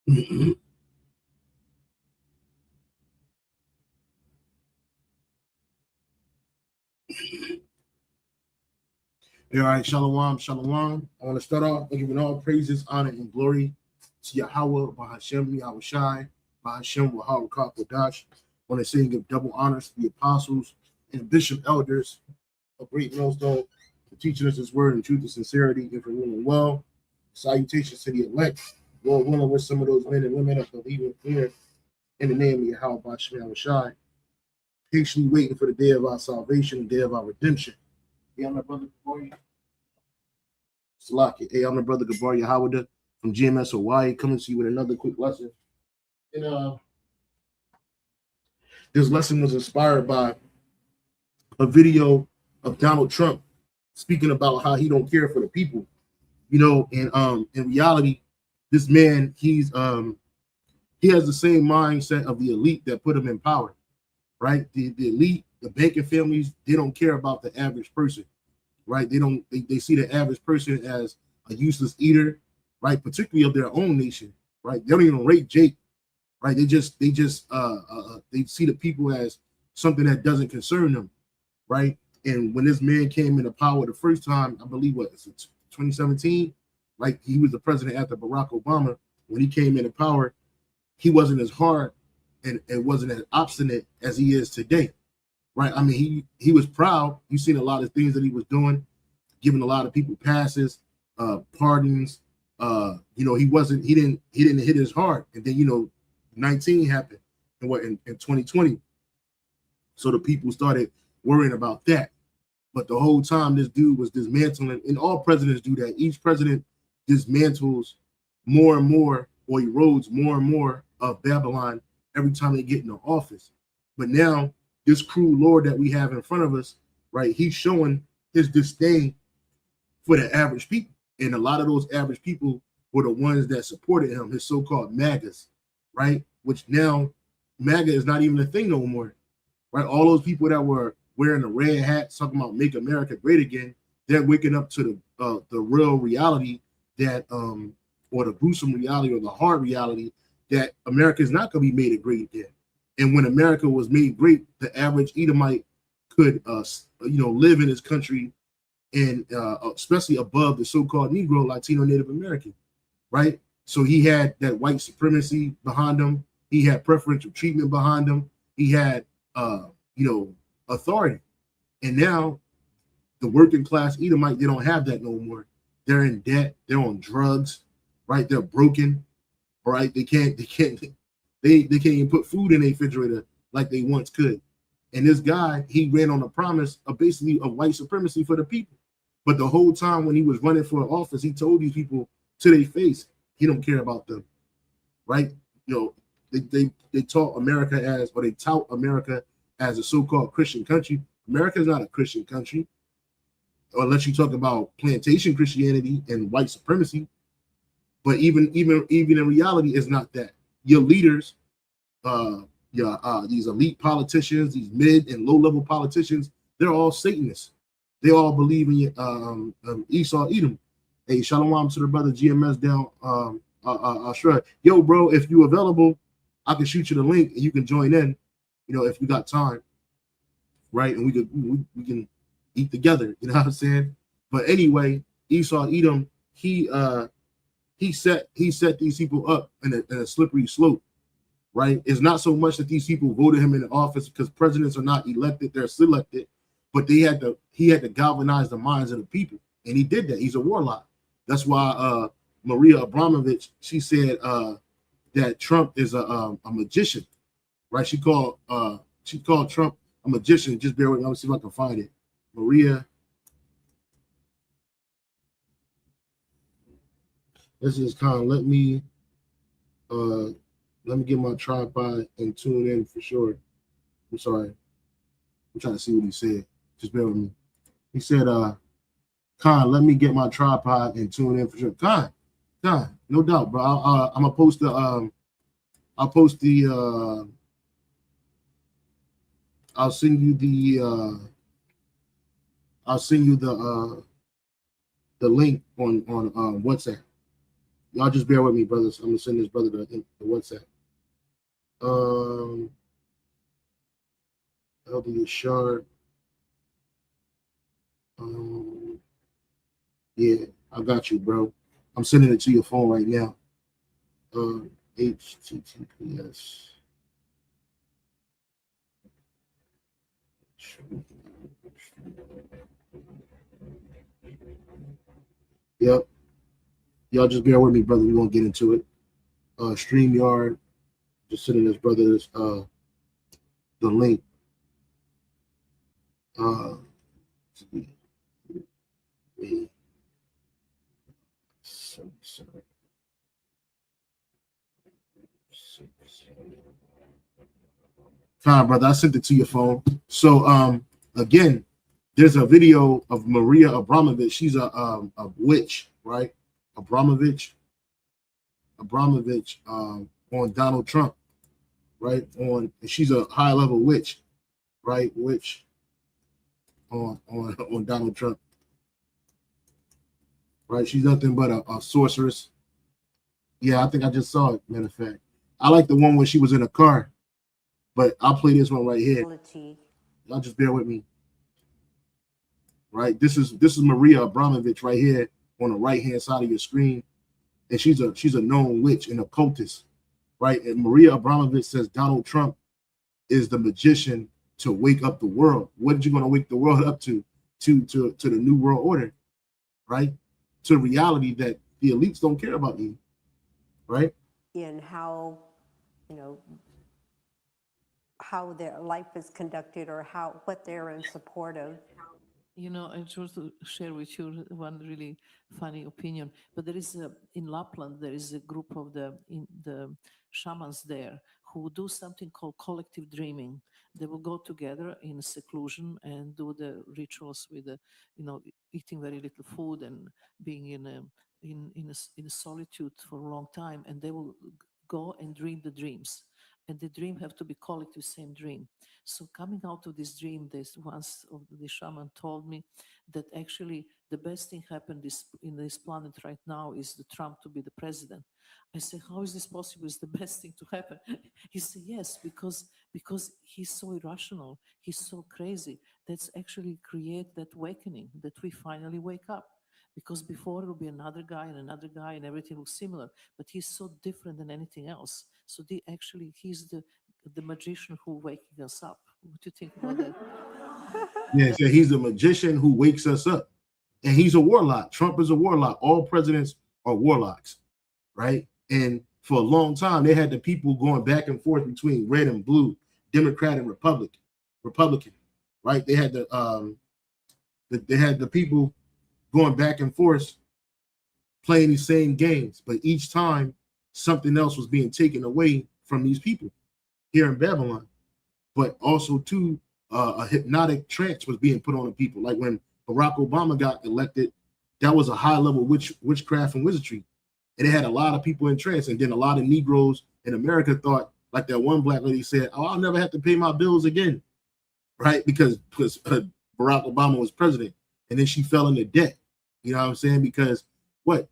All right, shalom, shalom. I want to start off by giving all praises, honor, and glory to Yahweh, Bahashem, Yahweh Shai, Bahashem, Wahab, Kodash. I want to say and give double honors to the apostles and bishop elders of Great Millstone for teaching us his word in truth and sincerity and for ruling well. Salutations to the elect. Lord willing, with some of those men and women that believe in here in the name of Yahweh, Bahashem, Yahweh Shai, patiently waiting for the day of our salvation, the day of our redemption. Yeah, my brother Gabar. Salaki. Hey, I'm my brother Gabar Yahawada from GMS Hawaii, coming to you with another quick lesson. And this lesson was inspired by a video of Donald Trump speaking about how he don't care for the people. You know, and in reality, this man, he has the same mindset of the elite that put him in power, right? The elite, the banking families, they don't care about the average person. Right, they see the average person as a useless eater, right? Particularly of their own nation, right? They don't even rate Jake, right? They see the people as something that doesn't concern them, right? And when this man came into power the first time, I believe what is it, 2017, like he was the president after Barack Obama. When he came into power, he wasn't as hard and wasn't as obstinate as he is today. Right, I mean, he was proud. You've seen a lot of things that he was doing, giving a lot of people passes, pardons. You know, he didn't hit his heart, and then 19 happened, and in 2020, so the people started worrying about that. But the whole time, this dude was dismantling, and all presidents do that. Each president dismantles more and more, or erodes more and more of Babylon every time they get into office. But now, this cruel Lord that we have in front of us, right? He's showing his disdain for the average people. And a lot of those average people were the ones that supported him, his so-called MAGAs, right? Which now MAGA is not even a thing no more, right? All those people that were wearing the red hats, talking about make America great again, they're waking up to the real reality that, or the gruesome reality or the hard reality that America is not going to be made great again. And when America was made great, the average Edomite could, live in his country, and especially above the so-called Negro, Latino, Native American, right? So he had that white supremacy behind him. He had preferential treatment behind him. He had, authority. And now the working class Edomite, they don't have that no more. They're in debt. They're on drugs, right? They're broken, right? They can't even put food in a refrigerator like they once could. And this guy, he ran on a promise of basically of white supremacy for the people. But the whole time when he was running for office, he told these people to their face, he don't care about them, right? They taught America they tout America as a so-called Christian country. America is not a Christian country, unless you talk about plantation Christianity and white supremacy. But even in reality, it's not that. Your leaders, these elite politicians, these mid and low-level politicians, they're all Satanists. They all believe in Esau, Edom. Hey, shalom to the brother GMS down Australia. Yo, bro, if you available, I can shoot you the link and you can join in, if you got time, right? And we can eat together, you know what I'm saying? But anyway, Esau, Edom, he set these people up in a slippery slope, right? It's not so much that these people voted him into office, because presidents are not elected, they're selected, but he had to galvanize the minds of the people, and he did that. He's a warlock. That's why Maria Abramovich, she said that Trump is a magician, right? She called Trump a magician. Just bear with me. Let me see if I can find it. Maria. This is kind of let me get my tripod and tune in for sure. I'm sorry. I'm trying to see what he said. Just bear with me. He said, Khan, let me get my tripod and tune in for sure. Khan, no doubt, bro. I'm gonna post the I'll send you the link on WhatsApp. Y'all just bear with me, brothers. I'm gonna send this brother the WhatsApp. LD Shard. Yeah, I got you, bro. I'm sending it to your phone right now. HTTPS. Yep. Y'all just bear with me, brother. We won't get into it. StreamYard. Just sending this brother the link. Fine, brother. I sent it to your phone. So again, there's a video of Maria Abramovich. She's a witch, right? Abramovich on Donald Trump, right? She's a high level witch, right? Witch on Donald Trump, right? She's nothing but a sorceress. Yeah, I think I just saw it. Matter of fact, I like the one where she was in a car, but I'll play this one right here. Y'all just bear with me. Right, this is Maria Abramovich right here on the right hand side of your screen, and she's a known witch and occultist, right? And Maria Abramovich says Donald Trump is the magician to wake up the world. What are you going to wake the world up to the new world order, right? To reality that the elites don't care about you, right? In how, you know, how their life is conducted or what they're in support of. You know, I just to share with you one really funny opinion. But there is in Lapland, there is a group of the shamans there who do something called collective dreaming. They will go together in seclusion and do the rituals with, eating very little food and being in a solitude for a long time. And they will go and dream the dreams. And the dream have to be collective, same dream. So coming out of this dream, this once of the shaman told me that actually the best thing happened in this planet right now is the Trump to be the president. I said, how is this possible? Is the best thing to happen? He said, yes, because he's so irrational, he's so crazy. That's actually create that awakening that we finally wake up. Because before it will be another guy and everything looks similar, but he's so different than anything else. So he's the magician who waking us up. What do you think about that? Yeah, so he's a magician who wakes us up, and he's a warlock. Trump is a warlock. All presidents are warlocks, right? And for a long time, they had the people going back and forth between red and blue, Democrat and Republican, right? They had the people going back and forth playing these same games, but each time something else was being taken away from these people here in Babylon. But also too, a hypnotic trance was being put on the people. Like when Barack Obama got elected, that was a high level witchcraft and wizardry, and it had a lot of people in trance. And then a lot of Negroes in America thought, like that one black lady said, "Oh, I'll never have to pay my bills again," right? Because Barack Obama was president, and then she fell into debt. You know what I'm saying? Because what?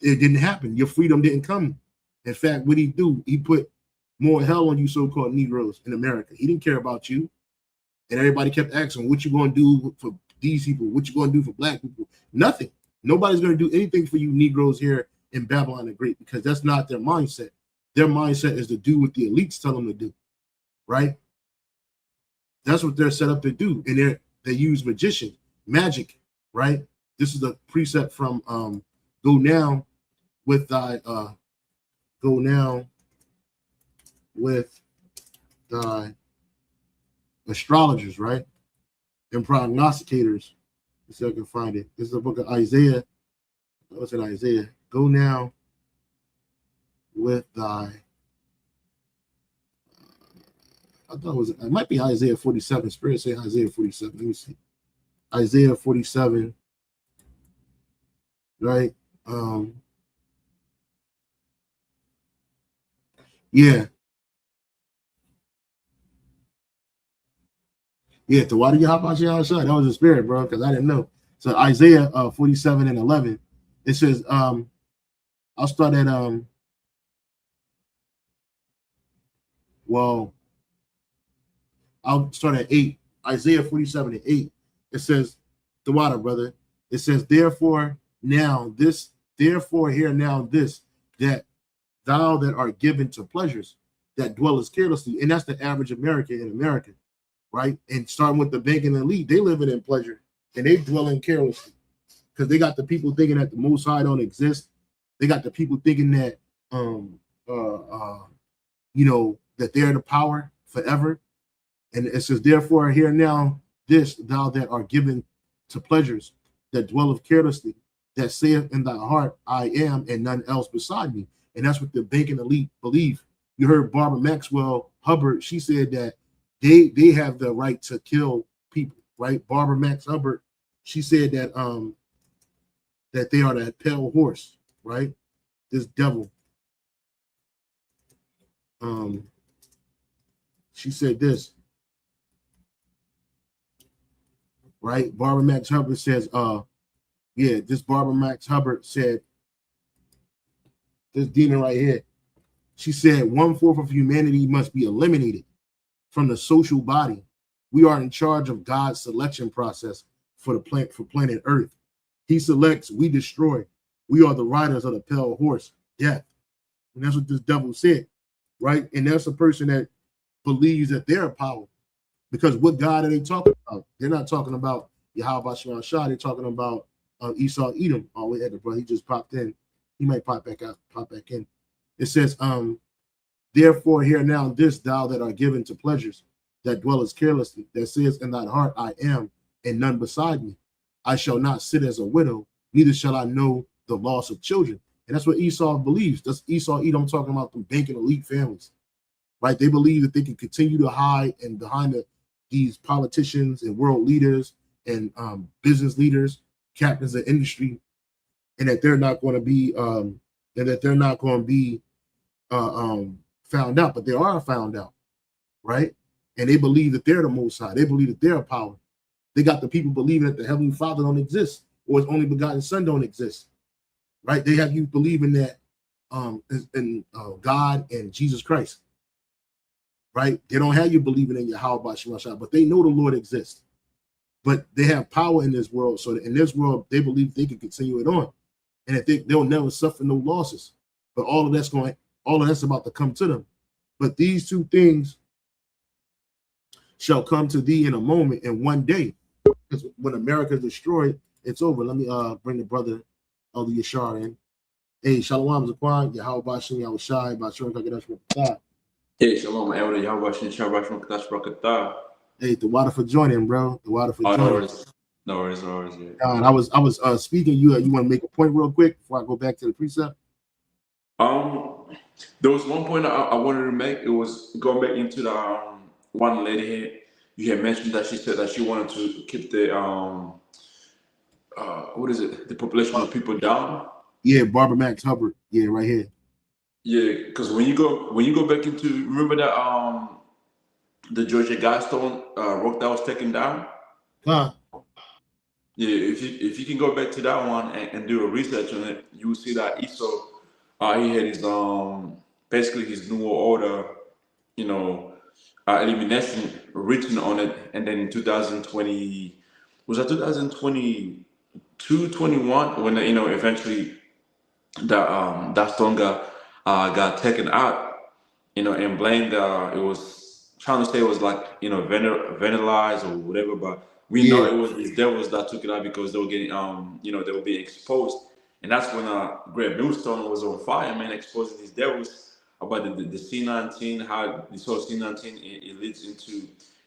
It didn't happen. Your freedom didn't come. In fact, what he do? He put more hell on you so-called Negroes in America. He didn't care about you. And everybody kept asking, what you going to do for these people? What you going to do for black people? Nothing. Nobody's going to do anything for you Negroes here in Babylon the Great, because that's not their mindset. Their mindset is to do what the elites tell them to do, right? That's what they're set up to do. And they use magic, right? This is a precept from go now with thy astrologers, right? And prognosticators. Let's see if I can find it. This is the book of Isaiah. What's in Isaiah? Go now with thy. I thought it might be Isaiah 47. Spirit say Isaiah 47. Let me see. Isaiah 47. Right? Yeah. Yeah, to why did you hop out your outside? That was the spirit, bro, because I didn't know. So Isaiah 47 and 11, it says, I'll start at I'll start at 8. Isaiah 47:8. It says, the water, brother. It says, therefore hear now this, that thou that art given to pleasures, that dwellest carelessly. And that's the average American in America, right? And starting with the banking elite, they living in pleasure and they dwelling carelessly because they got the people thinking that the Most High don't exist. They got the people thinking that that they're the power forever. And it says, therefore, hear now this, thou that art given to pleasures, that dwelleth carelessly, that saith in thy heart, I am, and none else beside me. And that's what the banking elite believe. You heard Barbara Maxwell Hubbard. She said that they have the right to kill people, right? Barbara Max Hubbard. She said that that they are the pale horse, right? This devil. She said this, right? Barbara Max Hubbard says, this Barbara Max Hubbard said, this demon right here. She said 1/4 of humanity must be eliminated from the social body. We are in charge of God's selection process for planet Earth. He selects, we destroy. We are the riders of the pale horse, death. And that's what this devil said, right? And that's a person that believes that they're a power. Because what God are they talking about? They're not talking about Yahweh Shema Shah. They're talking about Esau Edom. Oh, wait, the brother, he just popped in. He might pop back in. It says, therefore, hear now this, thou that are given to pleasures, that dwellest carelessly, that says in thine heart, I am, and none beside me. I shall not sit as a widow, neither shall I know the loss of children. And that's what Esau believes. That's Esau Edom talking about them banking elite families, right? They believe that they can continue to hide and behind these politicians and world leaders and business leaders, captains of industry, and that they're not going to be found out, but they are found out, right? And they believe that they're the Most High. They believe that they're a power. They got the people believing that the Heavenly Father don't exist or his only begotten Son don't exist, right? They have you believing that in God and Jesus Christ, right? They don't have you believing in Yahweh Shema Shah, but they know the Lord exists. But they have power in this world, so in this world they believe they can continue it on, and that they'll never suffer no losses. But all of that's about to come to them. But these two things shall come to thee in a moment, and one day, because when America is destroyed, it's over. Let me bring the brother Elder Yashar in. Hey, Shalom Zakwan, Yahweh Bashem, Yahweh Shai, Bashem Kagadash Rakatah. Hey, Shalom, Elder Yahweh Bashem, Bashem Kagadash Rakatah. Hey, the water for joining, bro. The water for joining. No worries. Yeah. I was speaking. You want to make a point real quick before I go back to the precept? There was one point I wanted to make. It was going back into the one lady here. You had mentioned that she said that she wanted to keep the the population of people down. Yeah, Barbara Max Hubbard. Yeah, right here. Yeah, because when you go back into, remember that the Georgia Guidestone rock that was taken down. Huh. Yeah, if you can go back to that one and do a research on it, you will see that Esau, he had his basically his New World Order, elimination written on it, and then in 2020, was that 2022, 21, when eventually that stone got taken out, and blamed. It was trying to say it was like vandalized or whatever, but we know it was these devils that took it out because they were getting they were being exposed, and that's when Great Millstone was on fire, man, exposing these devils about the C19, how this whole C19 it leads into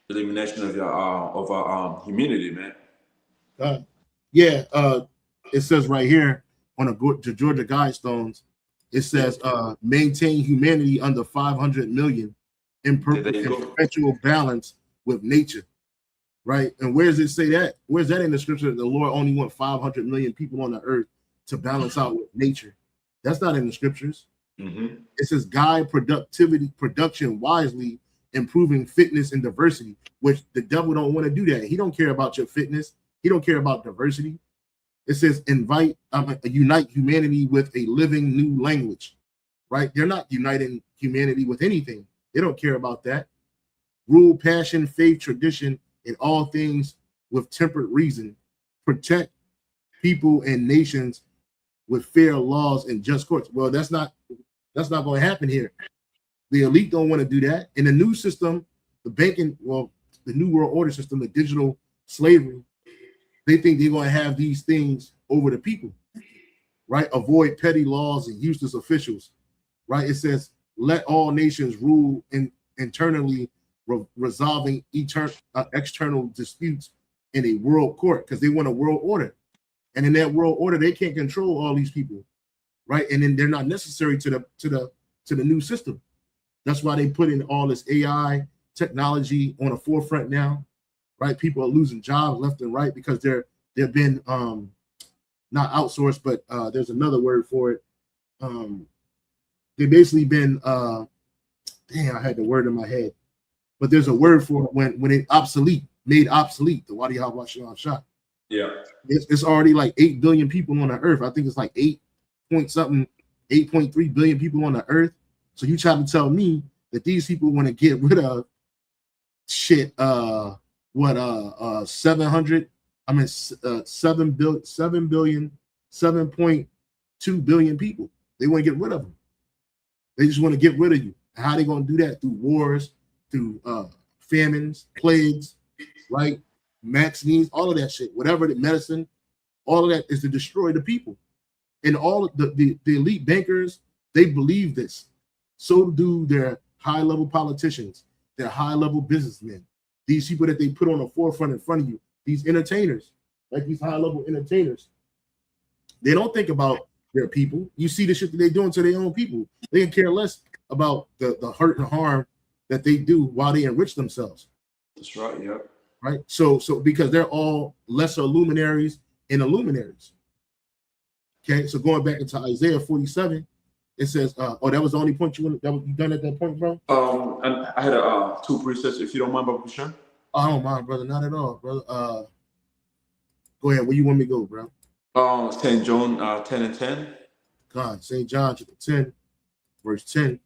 elimination of our humanity, man. It says right here on the Georgia Guidestones, it says maintain humanity under 500 million in perpetual balance with nature, right? And where does it say that? Where's that in the scripture that the Lord only wants 500 million people on the earth to balance out with nature? That's not in the scriptures. Mm-hmm. It says guide production wisely, improving fitness and diversity, which the devil don't want to do that. He don't care about your fitness. He don't care about diversity. It says unite humanity with a living new language, right? They're not uniting humanity with anything. They don't care about that. Rule, passion, faith, tradition, and all things with temperate reason. Protect people and nations with fair laws and just courts. Well, that's not going to happen here. The elite don't want to do that. In the new system, the new world order system, the digital slavery, they think they're going to have these things over the people, right? Avoid petty laws and useless officials, right? It says, let all nations rule internally, resolving external disputes in a world court, because they want a world order. And in that world order, they can't control all these people, right? And then they're not necessary to the new system. That's why they put in all this AI technology on the forefront now, right? People are losing jobs left and right because they've been not outsourced, but there's another word for it. They've basically been I had the word in my head, but there's a word for it when it made obsolete. The Wadi Hawashi shot. Yeah. It's already like 8 billion people on the earth. I think it's like 8.3 billion people on the earth. So you try to tell me that these people want to get rid of shit 7 billion 7.2 billion people. They want to get rid of them. They just want to get rid of you. How are they going to do that? Through wars, through famines, plagues, right? Max needs, all of that shit, whatever the medicine, all of that is to destroy the people. And all the elite bankers, they believe this. So do their high-level politicians, their high-level businessmen, these people that they put on the forefront in front of you, these entertainers, like these high-level entertainers. They don't think about their people. You see the shit that they're doing to their own people. They can care less about the hurt and harm that they do while they enrich themselves. That's right. Yeah. Right. So because they're all lesser luminaries and illuminaries. Okay. So going back into Isaiah 47, it says, that was the only point you done at that point, bro? And I had two presets, if you don't mind, Baba Kushan. I don't mind, brother. Not at all, brother. Go ahead. Where you want me to go, bro? St. John 10 and 10. God, St. John chapter 10, verse 10.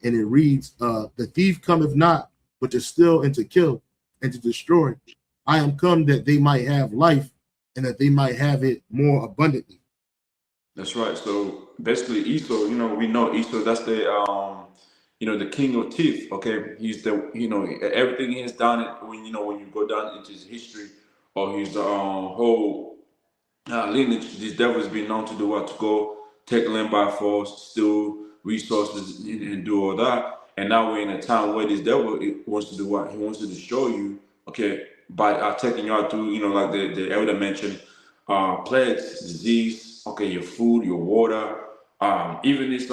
And it reads, the thief cometh not, but to steal and to kill and to destroy. I am come that they might have life and that they might have it more abundantly. That's right. So basically Esau, we know Esau, that's the the king of teeth. Okay. He's the, everything he has done when you go down into his history or his whole lineage, this devil has been known to do what? To go take land by force, steal resources, and do all that. And now we're in a time where this devil wants to do what? He wants to destroy you, okay, by taking you out through, like the elder mentioned, plagues, disease, okay, your food, your water, even this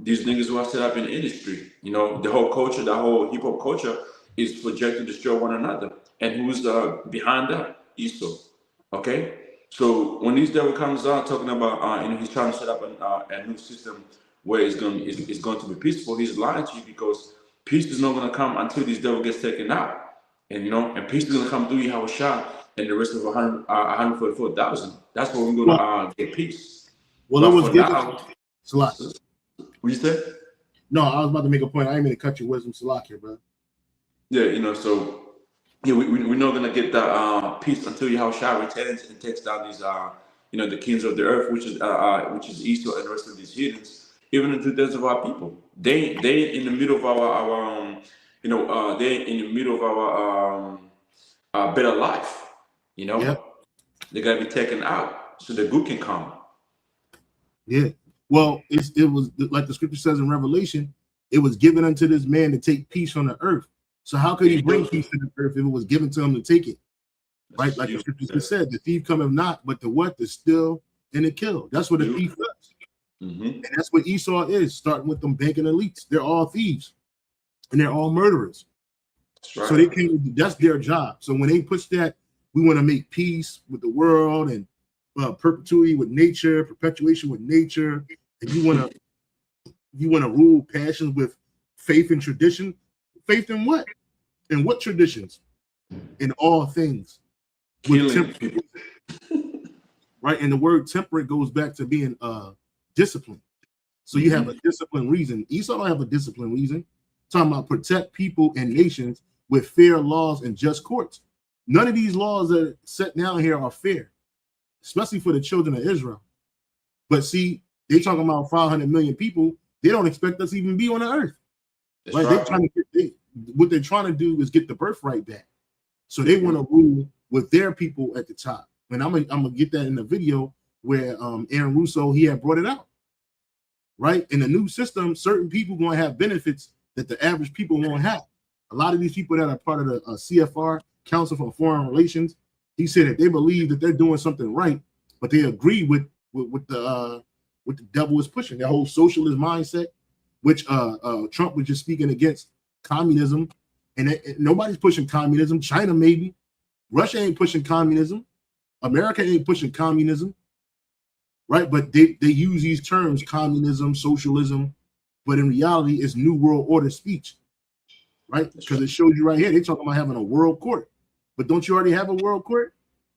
these niggas who are set up in the industry, the whole culture, the whole hip hop culture is projected to destroy one another. And who's behind that? Esau. Okay. So when this devil comes out talking about, he's trying to set up a new system where it's going to be peaceful, he's lying to you, because peace is not going to come until this devil gets taken out. And and peace is going to come through Yahushua and the rest of 144,000. That's where we're going to get peace. Well, but it was for given. now, Salak. What you say? No, I was about to make a point. I ain't mean to cut your wisdom, Salak here, bro. Yeah, so we're not gonna get that peace until Yahushua returns and takes down these the kings of the earth, which is Esau and the rest of these heathens, even into the of our people. They in the middle of our they in the middle of our better life. Yep. They gotta be taken out so the good can come. Yeah. Well, it was like the scripture says in Revelation, it was given unto this man to take peace on the earth. So how could he bring peace to the earth if it was given to him to take it? Right? Like the scripture just said, the thief cometh not, but the what? To steal and to kill. That's what a thief does. Mm-hmm. And that's what Esau is, starting with them banking elites. They're all thieves and they're all murderers. That's right. So that's their job. So when they push that, we want to make peace with the world and perpetuity with nature, perpetuation with nature, and you want to rule passions with faith and tradition. Faith in what? In what traditions? In all things. Killing people. right? And the word temperate goes back to being disciplined. So you have a disciplined reason. Esau don't have a disciplined reason. Talking about protect people and nations with fair laws and just courts. None of these laws that are set down here are fair, especially for the children of Israel. But see, they talking about 500 million people. They don't expect us to even be on the earth. Right? They're trying to what they're trying to do is get the birthright back. So they want to rule with their people at the top. And I'm gonna get that in the video where Aaron Russo, he had brought it out. Right? In the new system, certain people going to have benefits that the average people won't have. A lot of these people that are part of the CFR, Council for Foreign Relations, he said that they believe that they're doing something right, but they agree with the devil is pushing, that whole socialist mindset, which Trump was just speaking against communism, and nobody's pushing communism. China maybe, Russia ain't pushing communism, America ain't pushing communism, right? But they use these terms, communism, socialism, but in reality, it's New World Order speech, right? Because it shows you right here, they're talking about having a world court, but don't you already have a world court?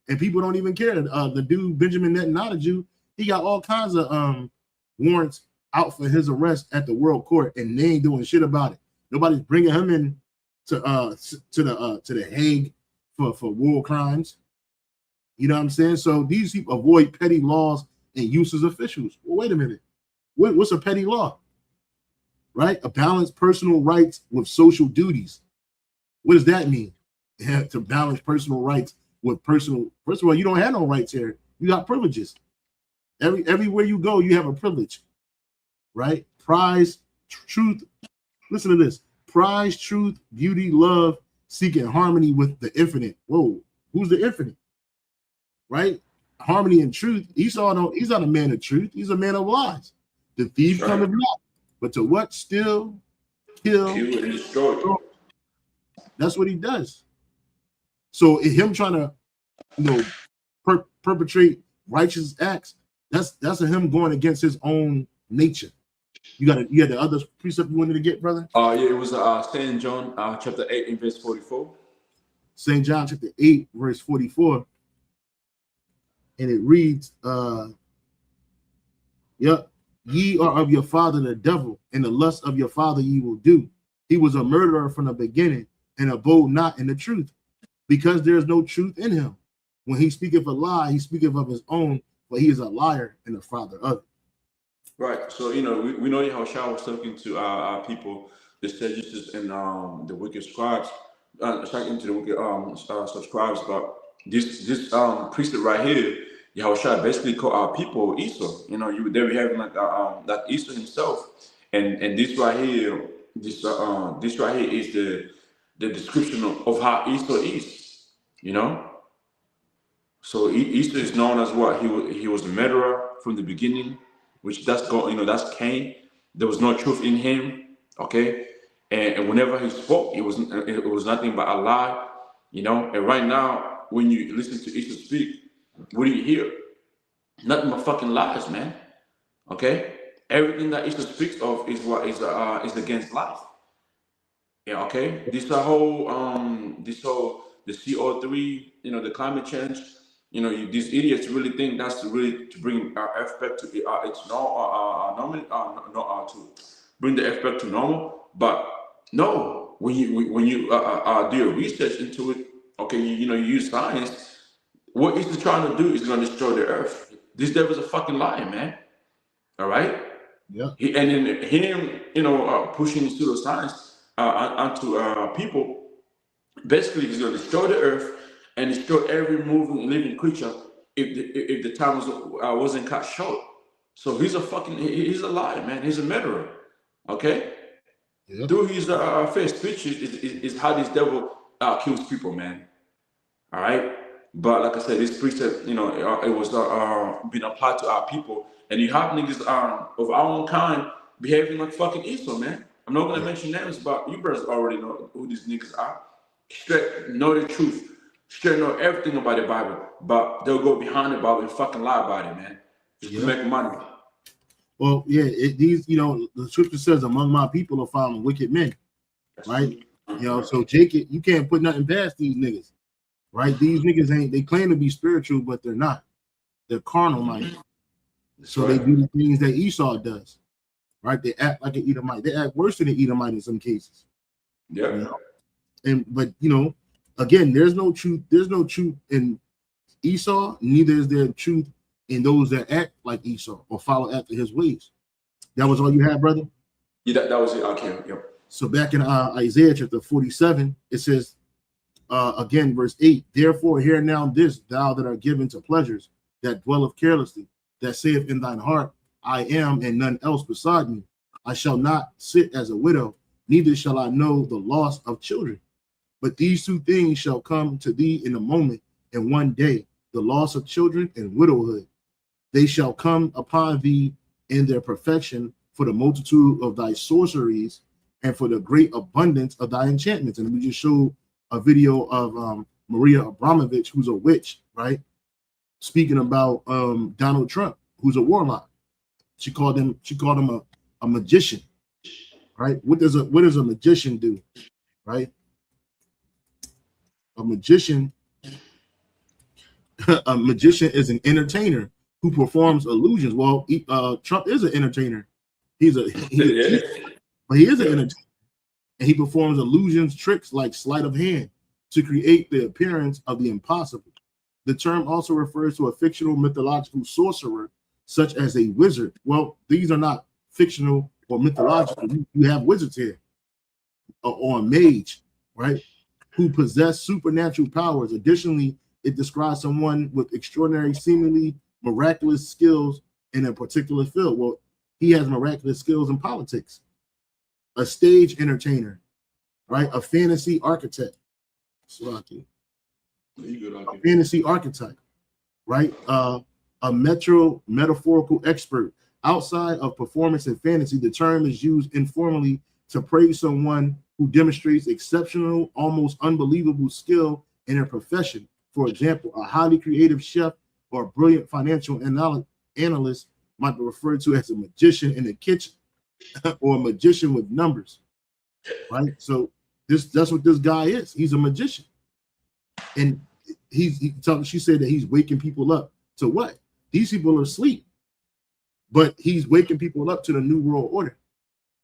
And people don't even care. The dude Benjamin Netanyahu, he got all kinds of warrants out for his arrest at the world court, and they ain't doing shit about it. Nobody's bringing him in to the Hague for war crimes. You know what I'm saying? So these people avoid petty laws and useless officials. Well, wait a minute. What's a petty law? Right? A balanced personal rights with social duties. What does that mean? To balance personal rights with personal. First of all, you don't have no rights here. You got privileges. Everywhere you go, you have a privilege. Right? Prize, truth. Listen to this. Prize, truth, beauty, love, seeking harmony with the infinite. Whoa, who's the infinite? Right? Harmony and truth. He's not a man of truth. He's a man of lies. The thief cometh not, but to what? Steal, kill, and destroy. That's what he does. So him trying to, perpetrate righteous acts, that's him going against his own nature. You had the other precept you wanted to get, brother? Yeah, it was St. John chapter 8 and verse 44. St. John chapter 8, verse 44. And it reads, ye are of your father the devil, and the lust of your father ye will do. He was a murderer from the beginning, and abode not in the truth, because there is no truth in him. When he speaketh a lie, he speaketh of his own, but he is a liar and the father of it. Right. So, we know how Shah was talking to our people, the Sadducees and the wicked scribes, talking to the wicked subscribes about this precept right here. Yahushua basically called our people Esau. There we have like Esau himself, and this right here, this right here is the description of how Esau is. So Esau is known as what? He was a murderer from the beginning, which that's that's Cain. There was no truth in him. Okay, and whenever he spoke, it was nothing but a lie. And right now, when you listen to Esau speak, what do you hear? Nothing but fucking lies, man. Okay, everything that Esau speaks of is what is against life. Yeah. Okay. This whole the CO3, the climate change. These idiots really think that's really to bring Earth back to its normal, to bring the Earth back to normal. But no, when you do your research into it, okay, you use science. What he's trying to do is going to destroy the Earth. This devil's a fucking liar, man. All right. Yeah. And then him, pushing pseudoscience onto people. Basically, he's going to destroy the Earth and destroy every moving, living creature if the time wasn't cut short. So he's a liar, man. He's a murderer. Okay. Yeah. Through his first speech is how this devil kills people, man. All right. But like I said, this precept, it was being applied to our people, and you have niggas of our own kind behaving like fucking Esau, man. I'm not gonna mention names, but you brothers already know who these niggas are. Straight know the truth, straight know everything about the Bible, but they'll go behind the Bible and fucking lie about it, man, just to make money. Well, yeah, the scripture says, "Among my people are found wicked men," right? So Jacob, you can't put nothing past these niggas. Right, these niggas they claim to be spiritual, but they're not. They're carnal minded. That's So right. they do the things that Esau does, right? They act like an Edomite. They act worse than an Edomite in some cases. Yeah. You know? But again, there's no truth. There's no truth in Esau. Neither is there truth in those that act like Esau or follow after his ways. That was all you had, brother? Yeah, that was it. Okay. Yep. So back in Isaiah chapter 47, it says, again, verse 8, therefore hear now this, thou that art given to pleasures, that dwelleth carelessly, that saith in thine heart, I am and none else beside me. I shall not sit as a widow, neither shall I know the loss of children. But these two things shall come to thee in a moment, and one day, the loss of children and widowhood. They shall come upon thee in their perfection for the multitude of thy sorceries and for the great abundance of thy enchantments. And we just showed a video of Maria Abramovich, who's a witch, right? Speaking about Donald Trump, who's a warlock. She called him a magician, right? What does a magician do, right? A magician is an entertainer who performs illusions. Well, Trump is an entertainer. But he is an entertainer, and he performs illusions, tricks like sleight of hand to create the appearance of the impossible. The term also refers to a fictional mythological sorcerer, such as a wizard. Well, these are not fictional or mythological. You have wizards here, or a mage, right, who possess supernatural powers. Additionally, it describes someone with extraordinary, seemingly miraculous skills in a particular field. Well, he has miraculous skills in politics. A stage entertainer, right? A fantasy architect. A fantasy archetype, right? A metaphorical expert. Outside of performance and fantasy, the term is used informally to praise someone who demonstrates exceptional, almost unbelievable skill in their profession. For example, a highly creative chef or a brilliant financial analyst might be referred to as a magician in the kitchen or a magician with numbers, right? So that's what this guy is. He's a magician. And she said that he's waking people up to what? These people are asleep, but he's waking people up to the new world order.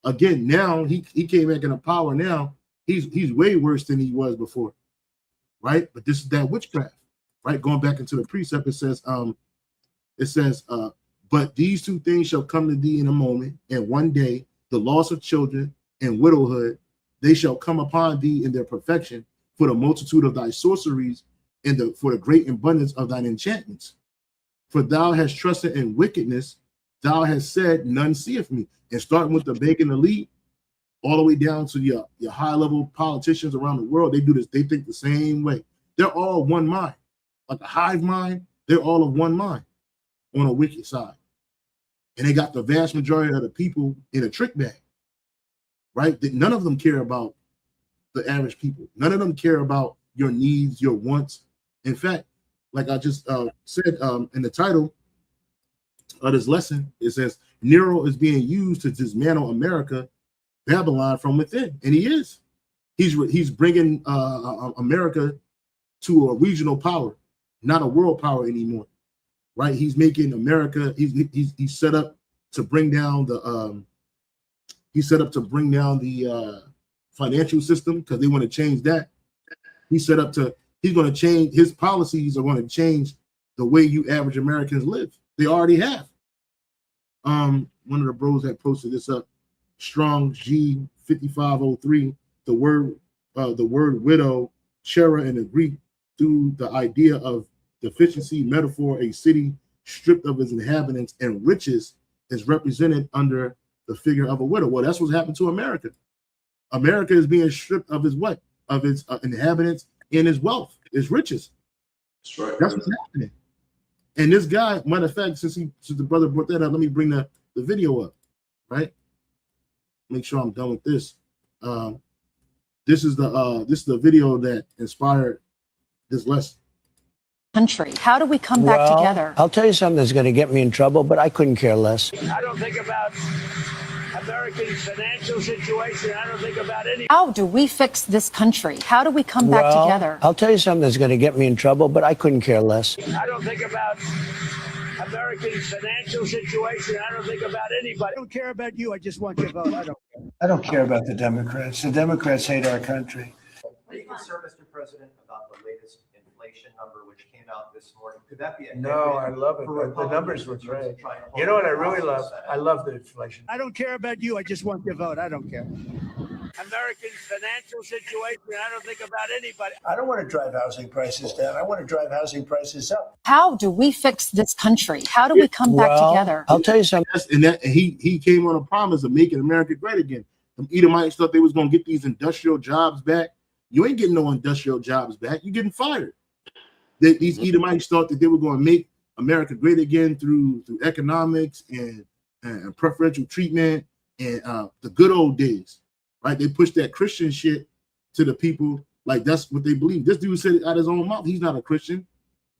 Again, now he came back into power. Now he's way worse than he was before, right? But this is that witchcraft, right? Going back into the precept, it says, but these two things shall come to thee in a moment, and one day the loss of children and widowhood, they shall come upon thee in their perfection for the multitude of thy sorceries and for the great abundance of thine enchantments. For thou hast trusted in wickedness, thou hast said, none seeth me. And starting with the bacon elite, all the way down to your high-level politicians around the world, they do this. They think the same way. They're all one mind. Like a hive mind, they're all of one mind on a wicked side. And they got the vast majority of the people in a trick bag, right? That none of them care about the average people. None of them care about your needs, your wants. In fact, like I just said in the title of this lesson, it says, Nero is being used to dismantle America, Babylon from within. And he is. He's bringing America to a regional power, not a world power anymore, right? He's making America, he's set up to bring down the financial system, because they want to change that. He's going to change, his policies are going to change the way you average Americans live. They already have. One of the bros that posted this up, Strong G5503, the word widow, chera in the Greek, through the idea of deficiency metaphor, a city stripped of its inhabitants and riches is represented under the figure of a widow. Well, that's what's happened to America. America is being stripped of its what? Of its inhabitants and its wealth, its riches. That's right. That's what's happening. And this guy, matter of fact, since the brother brought that up, let me bring the video up, right? Make sure I'm done with this. This is the video that inspired this lesson. Country. How do we come back together? I'll tell you something that's going to get me in trouble, but I couldn't care less. I don't think about Americans' financial situation. I don't think about any. How do we fix this country? How do we come back together? I'll tell you something that's going to get me in trouble, but I couldn't care less. I don't think about American financial situation. I don't think about anybody. I don't care about you. I just want your vote. I don't care. I don't care about the Democrats. The Democrats hate our country. Are you concerned, Mr. President, about the latest inflation number which came out this morning? Could that be a No, I love it. for The numbers were Republicans great. trying to hold You know what I the really love? process? I love the inflation. I don't care about you. I just want your vote. I don't care. American financial situation. I don't think about anybody. I don't want to drive housing prices down. I want to drive housing prices up. How do we fix this country? How do we come back together? I'll tell you something. And he came on a promise of making America great again. The Edomites thought they was gonna get these industrial jobs back. You ain't getting no industrial jobs back. You're getting fired. These Edomites thought that they were going to make America great again through economics and preferential treatment and the good old days, right? They pushed that Christian shit to the people like that's what they believe. This dude said it out of his own mouth. He's not a Christian.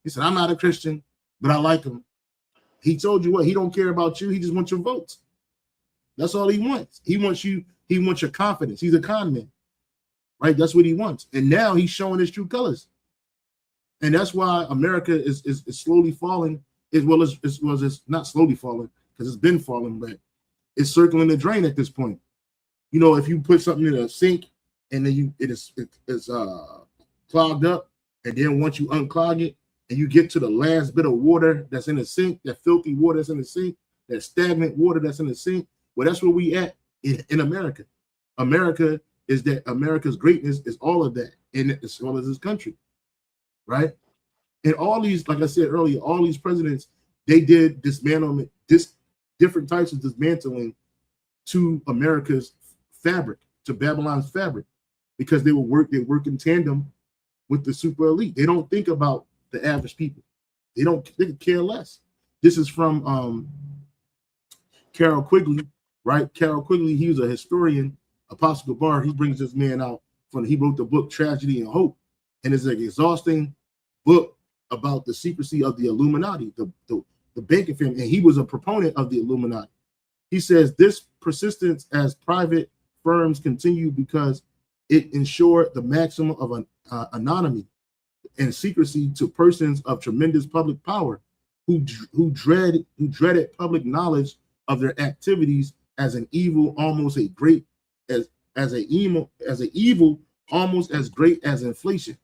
He said, I'm not a Christian, but I like him. He told you what? He don't care about you. He just wants your votes. That's all he wants. He wants you. He wants your confidence. He's a con man, right? That's what he wants. And now he's showing his true colors. And that's why America is slowly falling, as well as it's not slowly falling because it's been falling, but it's circling the drain at this point. You know, if you put something in a sink and then it's clogged up, and then once you unclog it and you get to the last bit of water that's in the sink, that filthy water that's in the sink, that stagnant water that's in the sink, well, that's where we at in America. America is that America's greatness is all of that, and as well as this country. Right? And all these, like I said earlier, all these presidents, they did dismantlement, different types of dismantling to America's fabric, to Babylon's fabric, because they work in tandem with the super elite. They don't think about the average people. They could care less. This is from Carol Quigley, right? Carol Quigley, he was a historian, Apostle Gabar. He brings this man out he wrote the book Tragedy and Hope, and it's an exhausting book about the secrecy of the Illuminati, the banking family, and he was a proponent of the Illuminati. He says this persistence as private firms continue because it ensured the maximum of anonymity and secrecy to persons of tremendous public power who dreaded public knowledge of their activities as an evil almost as an evil almost as great as inflation.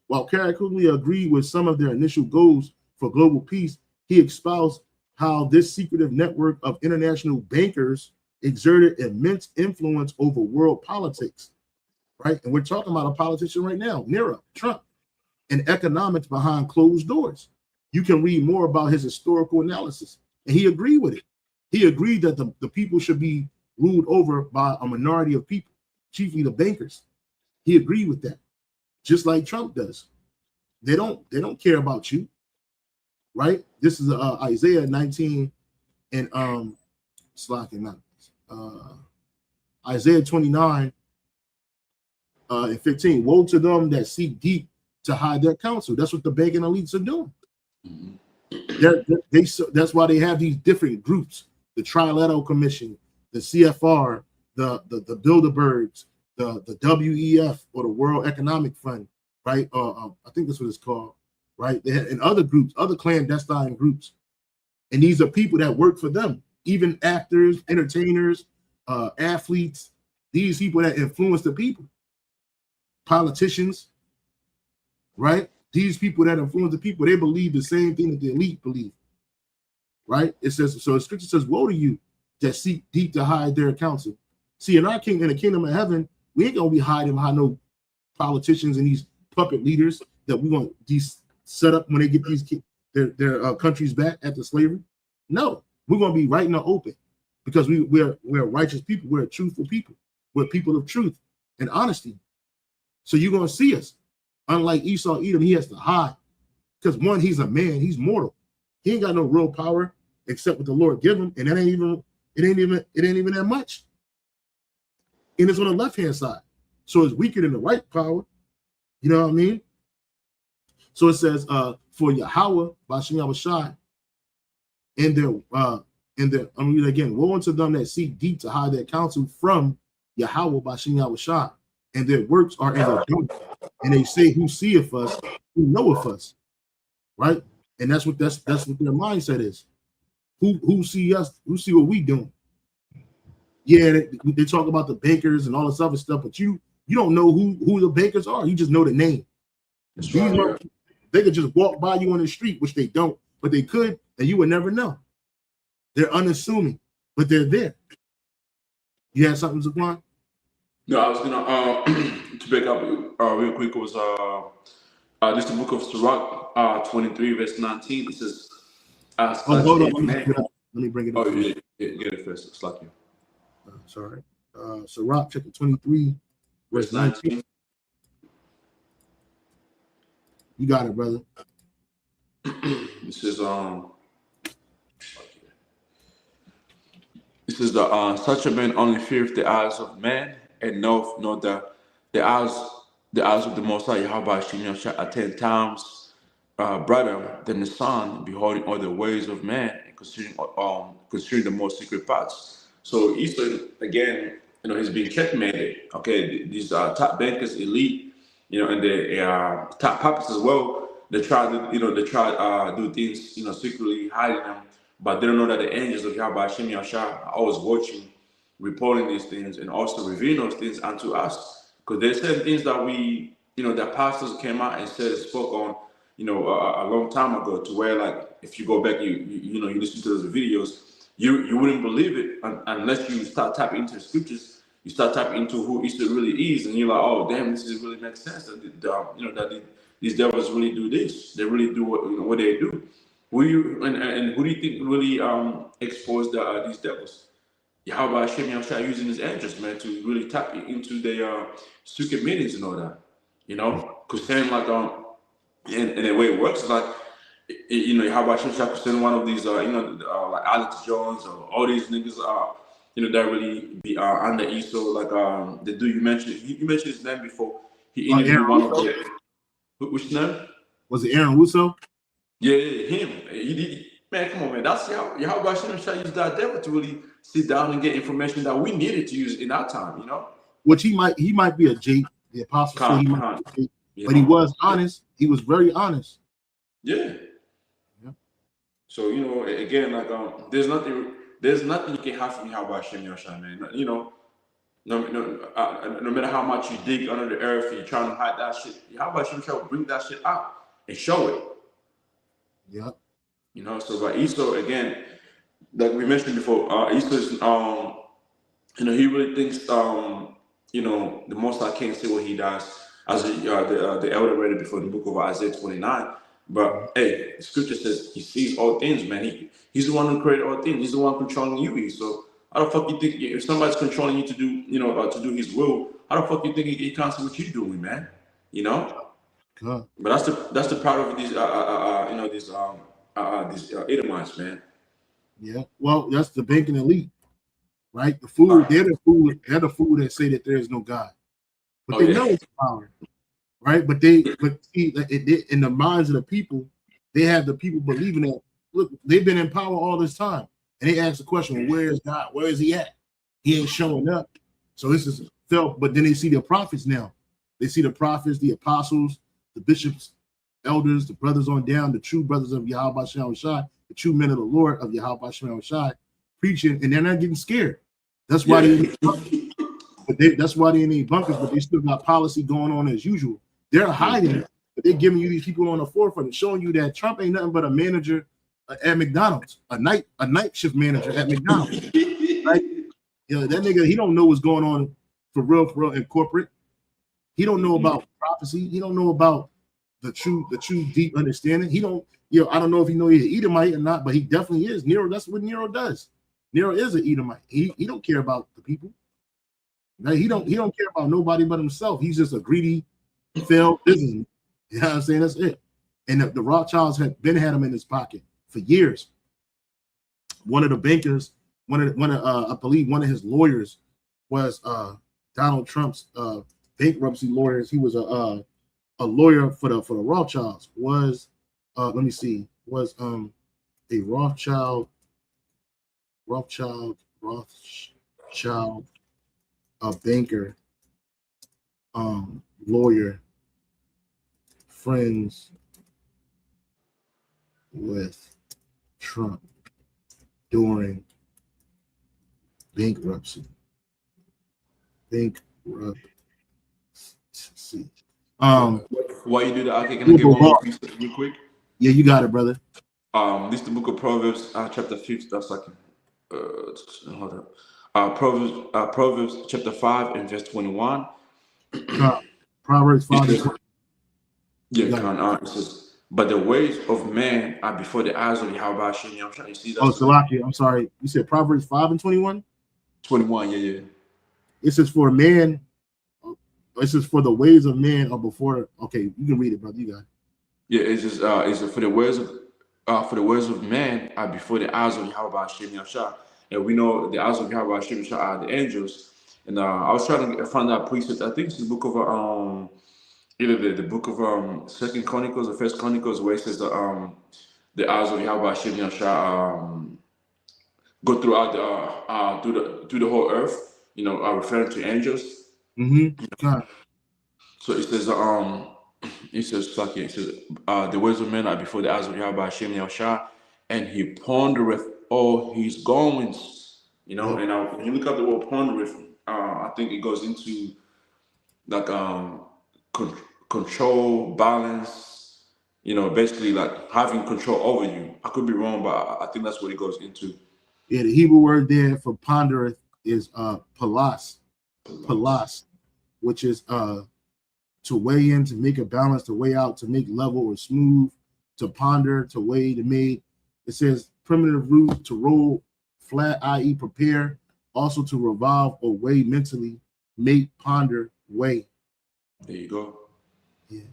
While Carol Quigley agreed with some of their initial goals for global peace, he espoused how this secretive network of international bankers exerted immense influence over world politics, right? And we're talking about a politician right now, Nero, Trump, and economics behind closed doors. You can read more about his historical analysis, and he agreed with it. He agreed that the people should be ruled over by a minority of people, chiefly the bankers. He agreed with that. Just like Trump does. They don't care about you, right? This is Isaiah 19 and Isaiah 29 and 15. Woe to them that seek deep to hide their counsel. That's what the banking elites are doing. That's why they have these different groups: the Trilateral Commission, the CFR, the Bilderbergs, the WEF, or the World Economic Fund, right? I think that's what it's called, right? And other groups, other clandestine groups. And these are people that work for them, even actors, entertainers, athletes, these people that influence the people, politicians, right? These people that influence the people, they believe the same thing that the elite believe, right? It says, so the scripture says, woe to you that seek deep to hide their counsel. See, in the kingdom of heaven, we ain't gonna be hiding behind no politicians and these puppet leaders that we want these set up when they get their countries back after slavery. No, we're gonna be right in the open because we're righteous people. We're a truthful people. We're people of truth and honesty. So you're gonna see us. Unlike Esau, Edom, he has to hide because one, he's a man. He's mortal. He ain't got no real power except what the Lord give him, and it ain't even that much. And it's on the left-hand side. So it's weaker than the right power. You know what I mean? So it says, for Yahweh, Bashem Yahushai, and their I'm gonna read it again. Woe unto them that seek deep to hide their counsel from Yahweh, Bashem Yahushai, and their works are as a dark. And they say, who seeth us, who knoweth us, right? And that's what their mindset is. Who see us? Who see what we doing? Yeah, they talk about the bakers and all this other stuff, but you don't know who the bakers are. You just know the name. That's right, yeah. They could just walk by you on the street, which they don't, but they could, and you would never know. They're unassuming, but they're there. You had something, Zaquan? No, I was gonna to back up real quick. Was this the book of Sirach 23 verse 19? It says, Oh, hold on. Let me bring it up. Oh, yeah, get it first. It's like you. Sorry. Sirach chapter 23 verse 19. You got it, brother. It says such a man only feareth the eyes of man, and knoweth not the eyes of the Most High Yahweh Hashem Yahshua are 10 times brighter than the sun, beholding all the ways of man and considering the most secret parts. So Esau, again, he's being checkmated. Okay, these top bankers, elite, and the top puppets as well. They try to do things, secretly hiding them, but they don't know that the angels of Yahweh Hashem Yahshua are always watching, reporting these things, and also revealing those things unto us. Because there's certain things that that pastors came out and spoke on, a long time ago, to where, like, if you go back, you listen to those videos, you wouldn't believe it unless you start tapping into the scriptures. You start tapping into who Easter really is, and you're like, oh damn, this is really makes sense. That these devils really do this. They really do what they do. Who who do you think really exposed these devils? Yahweh Hashem Yahshua using his angels, man, to really tap into their secret meetings and all that. Because saying like and the way it works is like, Yahweh Hashem Yahshua could send one of these like Alex Jones or all these niggas that really be under Esau, like the dude you mentioned his name before. He interviewed one of the which name? Was it Aaron Russo? Yeah, him. Man, come on, man. That's how Hashem Yahshua used that devil to really sit down and get information that we needed to use in our time, Which he might be a Jake, the apostle said he might be a Jake, but he was honest. He was very honest. Yeah. So, again, like there's nothing you can hide from Yahweh Hashem Yahshua, man. No matter how much you dig under the earth, you're trying to hide that shit. Yahweh Hashem Yahshua will bring that shit out and show it. Yeah. So by Esau, again, like we mentioned before, Esau is, he really thinks, the Most High can't say what he does, as the elder read it before in the book of Isaiah 29. But hey, the scripture says he sees all things, man. He's the one who created all things. He's the one controlling you. So how the fuck you think if somebody's controlling you to do, to do his will? How the fuck you think he can't see what you're doing, man? God. But that's the part of these these Edomites, man. Yeah. Well, that's the banking elite, right? The fool, they're the fool that say that there is no God, but they know it's power, right? But see, in the minds of the people, they have the people believing that. Look, they've been in power all this time, and they ask the question, well, where is God? Where is he at? He ain't showing up. So this is felt, but then they see the prophets now. They see the prophets, the apostles, the bishops, elders, the brothers on down, the true brothers of Yahweh Shem Shai, the true men of the Lord of Yahweh Shem Shai, preaching, and they're not getting scared. That's why that's why they in these bunkers, but they still got policy going on as usual. They're hiding it, but they're giving you these people on the forefront and showing you that Trump ain't nothing but a manager at McDonald's, a night shift manager at McDonald's. Right? That nigga, he don't know what's going on for real in corporate. He don't know about prophecy. He don't know about the true deep understanding. He don't, I don't know if he know he's an Edomite or not, but he definitely is. Nero, that's what Nero does. Nero is an Edomite. He don't care about the people. Right? He don't care about nobody but himself. He's just a greedy, failed businessman. You know what I'm saying? That's it. And the Rothschilds had him in his pocket for years. One of the bankers, I believe one of his lawyers was Donald Trump's bankruptcy lawyers. He was a lawyer for the Rothschilds. Was a Rothschild, a banker, lawyer, friends. with Trump during bankruptcy. While you do that, okay, can I get one more piece real quick? Yeah, you got it, brother. This is the book of Proverbs, chapter 5. That's like, hold up. Proverbs chapter 5 and verse 21. Proverbs 5 It and says, 20. yeah, it says, but the ways of man are before the eyes of Yahweh Hashem. I'm trying to see that. Oh, Salakia, I'm sorry. You said Proverbs 5 and 21? 21, yeah. It says for a man, it says for the ways of man are before. Okay, you can read it, brother. You got it. Yeah, it's just it's for the words of man are before the eyes of Yahweh Hashem Yahshua. And we know the eyes of Yahweh Hashem Yahshua are the angels. And I was trying to find that precept. I think it's the book of either the book of Second Chronicles or First Chronicles, where it says the eyes of Yahweh Hashem Yahshua go throughout through the whole earth. You know, referring to angels. Mm-hmm. So it says the words of men are before the eyes of Yahweh Hashem Yahshua, and he pondereth all his goings. You know, and when you look up the word pondereth, I think it goes into like control, balance. You know, basically like having control over you. I could be wrong, but I think that's what it goes into. Yeah, the Hebrew word there for pondereth is palas, which is to weigh in, to make a balance, to weigh out, to make level or smooth, to ponder, to weigh, to make. It says primitive root, to roll flat, i.e. prepare, also to revolve or weigh mentally, make, ponder, weigh. There you go. Yeah.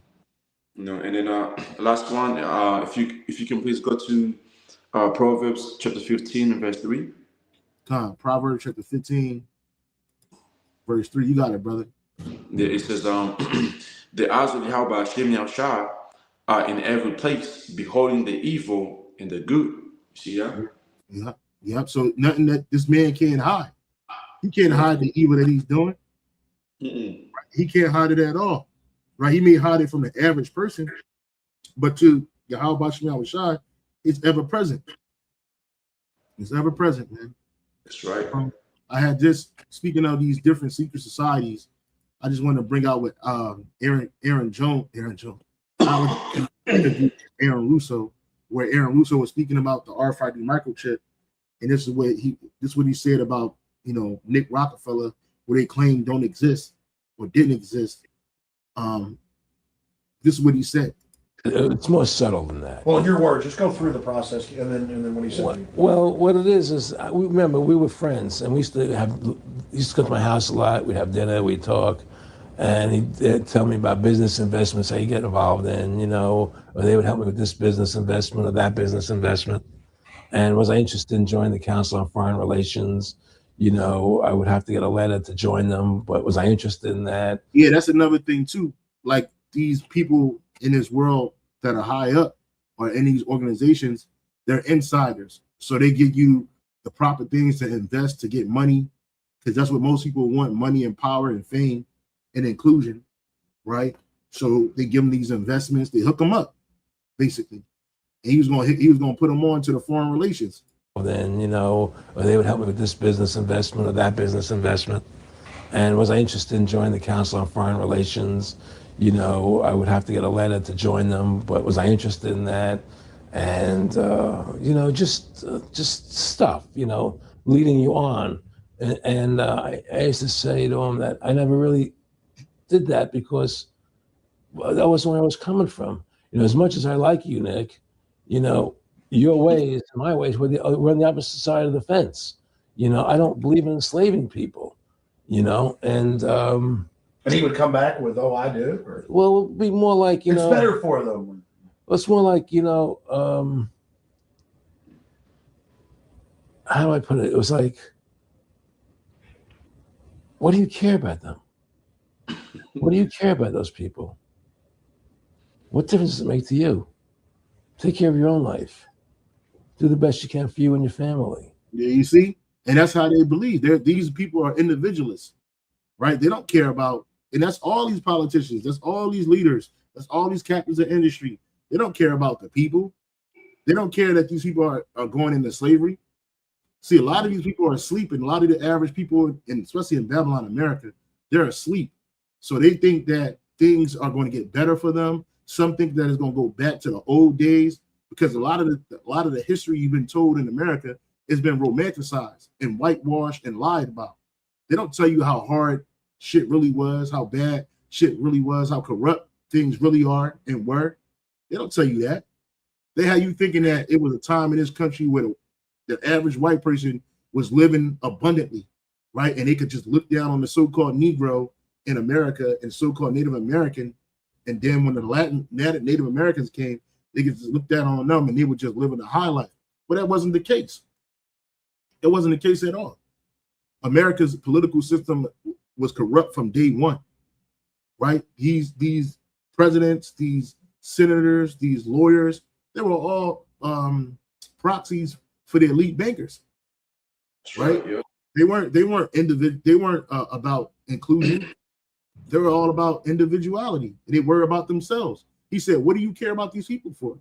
No, and then last one, if you can please go to Proverbs chapter 15 and verse 3. Proverbs chapter 15, verse 3. You got it, brother. Yeah, it says, the eyes of Yahweh Hashem Yahshua are in every place, beholding the evil and the good. You see that? Yeah. Yep. So nothing that this man can't hide. He can't hide the evil that he's doing. Mm-mm. He can't hide it at all. Right? He may hide it from the average person, but to Yahweh Shem Yahushua, it's ever present. It's ever present, man. That's right. I had just, speaking of these different secret societies, I just wanted to bring out what Aaron Russo, where Aaron Russo was speaking about the RFID microchip, and this is what he said about, you know, Nick Rockefeller, where they claim don't exist or didn't exist. This is what he said. It's more subtle than that. Well, in your words, just go through the process, and then what he said. Well, what it is remember we were friends, and we used to go to my house a lot. We'd have dinner, we'd talk, and he'd tell me about business investments, how you get involved in, you know, or they would help me with this business investment or that business investment. And was I interested in joining the Council on Foreign Relations? You know, I would have to get a letter to join them, but was I interested in that? Yeah, that's another thing too. Like these people in this world that are high up or in these organizations, they're insiders. So they give you the proper things to invest to get money, because that's what most people want: money and power and fame and inclusion, right? So they give them these investments, they hook them up, basically. And he was gonna put them on to the foreign relations. Then, you know, or they would help me with this business investment or that business investment. And was I interested in joining the Council on Foreign Relations? You know, I would have to get a letter to join them, but was I interested in that? And, you know, just stuff, you know, leading you on. And I used to say to him that I never really did that because that wasn't where I was coming from. You know, as much as I like you, Nick, you know, your ways and my ways, we're on the opposite side of the fence. You know, I don't believe in enslaving people, you know, and he would come back with, "Oh, I do." Or, well, it'd be more like, you know, it's better for them. It's more like, you know, how do I put it? It was like, what do you care about them? What do you care about those people? What difference does it make to you? Take care of your own life. Do the best you can for you and your family. Yeah, you see? And that's how they believe. These people are individualists, right? They don't care about, and that's all these politicians, that's all these leaders, that's all these captains of industry. They don't care about the people. They don't care that these people are going into slavery. See, a lot of these people are asleep, and a lot of the average people, and especially in Babylon, America, they're asleep. So they think that things are going to get better for them. Some think that it's going to go back to the old days, because a lot of the history you've been told in America has been romanticized and whitewashed and lied about. They don't tell you how hard shit really was, how bad shit really was, how corrupt things really are and were. They don't tell you that. They have you thinking that it was a time in this country where the average white person was living abundantly, right? And they could just look down on the so-called Negro in America and so-called Native American. And then when the Native Americans came, they could just look down on them and they would just live in a high life. But that wasn't the case. It wasn't the case at all. America's political system was corrupt from day one, right? These presidents, these senators, these lawyers, they were all proxies for the elite bankers, right? Yeah. They weren't about inclusion. They were all about individuality. They were about themselves. He said, "What do you care about these people for?"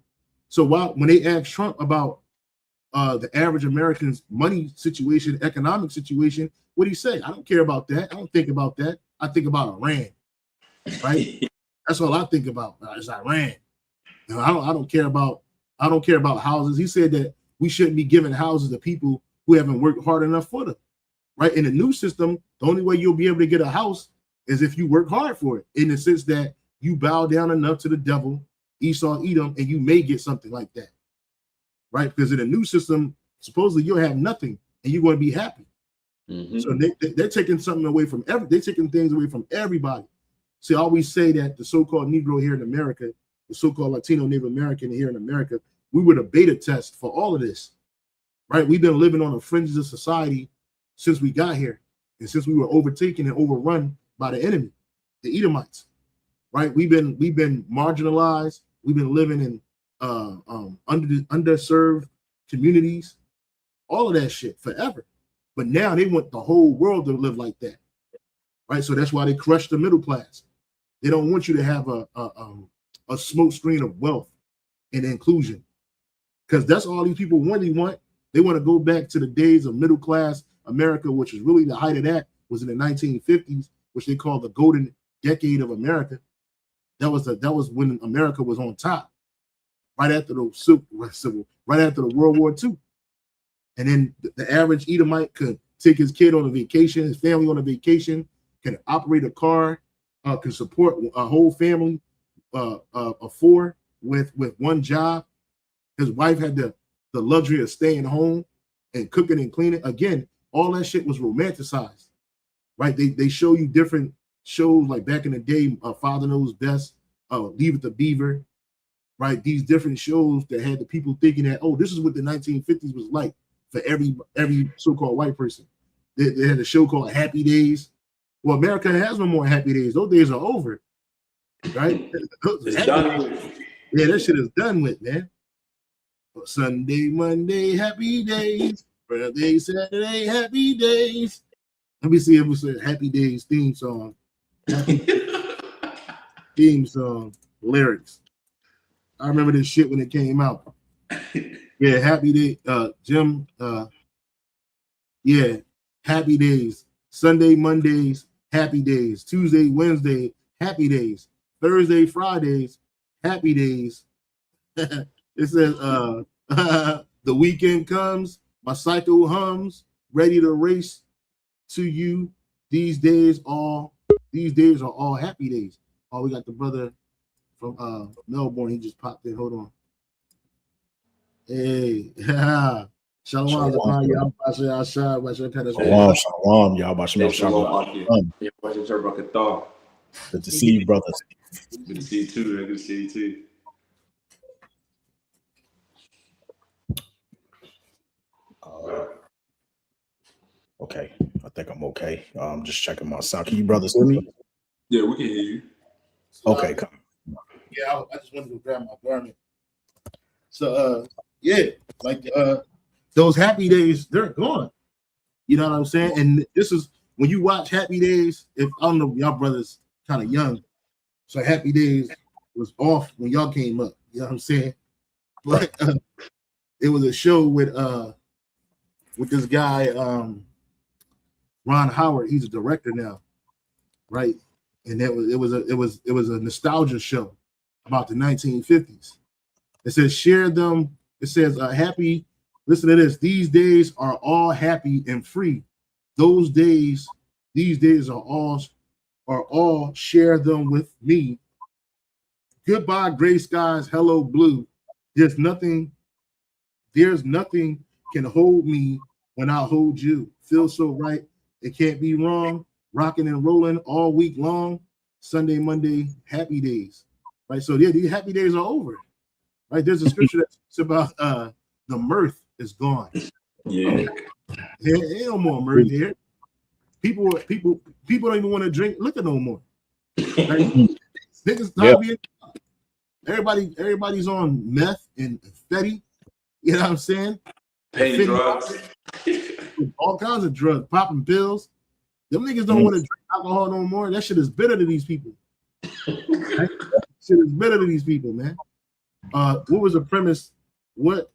So when they asked Trump about the average American's money situation, economic situation, what did he say? "I don't care about that. I don't think about that. I think about Iran." Right? That's all I think about. Is Iran. You know, I don't care about houses. He said that we shouldn't be giving houses to people who haven't worked hard enough for them. Right? In the new system, the only way you'll be able to get a house is if you work hard for it, in the sense that you bow down enough to the devil, Esau, Edom, and you may get something like that. Right? Because in the new system, supposedly you'll have nothing and you're going to be happy. Mm-hmm. So they're taking something away from they're taking things away from everybody. See, I always say that the so-called Negro here in America, the so-called Latino Native American here in America, we were the beta test for all of this. Right? We've been living on the fringes of society since we got here, and since we were overtaken and overrun by the enemy, the Edomites. Right? We've been marginalized. We've been living in underserved communities, all of that shit forever. But now they want the whole world to live like that. Right? So that's why they crush the middle class. They don't want you to have a smoke screen of wealth and inclusion, because that's all these people really want. They want to go back to the days of middle class America, which is really the height of that was in the 1950s, which they call the golden decade of America. That was when America was on top, right after the World War II. And then the average Edomite could take his kid on a vacation, his family on a vacation, can operate a car, can support a whole family of four with one job. His wife had the luxury of staying home and cooking and cleaning. Again, all that shit was romanticized, right? They show you different shows like back in the day, Father Knows Best, Leave It to Beaver, right? These different shows that had the people thinking that, oh, this is what the 1950s was like for every so-called white person. They had a show called Happy Days. Well, America has no more happy days. Those days are over, right? It's done. Yeah, that shit is done with, man. Sunday, Monday, happy days. Friday, Saturday, happy days. Let me see if it's a Happy Days theme song. Theme song lyrics. I remember this shit when it came out. Yeah, Happy Day, Jim. Yeah, Happy Days. Sunday, Mondays, happy days. Tuesday, Wednesday, happy days. Thursday, Fridays, happy days. It says, the weekend comes, my cycle hums, ready to race to you. These days are all happy days. Oh, we got the brother from Melbourne. He just popped in. Hold on. Hey, Shalom. Shalom, y'all. Good to see you, brothers. Good to see you too. Good to see you too. Okay, I think I'm okay. Just checking my sound. Can you brothers hear me? Yeah, we can hear you. Okay, come. Yeah, I just wanted to grab my garment. So, yeah, like those happy days, they're gone. You know what I'm saying? And this is when you watch Happy Days. If I don't know, y'all brothers kind of young, so Happy Days was off when y'all came up. You know what I'm saying? But it was a show with this guy Ron Howard. He's a director now, right? And it was a nostalgia show about the 1950s. It says share them. It says happy. Listen to this. These days are all happy and free. These days are all share them with me. Goodbye, gray skies. Hello, blue. There's nothing can hold me when I hold you. Feels so right. It can't be wrong. Rocking and rolling all week long. Sunday, Monday, happy days. Right. So yeah, these happy days are over. Right. There's a scripture that's about the mirth is gone. Yeah. There ain't no more mirth here. People don't even want to drink liquor no more. Right? Niggas stop being. Everybody's on meth and fetty. You know what I'm saying? Pain drugs. All kinds of drugs, popping pills. Them niggas don't want to drink alcohol no more. That shit is bitter to these people. Right? Shit is bitter to these people, man. What was the premise? What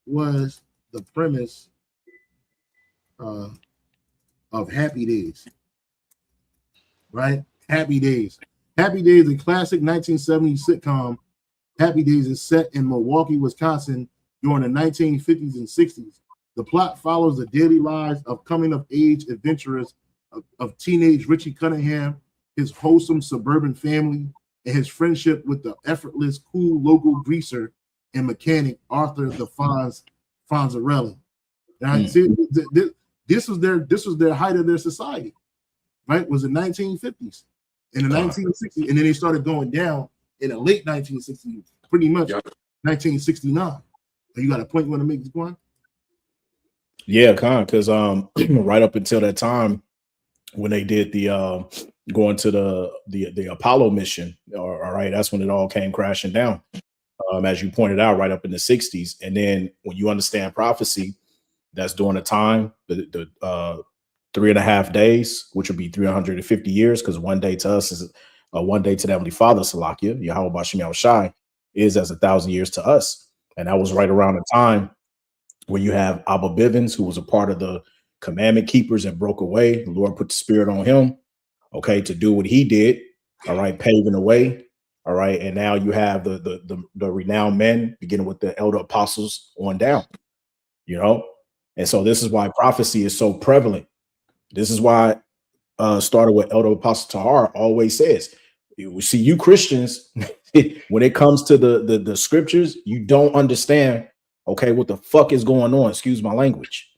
was the premise of Happy Days? Right? Happy Days. Happy Days, a classic 1970s sitcom. Happy Days is set in Milwaukee, Wisconsin during the 1950s and 60s. The plot follows the daily lives of coming-of-age adventurers of teenage Richie Cunningham, his wholesome suburban family, and his friendship with the effortless, cool local greaser and mechanic Arthur the Fonzarelli. Now, see, this was their height of their society, right? Was the 1950s. In the 1960s, and then they started going down in the late 1960s, pretty much 1969. You got a point you want to make, this one? Yeah, because right up until that time when they did the going to the Apollo mission, all right, that's when it all came crashing down. As you pointed out, right up in the 60s. And then when you understand prophecy, that's during the time, the 3.5 days, which would be 350 years, because one day to us is one day to the Heavenly Father, Salakia, Yahweh Bashim Yahushai, is as 1,000 years to us. And that was right around the time where you have Abba Bivens, who was a part of the commandment keepers and broke away. The Lord put the spirit on him, okay, to do what he did, all right, paving the way, all right. And now you have the renowned men, beginning with the elder apostles on down, you know. And so this is why prophecy is so prevalent. This is why started with Elder Apostle Tahar always says, you see, you Christians, when it comes to the scriptures, you don't understand, okay, what the fuck is going on. Excuse my language.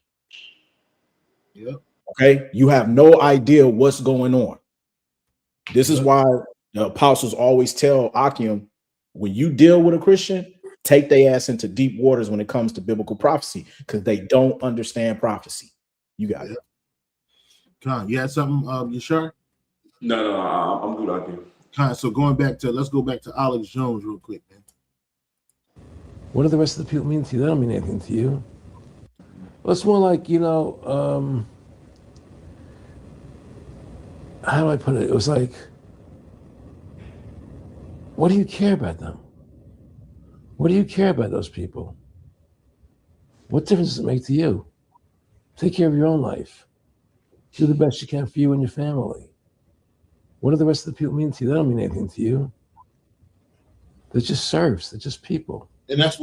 Yep. Okay, you have no idea what's going on. This is why the apostles always tell Akim, when you deal with a Christian, take their ass into deep waters when it comes to biblical prophecy, because they don't understand prophecy. You got it. Khan, you had something, Yashar? No, I'm good out here. Khan, so let's go back to Alex Jones real quick, man. What do the rest of the people mean to you? They don't mean anything to you. Well, it's more like, you know, how do I put it? It was like, what do you care about them? What do you care about those people? What difference does it make to you? Take care of your own life. Do the best you can for you and your family. What do the rest of the people mean to you? They don't mean anything to you. They're just serfs. They're just people. And that's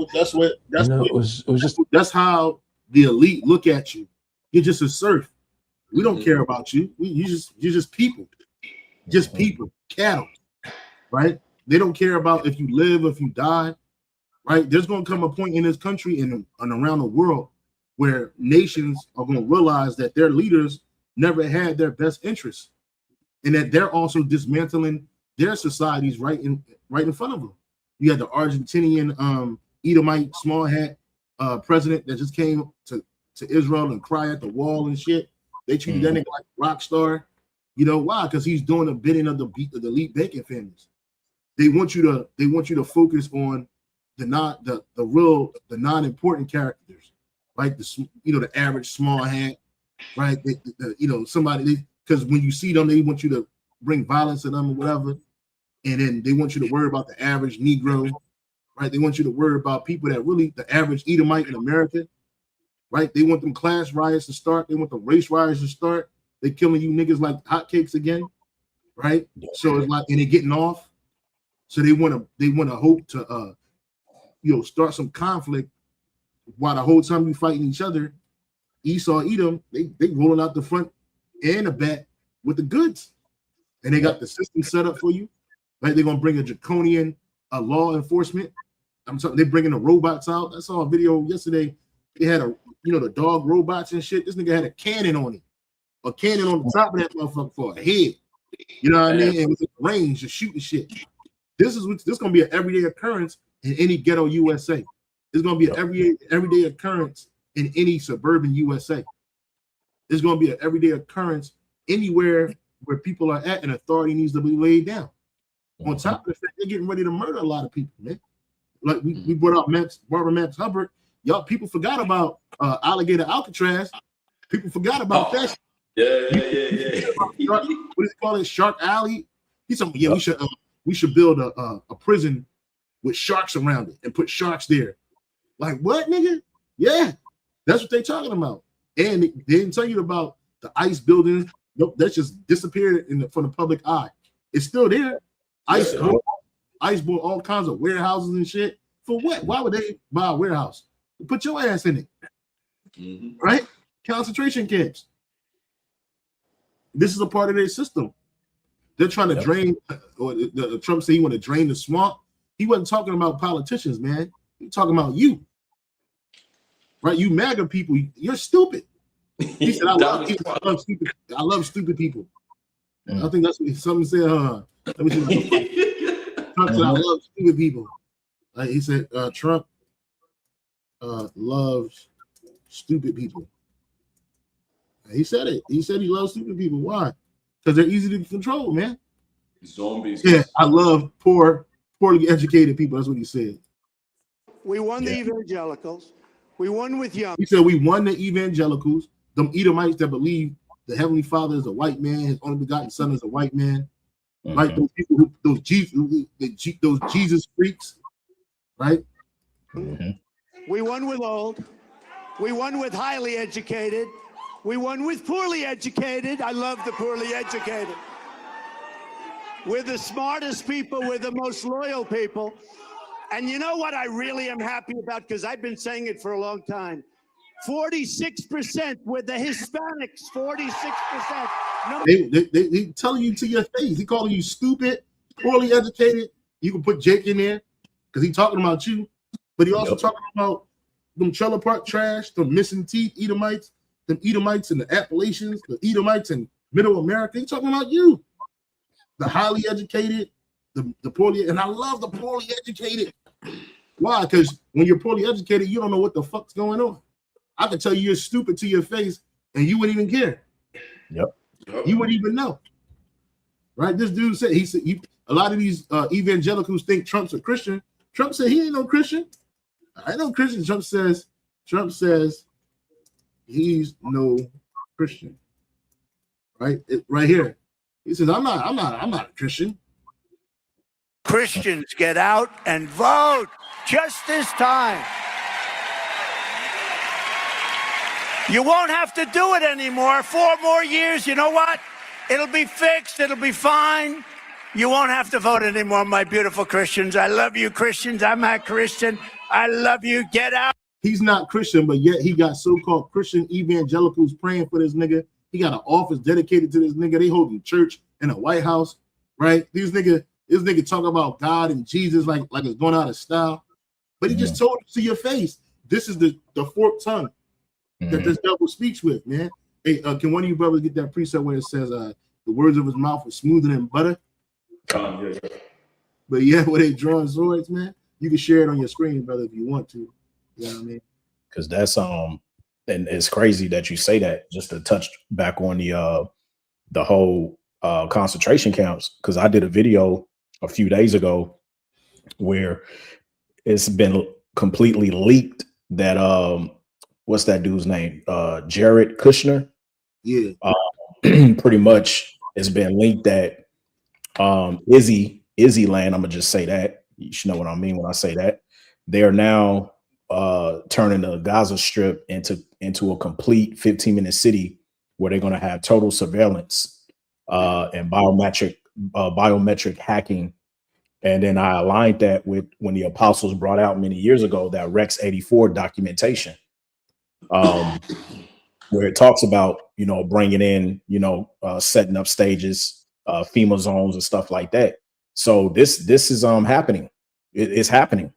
how the elite look at you. You're just a serf. We don't care about you. You're just people. Just people, cattle, right? They don't care about if you live, if you die, right? There's going to come a point in this country and around the world where nations are going to realize that their leaders never had their best interests, and that they're also dismantling their societies right in front of them. You had the Argentinian Edomite small hat president that just came to Israel and cry at the wall and shit. They treated that nigga like a rock star. You know why? Because he's doing the bidding of the elite banking families. They want you to focus on the non-important characters, right? The average small hat, right? Somebody, because when you see them, they want you to bring violence to them or whatever, and then they want you to worry about the average Negro, right? They want you to worry about people that really the average Edomite in America, right? They want them class riots to start. They want the race riots to start. They killing you niggas like hotcakes again, right? So it's like, and they're getting off. So they want to hope to start some conflict while the whole time we fighting each other. Esau, Edom, they rolling out the front and the back with the goods, and they got the system set up for you. Right? They're gonna bring a draconian law enforcement. I'm talking. They're bringing the robots out. I saw a video yesterday. They had the dog robots and shit. This nigga had a cannon on it, a cannon on the top of that motherfucker for a head. You know what I mean? And with the range to shoot and shit. This gonna be an everyday occurrence in any ghetto USA. It's gonna be an everyday occurrence in any suburban USA. It's gonna be an everyday occurrence anywhere where people are at and authority needs to be laid down. On top of the fact they're getting ready to murder a lot of people, man. Like we brought out Barbara Max Hubbard. Y'all people forgot about Alligator Alcatraz. People forgot about that. Yeah. What do you call it? Shark Alley. He's saying, yeah, we should build a prison with sharks around it and put sharks there. Like what, nigga? Yeah, that's what they're talking about. And they didn't tell you about the ICE building. Nope, that's just disappeared from the public eye. It's still there. ICE bought all kinds of warehouses and shit. For what? Why would they buy a warehouse? Put your ass in it. Right? Concentration camps. This is a part of their system. They're trying to drain, or Trump said he want to drain the swamp. He wasn't talking about politicians, man. He's talking about you. Right? You MAGA people, you're stupid. He said, I love stupid people. I think that's what something said, let me see. Trump said, I love stupid people. He said, Trump loves stupid people. He said it. He said he loves stupid people. Why? Because they're easy to control, man. Zombies. Yeah, I love poorly educated people. That's what he said. We won the evangelicals. We won with young. He said we won the evangelicals, them Edomites that believe the Heavenly Father is a white man, his only begotten Son is a white man. Right? Those people, those Jesus freaks, right? We won with old. We won with highly educated. We won with poorly educated. I love the poorly educated. We're the smartest people. We're the most loyal people. And you know what I really am happy about? Because I've been saying it for a long time. 46% with the Hispanics. 46%. No. They telling you to your face. He calling you stupid, poorly educated. You can put Jake in there because he's talking about you. But he also talking about them trailer park trash, the missing teeth Edomites, the Edomites in the Appalachians, the Edomites in Middle America. He's talking about you. The highly educated, the poorly, and I love the poorly educated. Why? Because when you're poorly educated, you don't know what the fuck's going on. I can tell you you're stupid to your face, and you wouldn't even care. You wouldn't even know. Right? This dude said, a lot of these evangelicals think Trump's a Christian. Trump said he ain't no Christian. I ain't no Christian. Trump says he's no Christian. Right? Right here. He says, I'm not a Christian. Christians, get out and vote just this time. You won't have to do it anymore. 4 more years, you know what? It'll be fixed. It'll be fine. You won't have to vote anymore, my beautiful Christians. I love you, Christians. I'm a Christian. I love you. Get out. He's not Christian, but yet he got so-called Christian evangelicals praying for this nigga. He got an office dedicated to this nigga. They holding church in a White House, right? This nigga talk about God and Jesus like it's going out of style. But he just told you to your face. This is the forked tongue that this devil speaks with, man. Hey, can one of you brothers get that precept where it says the words of his mouth are smoother than butter? But yeah, where they drawing swords, man. You can share it on your screen, brother, if you want to. You know what I mean? Because that's and it's crazy that you say that. Just to touch back on the whole concentration camps, because I did a video a few days ago where it's been completely leaked that what's that dude's name? Jared Kushner. Yeah. Pretty much it's been linked that Izzy land, I'm gonna just say that. You should know what I mean when I say that. they are now turning the Gaza Strip into a complete 15-minute city where they're going to have total surveillance and biometric hacking. And then I aligned that with when the apostles brought out many years ago that Rex 84 documentation, where it talks about, bringing in, setting up stages, FEMA zones and stuff like that. So this is happening. It's happening,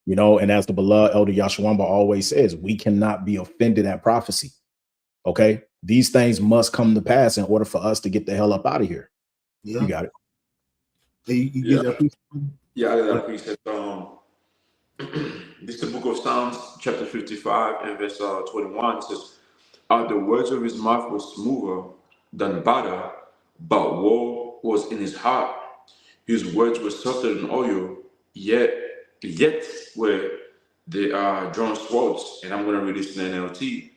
and as the beloved Elder Yashawamba always says, we cannot be offended at prophecy. Okay. These things must come to pass in order for us to get the hell up out of here. Yeah. You got it. You get that piece? Yeah, I got that precept. This is the book of Psalms, chapter 55 and verse 21. It says, the words of his mouth were smoother than butter, but woe was in his heart. His words were softer than oil, yet were they are drawn swords. And I'm going to read this in the NLT.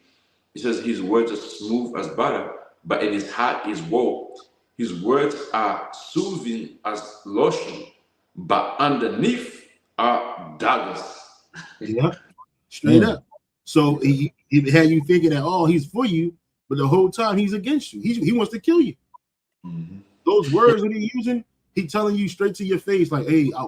It says, his words are smooth as butter, but in his heart is woe. His words are soothing as lotion, but underneath are daggers. Yeah, straight up. So he had you thinking that, he's for you, but the whole time he's against you. He wants to kill you. Mm-hmm. Those words that he's using, he telling you straight to your face, like, hey, I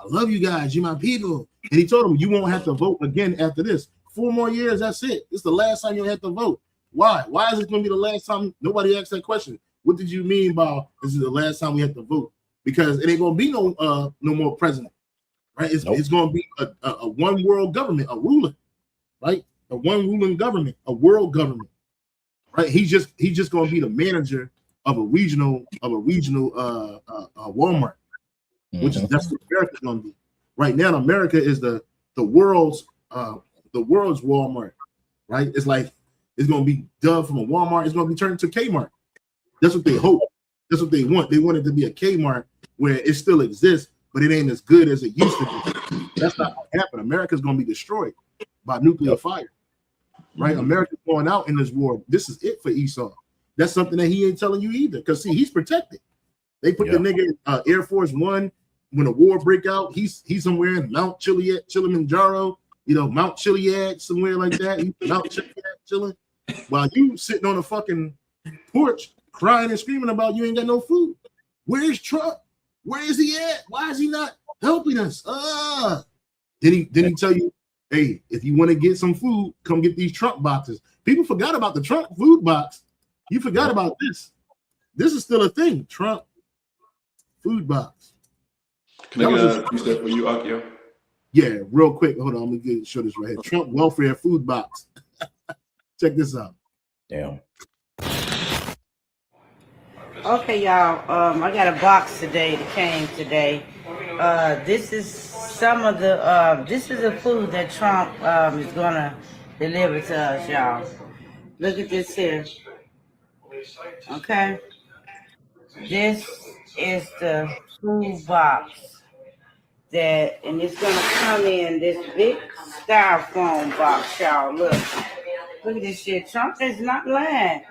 love you guys, you my people. And he told him, you won't have to vote again after this. 4 more years, that's it. This is the last time you'll have to vote. Why? Why is it going to be the last time? Nobody asked that question. What did you mean by this is the last time we have to vote? Because it ain't going to be no more president, right? It's going to be a one world government, a ruler, right? A one ruling government, a world government, right? He's just going to be the manager of a regional Walmart, which is that's what America's going to be. Right now, America is the world's Walmart, right? It's like it's going to be dubbed from a Walmart. It's going to be turned to Kmart. That's what they hope. That's what they want. They want it to be a Kmart where it still exists, but it ain't as good as it used to be. That's not going to happen. America's going to be destroyed by nuclear fire, right? America's going out in this war. This is it for Esau. That's something that he ain't telling you either, because see, he's protected. They put the nigga Air Force One when a war break out. He's somewhere in Mount Kilimanjaro, Mount Chiliad, somewhere like that. Mount Chiliad chilling, while you sitting on a fucking porch crying and screaming about you ain't got no food. Where's Trump? Where is he at? Why is he not helping us? Then he tell you, hey, if you want to get some food, come get these Trump boxes. People forgot about the Trump food box. You forgot about this. This is still a thing. Trump food box. Can I get a precept for you, Akio? Yeah, real quick. Hold on, let me show this right here. Trump welfare food box. Check this out. Damn. Okay, y'all. I got a box today that came today. This is some of the. This is the food that Trump is gonna deliver to us, y'all. Look at this here. Okay. This is the food box and it's gonna come in this big styrofoam box, y'all. Look at this shit. Trump is not lying.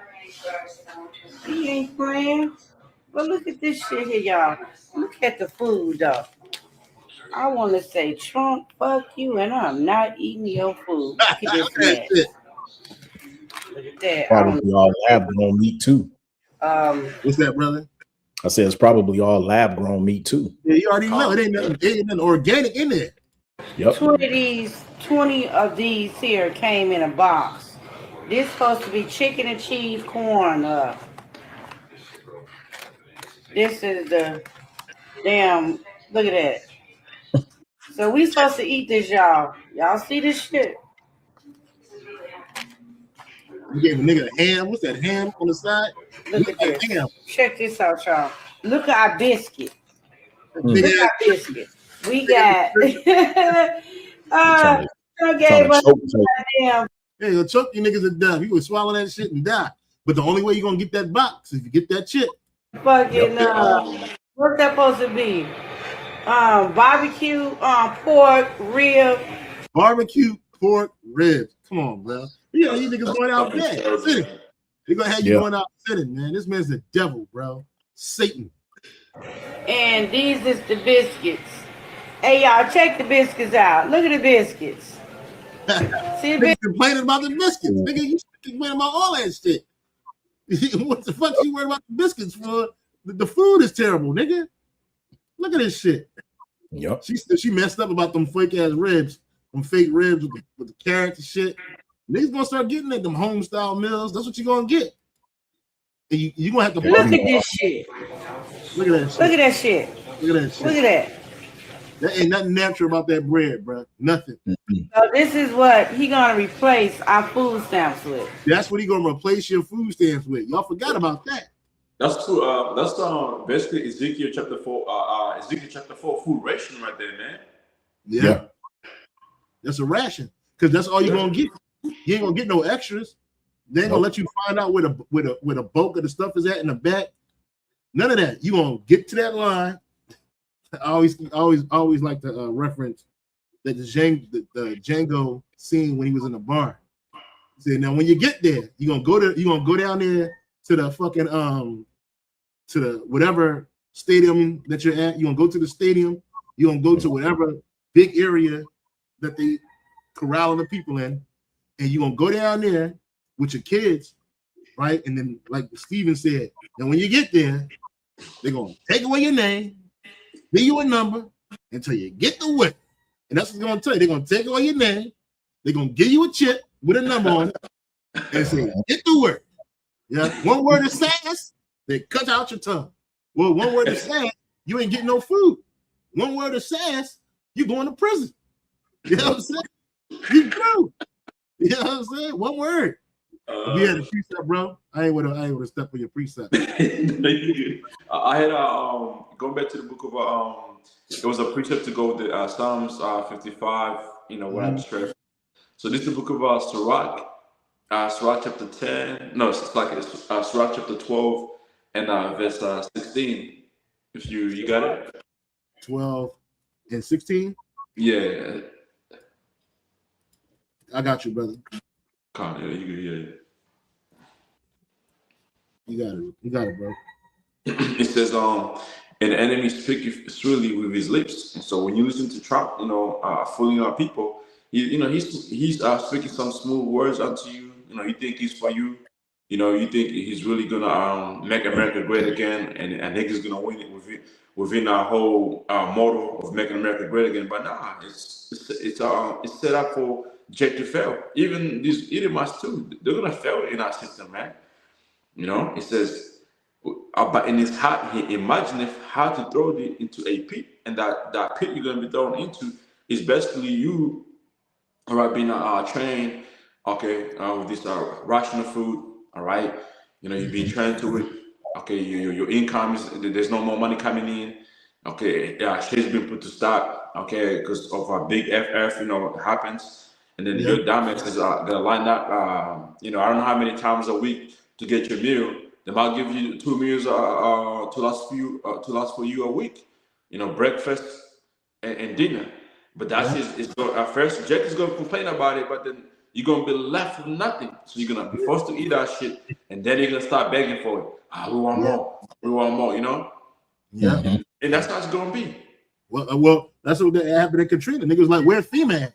He ain't playing. But look at this shit here, y'all. Look at the food, though. I want to say, Trump, fuck you, and I'm not eating your food. Look at this mess. Look at that. Probably all lab-grown meat, too. What's that, brother? I said it's probably all lab-grown meat, too. Yeah, you already know. It ain't nothing organic in there. Yep. 20 of these here came in a box. This supposed to be chicken and cheese corn. This is the damn, look at that. So we supposed to eat this, y'all. Y'all see this shit? You gave a nigga a ham. What's that, ham on the side? Look at this. Ham. Check this out, y'all. Look at our biscuit. Look at our biscuit. We got gave us damn. Hey, you'll choke you niggas to death. You would swallow that shit and die. But the only way you're gonna get that box is if you get that chip. Fucking what's that supposed to be? Barbecue pork rib. Barbecue pork ribs. Come on, bro. Yeah, you niggas going out there. They're gonna have you going out sitting, man. This man's the devil, bro. Satan. And these is the biscuits. Hey, y'all, check the biscuits out. Look at the biscuits. See the Niggas complaining about the biscuits. Nigga, you complaining about all that shit. What the fuck you worried about the biscuits for? The food is terrible, nigga. Look at this shit. Yep. She messed up about them fake ass ribs, them fake ribs with the carrots and shit. Niggas gonna start getting at them home style meals. That's what you're gonna get. And you gonna have to Look at this shit. Look at that shit. Look at that shit. Look at that shit. Look at that. There ain't nothing natural about that bread, bro. Nothing. So this is what he gonna replace our food stamps with. That's what he gonna replace your food stamps with. Y'all forgot about that. That's true. That's basically Ezekiel chapter 4. Ezekiel chapter 4 food ration right there, man. Yeah. That's a ration because that's all you're gonna get. You ain't gonna get no extras. They ain't gonna let you find out where the bulk of the stuff is at in the back. None of that. You gonna get to that line. I always like to reference that the Django scene when he was in the bar. He said, now when you get there, you're gonna go down there to the fucking to the whatever stadium that you're at. You're gonna go to the stadium, you're gonna go to whatever big area that they corralling the people in, and you're gonna go down there with your kids, right? And then, like Steven said, now when you get there, they're gonna take away your name, give you a number until you get the whip. And that's what they're gonna tell you. They're gonna take away your name, they're gonna give you a chip with a number on it, and say, get the work. Yeah, one word of sass, they cut out your tongue. Well, one word of sass, you ain't getting no food. One word of sass, you going to prison. You know what I'm saying? You do. You know what I'm saying? One word. We had a precept, bro. I ain't want to step on your precept. I had going back to the book of it was a precept to go with the Psalms 55. You know what I'm stressed. So this is the book of Sirach. Sirach chapter 10. No, it's Sirach chapter 12 and verse 16. If you got it. 12 and 16. Yeah. I got you, brother. Yeah, You got it, bro. It says, an enemy speaketh sweetly with his lips. And so when you listen to Trump, fooling our people, he's speaking some smooth words unto you. You think he's for you. You think he's really gonna make America great again, and niggas gonna win it within our whole motto of making America great again. But nah, it's set up for Jack to fail. Even these Edomites too, they're gonna fail in our system, man. It says, but in his heart he imagineth how to throw it into a pit, and that pit you're gonna be thrown into is basically you, all right, being trained, okay, with this rational food, all right. You've been trained to it. Okay, your income is there's no more money coming in. Okay, shit's been put to stop. Okay, because of a big FF, happens, and then your Dimex is gonna line up. I don't know how many times a week to get your meal. They might give you 2 meals to last for you a week. Breakfast and dinner. But that's at first Jack is gonna complain about it, but then you're gonna be left with nothing. So you're gonna be forced to eat that shit, and then you're gonna start begging for it. We want more. We want more. Yeah. And that's how it's gonna be. Well, that's what happened at Katrina. Niggas was like, where FEMA at?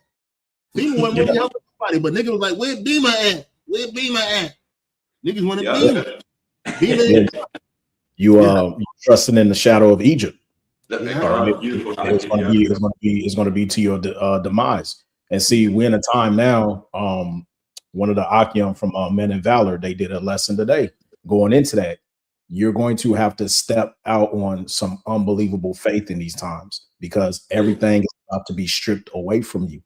FEMA wasn't really helping nobody, but niggas was like, where BEMA at? Where BEMA at? Niggas wanted BEMA. You trusting in the shadow of Egypt. Yeah. It's going to be to your demise. And see, we're in a time now. One of the Akim from Men and Valor, they did a lesson today. Going into that, you're going to have to step out on some unbelievable faith in these times because everything is about to be stripped away from you.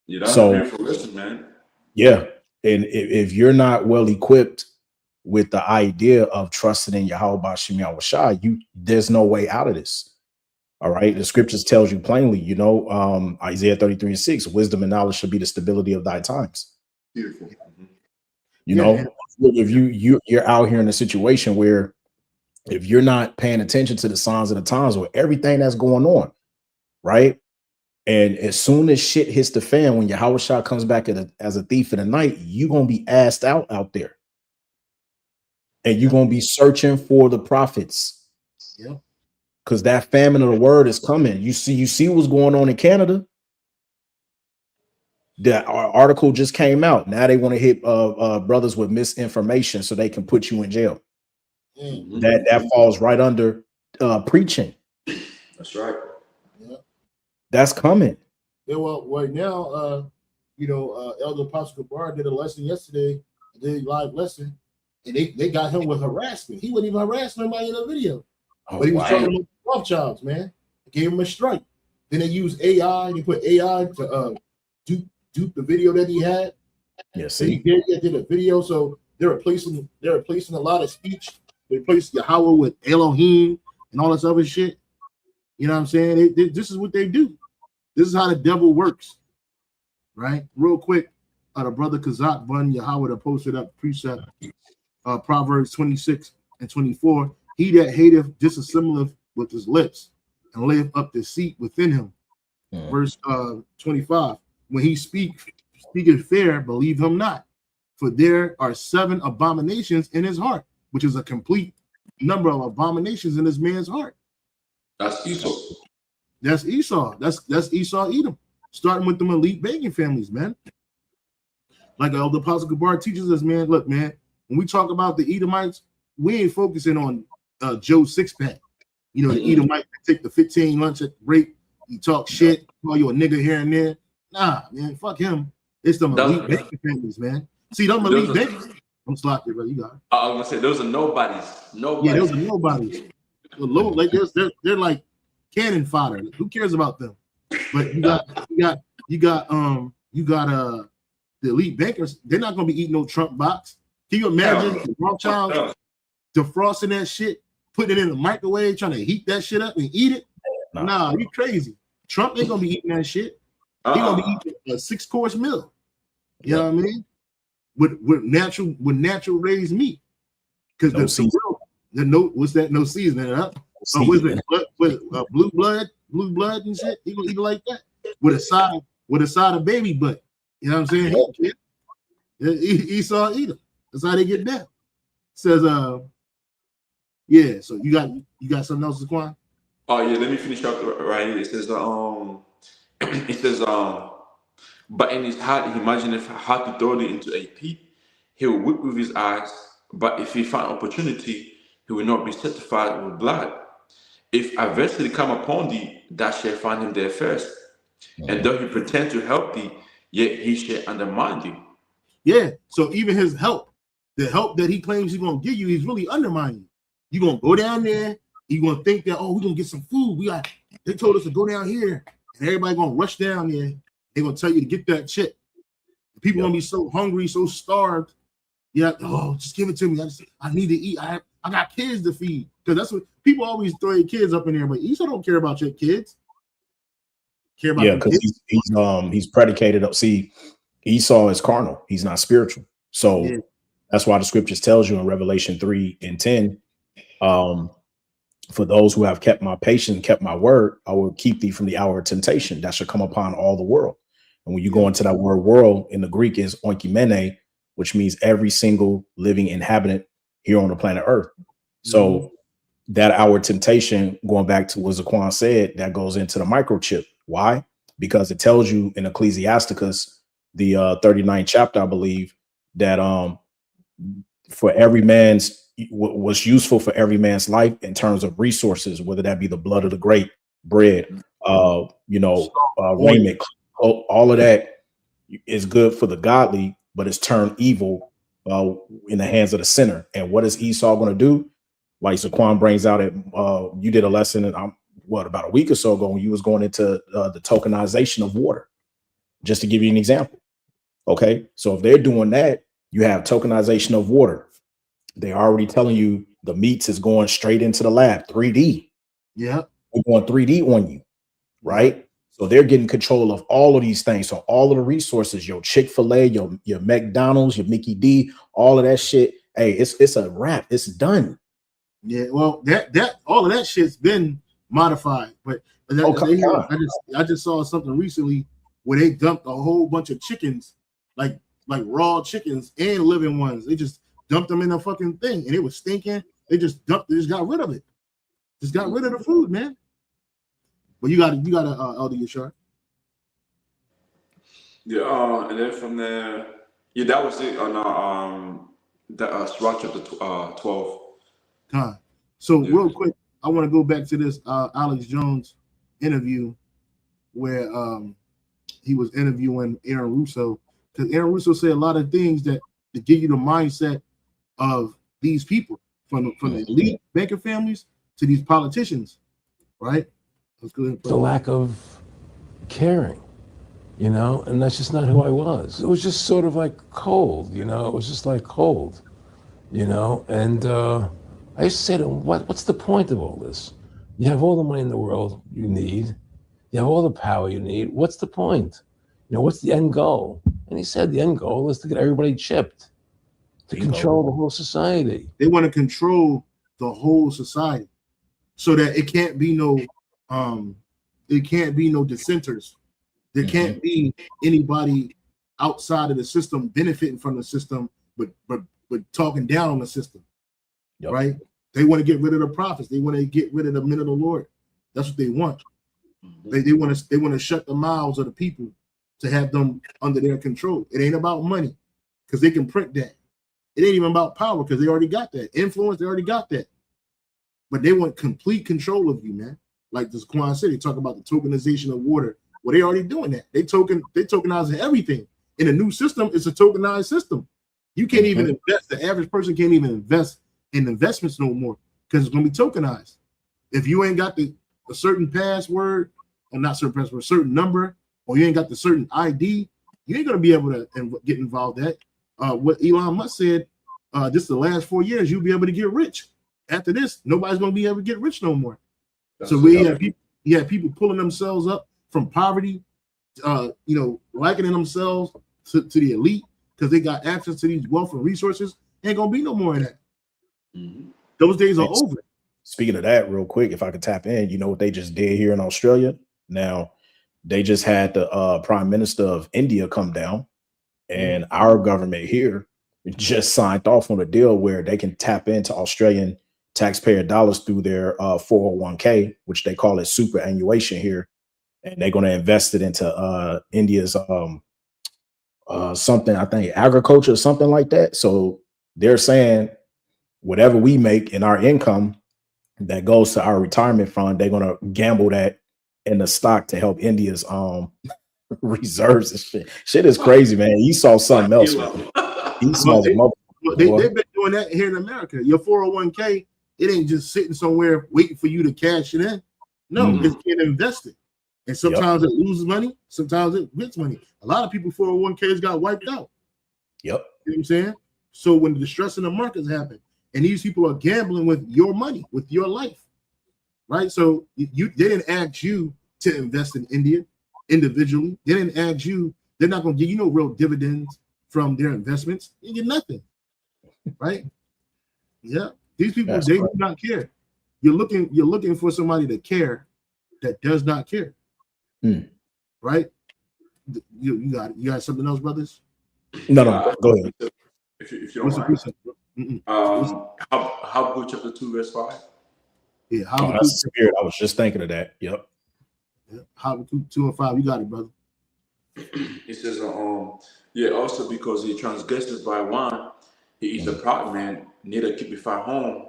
Man. Yeah, and if you're not well equipped with the idea of trusting in Yahweh Bashim Yahushua, there's no way out of this. All right. The scriptures tells you plainly, Isaiah 33:6, wisdom and knowledge should be the stability of thy times. Beautiful. If you're out here in a situation where if you're not paying attention to the signs of the times or everything that's going on, right? And as soon as shit hits the fan, when Yahushua comes back as a thief in the night, you're gonna be asked out there. And you're gonna be searching for the prophets. Yeah. because that famine of the word is coming. You see what's going on in Canada. That article just came out. Now they want to hit brothers with misinformation so they can put you in jail. That falls right under preaching. That's right. Yeah. That's coming. Yeah, well, right now, Elder Apostle Gabar did a lesson yesterday, did a live lesson, and they got him with harassment. He wasn't even harassing nobody in the video. But he was talking about Rothschilds, man. They gave him a strike. Then they used AI. They put AI to dupe the video that he had. Yes, He did a video. So they're replacing a lot of speech. They replaced Yahweh with Elohim and all this other shit. You know what I'm saying? This is what they do. This is how the devil works, right? Real quick, the brother Kazak Bun Yahweh posted up precept, Proverbs 26 and 24. He that hateth disassembleth with his lips and layeth up deceit within him. Verse 25. When he speaketh fair, believe him not, for there are 7 abominations in his heart, which is a complete number of abominations in this man's heart. That's Esau. That's Esau. That's Esau Edom, starting with them elite banking families, man. Like the Apostle Gabar teaches us, man. Look, man, when we talk about the Edomites, we ain't focusing on Joe Sixpack. You know, the Edomite take the 15 lunch at break, you talk shit, call you a nigga here and there. Nah, man, fuck him. It's them elite banking families, man. See, them elite banking. I'm sloppy, brother. You got it. I was gonna say those are nobodies. Yeah, those are nobodies. Like they're like cannon fodder. Who cares about them? But you got the elite bankers. They're not gonna be eating no Trump box. Can you imagine the Rothschilds defrosting that shit, putting it in the microwave, trying to heat that shit up and eat it? Nah, you crazy. Trump ain't gonna be eating that shit. He gonna be eating a 6-course meal. You know what I mean? With natural raised meat. Because no seasoning, huh? What's it? Blue blood and shit. He gonna eat it like that with a side of baby butt. You know what I'm saying? Esau eat them. That's how they get down. Says yeah. So you got something else, Zaquan? Oh yeah, let me finish up right here. It says but in his heart he imagineth how to throw it into a pit. He will weep with his eyes, but if he find opportunity, he will not be satisfied with blood. If adversity come upon thee, thou shalt find him there first. And though he pretend to help thee, yet he shall undermine thee. Yeah. So even his help, the help that he claims he's gonna give you, he's really undermining you. You're gonna go down there, you're gonna think that, oh, we're gonna get some food. They told us to go down here, and everybody gonna rush down there. They're gonna tell you to get that shit. People gonna be so hungry, so starved. Yeah, oh, just give it to me. I need to eat. I got kids to feed. Because that's what people always throw your kids up in there, but Esau don't care about your kids. Care about because he's predicated up. See, Esau is carnal, he's not spiritual. So that's why the scriptures tells you in Revelation 3 and 10, for those who have kept my patience, kept my word, I will keep thee from the hour of temptation that shall come upon all the world. And when you go into that word world in the Greek is oikimene, which means every single living inhabitant here on the planet Earth. So that hour of temptation, going back to what Zaquan said, that goes into the microchip. Why? Because it tells you in Ecclesiasticus, the 39th chapter, I believe, that for every man's what's useful for every man's life in terms of resources, whether that be the blood of the grape, bread, raiment, all of that is good for the godly, but it's turned evil in the hands of the sinner. And what is Esau going to do? Like Zaquan brings out it. You did a lesson about a week or so ago when you was going into the tokenization of water, just to give you an example. Okay, so if they're doing that, you have tokenization of water. They're already telling you the meats is going straight into the lab, 3D. Yeah, we're going 3D on you, right? So they're getting control of all of these things. So all of the resources, your Chick-fil-A, your McDonald's, your Mickey D, all of that shit. Hey, it's a wrap. It's done. Yeah, well, that all of that shit's been modified, but I just saw something recently where they dumped a whole bunch of chickens, like raw chickens and living ones. They just dumped them in a fucking thing, and it was stinking. They just got rid of it. Just got rid of the food, man. But you got Elder Yashar. Yeah, and then from there, yeah, that was it on the Sirach chapter 12. So real quick, I want to go back to this Alex Jones interview where he was interviewing Aaron Russo, because Aaron Russo said a lot of things that to give you the mindset of these people from the elite banker families to these politicians, right? Let's go ahead and The lack of caring, you know, and that's just not who I was. It was just sort of like cold, you know. It was just like cold, you know. And I used to say to him, what's the point of all this? You have all the money in the world you need. You have all the power you need. What's the point? You know, what's the end goal? And he said the end goal is to get everybody chipped, to control the whole society. They want to control the whole society so that it can't be no dissenters. There can't be anybody outside of the system benefiting from the system, but talking down on the system. Right? They want to get rid of the prophets. They want to get rid of the men of the Lord. That's what they want. They want to shut the mouths of the people to have them under their control. It ain't about money because they can print that. It ain't even about power because they already got that. Influence, they already got that. But they want complete control of you, man. Like this Quan said, they talk about the tokenization of water. Well, they already doing that. They tokenizing everything. In a new system, it's a tokenized system. You can't even invest. The average person can't even invest in investments no more because it's going to be tokenized. If you ain't got a certain password, or not certain password, certain number, or you ain't got the certain ID, you ain't going to be able to get involved in that. What Elon Musk said, just the last 4 years, you'll be able to get rich. After this, nobody's going to be able to get rich no more. So we have people pulling themselves up from poverty, likening themselves to the elite because they got access to these wealth and resources. Ain't going to be no more of that. Those days are over. Speaking of that, real quick, if I could tap in, you know what they just did here in Australia? Now, they just had the Prime Minister of India come down, and our government here just signed off on a deal where they can tap into Australian taxpayer dollars through their 401k, which they call it superannuation here, and they're going to invest it into India's something, I think agriculture or something like that. So they're saying whatever we make in our income that goes to our retirement fund, they're going to gamble that in the stock to help India's reserves and shit. Shit is crazy, man. He saw something else, man. He saw they've been doing that here in America. Your 401k, it ain't just sitting somewhere waiting for you to cash it in. No, it's getting invested. And sometimes it loses money, sometimes it gets money. A lot of people 401ks got wiped out. You know what I'm saying? So when the distress in the markets happen, and these people are gambling with your money, with your life, right? So they didn't ask you to invest in India individually. They didn't ask you. They're not going to give you no real dividends from their investments. You get nothing, right? Yeah, these people they do not care. You're looking for somebody to care that does not care, right? You got something else, brothers? No, go ahead. If you don't mind. Habakkuk chapter 2 verse 5. Yeah, that's the spirit. I was just thinking of that. Yep. Habakkuk 2 and 5. You got it, brother. It says, also because he transgresses by one, he is a proud man, neither keepeth at home,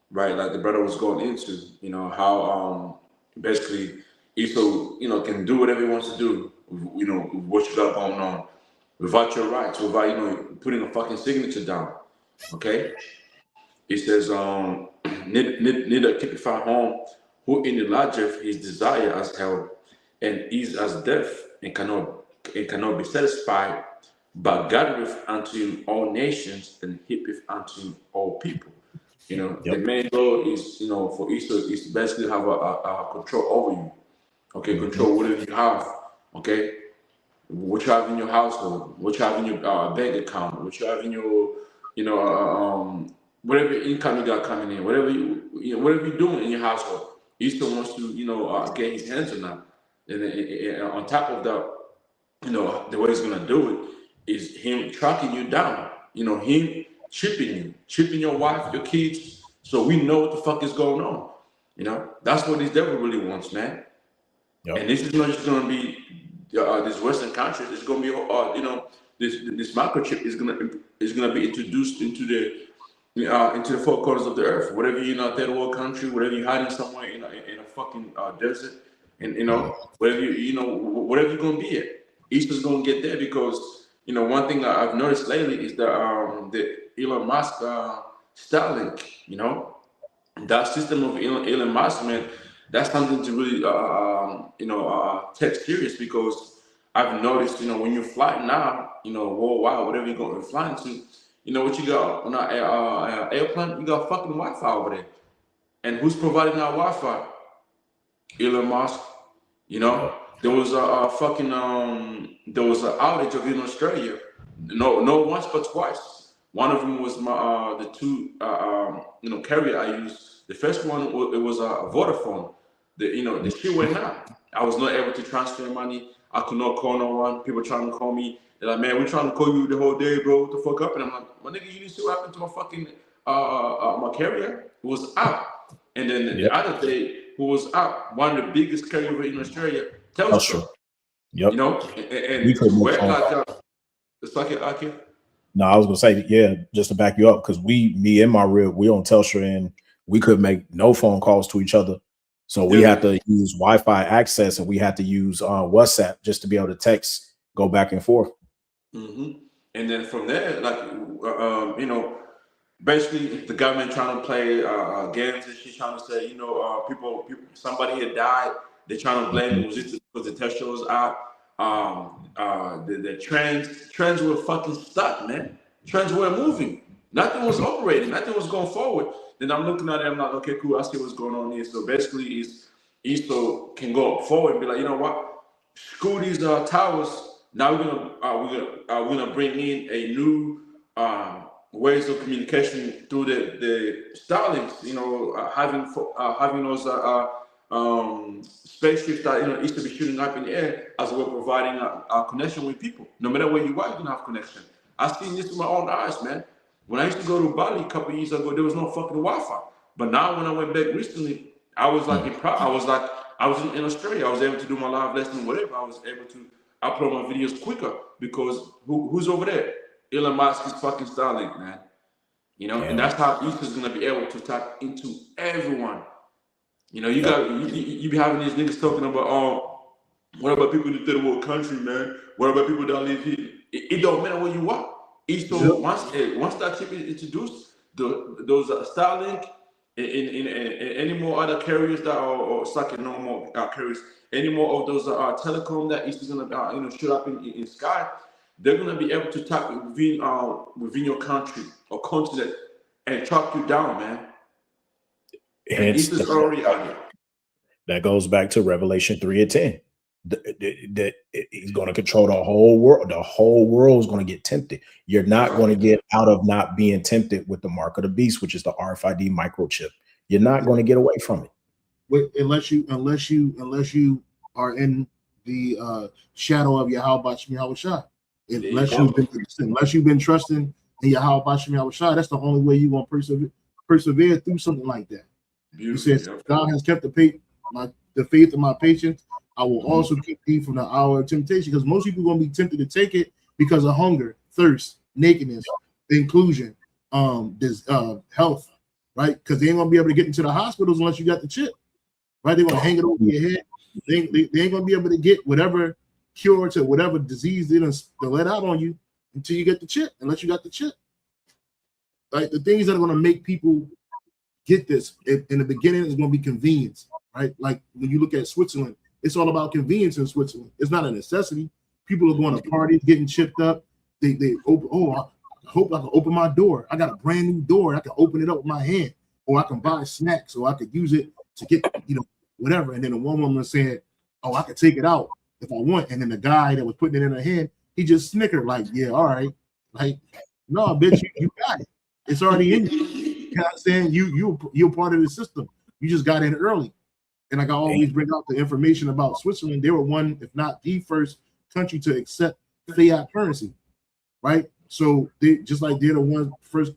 right? Like the brother was going into, you know, how basically Esau, you know, can do whatever he wants to do, you know, what you got going on, without your rights, without, you know, putting a fucking signature down. Okay? It says, neither keepeth at home, who enlargeth his desire as hell, and is as deaf, and cannot be satisfied, but gathereth unto him all nations, and heapeth unto him all people. You know, the main goal is, you know, for Esau is to basically have a control over you. Okay, control whatever you have. Okay, what you have in your household, what you have in your bank account, what you have in your, you know, whatever income you got coming in, whatever whatever you're doing in your household, he still wants to, you know, get his hands on that. And on top of that, you know, the way he's gonna do it is him tracking you down. You know, him chipping your wife, your kids, so we know what the fuck is going on. You know, that's what this devil really wants, man. Yep. And this is not just going to be these Western countries. It's going to be, you know, this microchip is gonna be introduced into the four corners of the earth. Whatever you're in a third world country, whatever you're hiding somewhere in a fucking desert, and you know, whatever whatever you're gonna be at, Easter's gonna get there because you know one thing that I've noticed lately is the Elon Musk Starlink. You know, that system of Elon Musk, man, that's something to really take serious because I've noticed, you know, when you fly now, you know, worldwide, whatever you're going to fly to, you know what you got on our airplane, you got fucking Wi-Fi over there, and who's providing our Wi-Fi? Elon Musk. You know, there was there was an outage of in Australia. No, once but twice. One of them was my the two carrier I used. The first one it was a Vodafone. The shit went out. I was not able to transfer money. I could not call no one. People trying to call me. They're like, man, we're trying to call you the whole day, bro. What the fuck up? And I'm like, my nigga, you didn't see what happened to my fucking my carrier? It was out. And then the other day, who was out, one of the biggest carrier in Australia, Telstra. Yep. You know, and we couldn't where it's like No, I was gonna say, yeah, just to back you up, because me and my rib, we on Telstra and we could make no phone calls to each other. So we had to use Wi-Fi access and we had to use WhatsApp just to be able to text, go back and forth. Mm-hmm. And then from there, like basically the government trying to play games and she's trying to say, people, somebody had died. They're trying to blame the resistance because the Tesla was out. The trends were fucking stuck, man. Trends weren't moving. Nothing was operating. Nothing was going forward. Then I'm looking at it. I'm like, okay, cool. I see what's going on here. So basically, Easto can go forward and be like, you know what? Screw these towers. Now we're gonna bring in a new ways of communication through the Starlinks. Having those spaceships that used to be shooting up in the air as we're providing a connection with people. No matter where you are, you can have connection. I've seen this with my own eyes, man. When I used to go to Bali a couple of years ago, there was no fucking Wi-Fi. But now when I went back recently, I was like I was in Australia. I was able to do my live lesson, whatever. I was able to upload my videos quicker because who's over there? Elon Musk is fucking Starlink, man. And that's how East is gonna be able to tap into everyone. You be having these niggas talking about, what about people in the third world country, man? What about people that live here? It don't matter where you are. Once that chip is introduced, those Starlink in any more other carriers that are or stuck in no more carriers, any more of those telecom that is gonna shoot up in sky, they're gonna be able to tap within your country or continent and track you down, man. Hence, that goes back to Revelation 3:10. That he's going to control the whole world. The whole world is going to get tempted. You're not going to get out of not being tempted with the mark of the beast, which is the RFID microchip. You're not going to get away from it. Unless you are in the shadow of Yahweh Shem Yahushua. Unless you've been trusting in Yahweh Shem Yahushua, that's the only way you're going to persevere through something like that. He says, God has kept the faith of my patience. I will also keep thee from the hour of temptation, because most people are going to be tempted to take it because of hunger, thirst, nakedness, inclusion, health, right? Because they ain't going to be able to get into the hospitals unless you got the chip, right? They're going to hang it over your head. They ain't going to be able to get whatever cure to whatever disease they're let out on you until you get the chip, unless you got the chip. Right? The things that are going to make people get this in the beginning is going to be convenience, right? Like when you look at Switzerland, it's all about convenience in Switzerland. It's not a necessity. People are going to parties, getting chipped up. They open. I hope I can open my door. I got a brand new door. I can open it up with my hand, or I can buy snacks, or I could use it to get whatever. And then the one woman said, "Oh, I could take it out if I want." And then the guy that was putting it in her hand, he just snickered like, "Yeah, all right." Like, no, bitch, you got it. It's already in you. You know what I'm saying? You're part of the system. You just got in early. And like I always bring out the information about Switzerland, they were one, if not the first country to accept fiat currency, right? So they just like they're the ones first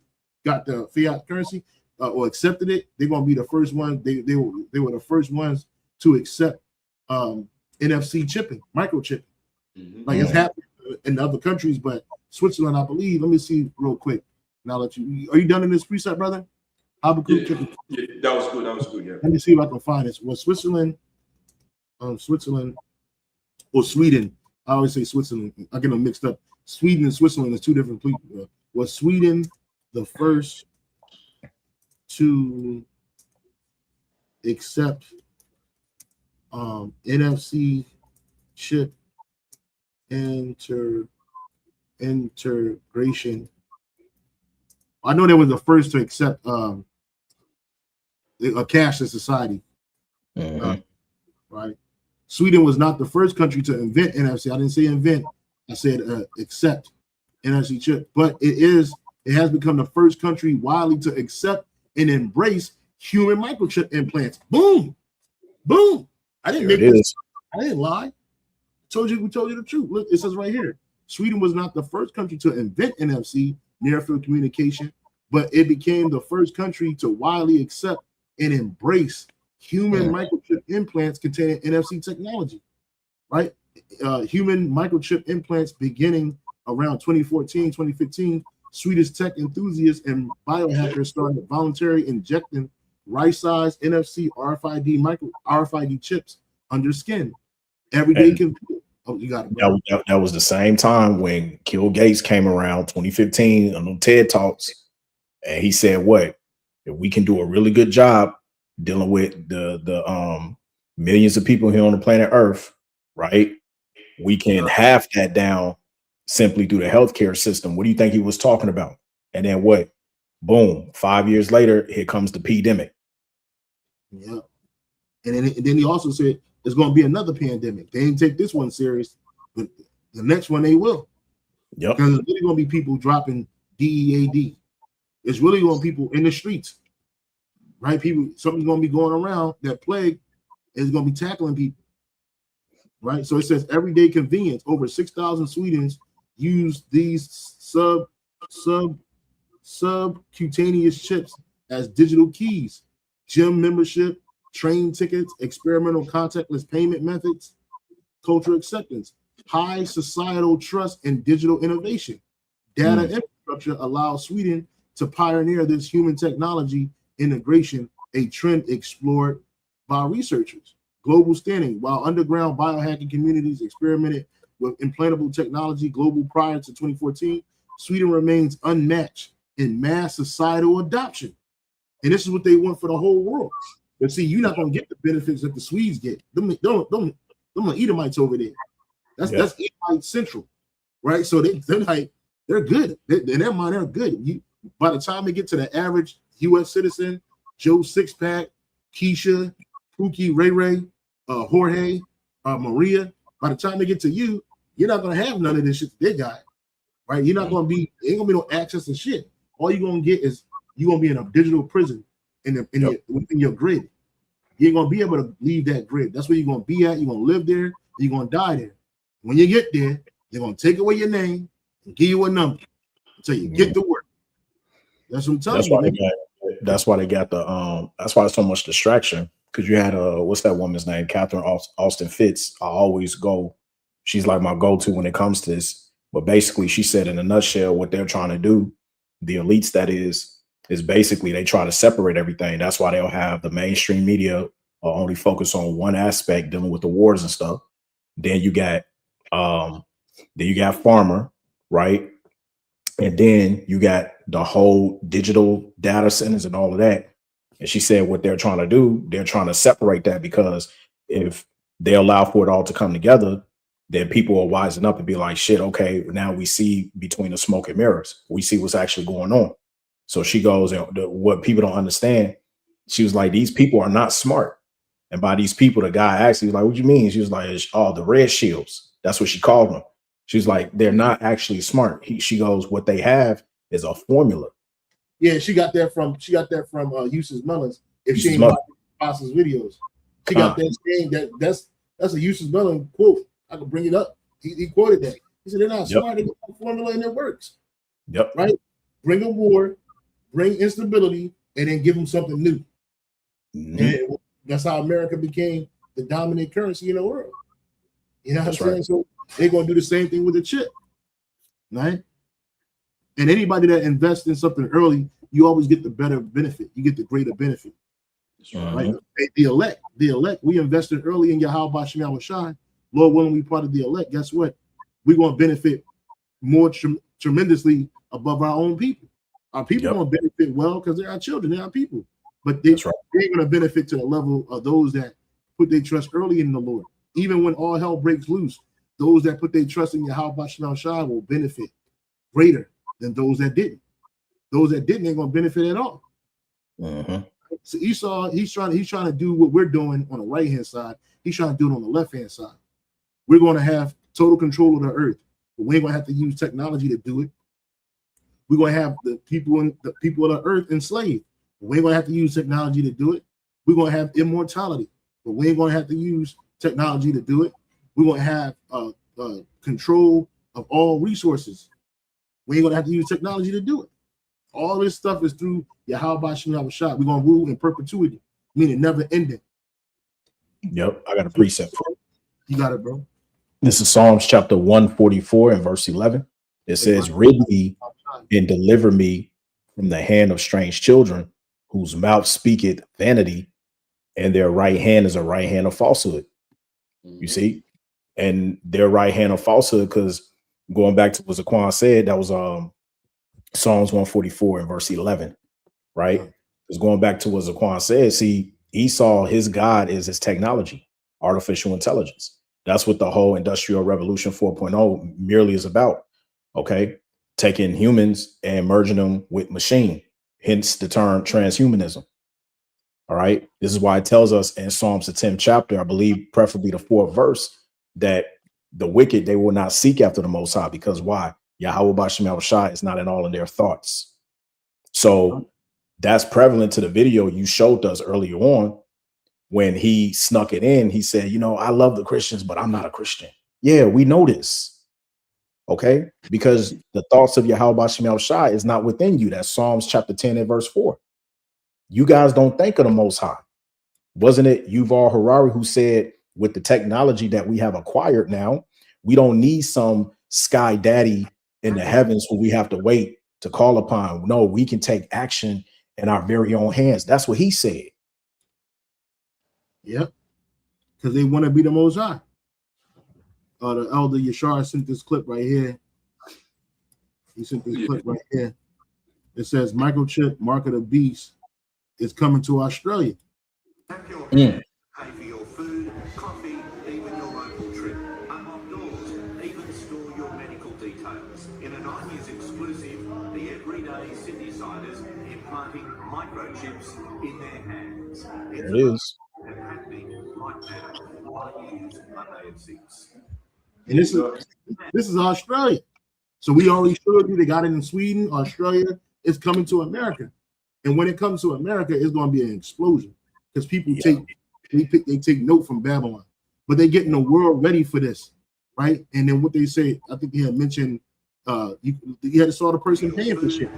got the fiat currency, or accepted it, they're going to be the first one. They were the first ones to accept NFC chipping, microchipping. Like it's happening in other countries, but Switzerland, I believe. Let me see real quick. Now let you. Are you done in this preset, brother? Yeah, that was good. That was good. Yeah. Let me see if I can find this. Was Switzerland, Switzerland or Sweden? I always say Switzerland. I get them mixed up. Sweden and Switzerland is two different people. Was Sweden the first to accept NFC chip integration? I know they were the first to accept a cashless society. Right? Sweden was not the first country to invent NFC. I didn't say invent. I said accept NFC chip. But it has become the first country widely to accept and embrace human microchip implants. Boom, boom. I didn't make this. I didn't lie. We told you the truth. Look, it says right here. Sweden was not the first country to invent NFC, near field communication, but it became the first country to widely accept and embrace human microchip implants containing NFC technology. Right? Human microchip implants beginning around 2014, 2015. Swedish tech enthusiasts and biohackers started voluntarily injecting right-sized NFC RFID chips under skin. Everyday computer. Oh, you got it. That was the same time when Bill Gates came around 2015 on the TED Talks, and he said, "What if we can do a really good job dealing with the millions of people here on the planet Earth, right? We can half that down simply through the healthcare system." What do you think he was talking about? And then what? Boom! 5 years later, here comes the pandemic. Yeah, and then he also said there's going to be another pandemic. They didn't take this one serious, but the next one they will. Yep. Because there's really going to be people dropping DEAD. It's really going to be people in the streets, right? Something's going to be going around. That plague is going to be tackling people, right? So it says everyday convenience. Over 6,000 Swedes use these subcutaneous chips as digital keys, gym membership, train tickets, experimental contactless payment methods, cultural acceptance, high societal trust, and digital innovation. Data infrastructure allows Sweden to pioneer this human technology integration, a trend explored by researchers. Global standing. While underground biohacking communities experimented with implantable technology global prior to 2014, Sweden remains unmatched in mass societal adoption. And this is what they want for the whole world. But see, you're not going to get the benefits that the Swedes get. Them Edomites over there. That's Edomite Central, right? So they're good. In their mind, they're good. By the time they get to the average U.S. citizen, Joe Sixpack, Keisha, Pookie, Ray Ray, Jorge, Maria, by the time they get to you, you're not going to have none of this shit that they got, right? You're not going to be, ain't going to be no access to shit. All you're going to get is you're going to be in a digital prison within your grid. You ain't going to be able to leave that grid. That's where you're going to be at. You're going to live there. You're going to die there. When you get there, they're going to take away your name and give you a number until you get to work. That's what I'm telling you. That's why they got the that's why there's so much distraction, because you had what's that woman's name? Catherine Austin Fitz. I always go, she's like my go-to when it comes to this. But basically, she said in a nutshell, what they're trying to do, the elites, that is basically they try to separate everything. That's why they'll have the mainstream media only focus on one aspect, dealing with the wars and stuff. Then you got Farmer, right? And then you got the whole digital data centers and all of that. And she said what they're trying to do, they're trying to separate that, because if they allow for it all to come together, then people will wisen up and be like, shit, okay, now we see between the smoke and mirrors. We see what's actually going on. So she goes, and what people don't understand, she was like, these people are not smart. And by these people, the guy actually was like, what you mean? She was like, oh, the red shields. That's what she called them. She's like, they're not actually smart. She goes, what they have is a formula. Yeah, she got that from Eustace Mullins. If she ain't watching Pastor's videos, she got that saying that's a Eustace Mullins quote. I can bring it up. He quoted that. He said they're not smart. They got a formula and it works. Yep. Right. Bring a war, bring instability, and then give them something new. Mhm. And that's how America became the dominant currency in the world. You know what That's I'm saying? right. So they're going to do the same thing with the chip, right? And anybody that invests in something early, you always get the better benefit. You get the greater benefit. Right? The elect, we invested early in Yahweh Shem Yahweh Shai. Lord willing, we part of the elect. Guess what? We're going to benefit more tremendously above our own people. Our people going to benefit well because they're our children, they're our people. But they, they're going to benefit to the level of those that put their trust early in the Lord. Even when all hell breaks loose, those that put their trust in Yahweh Shem Yahweh Shai will benefit greater than those that didn't. Those that didn't ain't going to benefit at all. So Esau, he's trying to do what we're doing on the right hand side. He's trying to do it on the left hand side. We're going to have total control of the earth, but we ain't going to have to use technology to do it. We're going to have the people of the earth enslaved, but we ain't going to have to use technology to do it. We're going to have immortality, but we ain't going to have to use technology to do it. We're going to have control of all resources. We ain't going to have to use technology to do it. All this stuff is through Yahweh Shem Yahweh Shai. We're going to rule in perpetuity, meaning never ending. Yep, I got a precept. You got it, bro. This is Psalms chapter 144 and verse 11. It says, rid me and deliver me from the hand of strange children, whose mouth speaketh vanity, and their right hand is a right hand of falsehood. You see? And their right hand of falsehood, because going back to what Zaquan said, that was Psalms 144 and verse 11, right? Because going back to what Zaquan said, see, Esau, his God is his technology, artificial intelligence. That's what the whole Industrial Revolution 4.0 merely is about, okay? Taking humans and merging them with machine, hence the term transhumanism, all right? This is why it tells us in Psalms, the 10th chapter, I believe preferably the 4th verse, that the wicked, they will not seek after the Most High, because why? Yahweh Shem Yahweh Shai is not in all of their thoughts. So that's prevalent to the video you showed us earlier on when he snuck it in. He said, you know, I love the Christians, but I'm not a Christian. Yeah, we know this. Okay, because the thoughts of Yahweh Shem Yahweh Shai is not within you. That's Psalms chapter 10 and verse 4. You guys don't think of the Most High. Wasn't it Yuval Harari who said, with the technology that we have acquired now, we don't need some sky daddy in the heavens who we have to wait to call upon. No, we can take action in our very own hands. That's what he said. Yep, because they want to be the Most High. The elder Yashar sent this clip right here. He sent this clip right here. It says microchip mark of the beast is coming to Australia. Pay for your food, coffee, even your local trip. Unlock doors, even store your medical details. In a 9 News exclusive, the everyday Sydney-siders implanting microchips in their hands. There it is. And happening right now. News Monday at 6. And this is Australia. So we already showed you they got it in Sweden, Australia. It's coming to America. And when it comes to America, it's going to be an explosion because people they take note from Babylon, but they're getting the world ready for this, right? And then what they say, I think he had mentioned, you had to saw the person paying for shit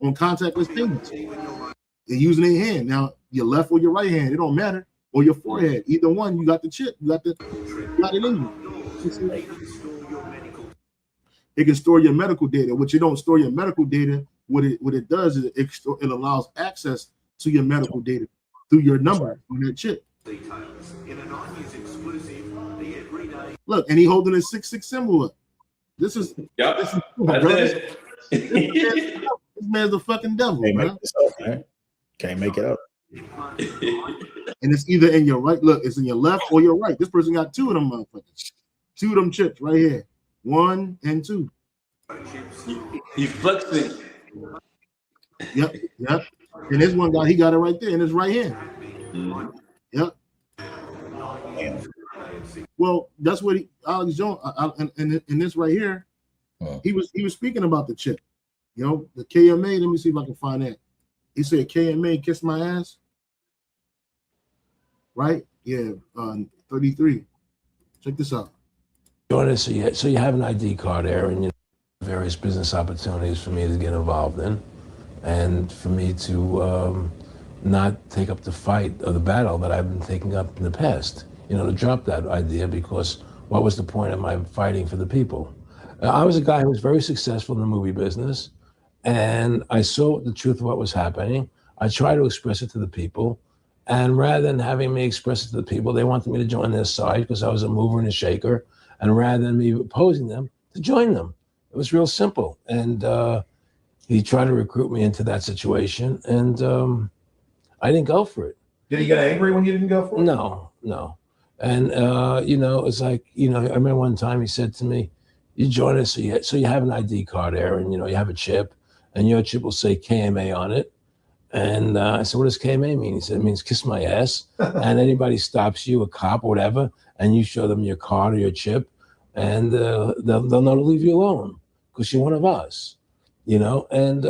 on contactless payments. They're using their hand now, your left or your right hand, it don't matter, or your forehead, either one. You got the chip, you got it in you. It can store your medical data. What you don't store your medical data, what it does is it allows access to your medical data through your number on that chip. Look, and he holding a 666 symbol up. This is this man's the fucking devil, Can't man. make this up, man. Can't make it up. And it's either in your right, look, it's in your left or your right. This person got two of them motherfuckers. Two of them chips right here. 1 and 2. He's flexing. Yep. And this one guy, he got it right there in his right hand. Yep. Well, that's what Alex Jones in this right here. He was speaking about the chip. You know, the KMA. Let me see if I can find that. He said KMA kiss my ass. Right? Yeah. 33. Check this out. So you have an ID card there, and you know, various business opportunities for me to get involved in, and for me to not take up the fight or the battle that I've been taking up in the past. You know, to drop that idea, because what was the point of my fighting for the people? I was a guy who was very successful in the movie business, and I saw the truth of what was happening. I tried to express it to the people, and rather than having me express it to the people, they wanted me to join their side because I was a mover and a shaker, and rather than me opposing them, to join them. It was real simple, and he tried to recruit me into that situation, and I didn't go for it. Did he get angry when you didn't go for it? No. And you know, it's like, you know, I remember one time he said to me, "You join us, so you have an ID card, Aaron. You know, you have a chip, and your chip will say KMA on it." And I said, "What does KMA mean?" He said, "It means kiss my ass." And anybody stops you, a cop or whatever, and you show them your card or your chip, and they'll know to leave you alone because you're one of us. You know, and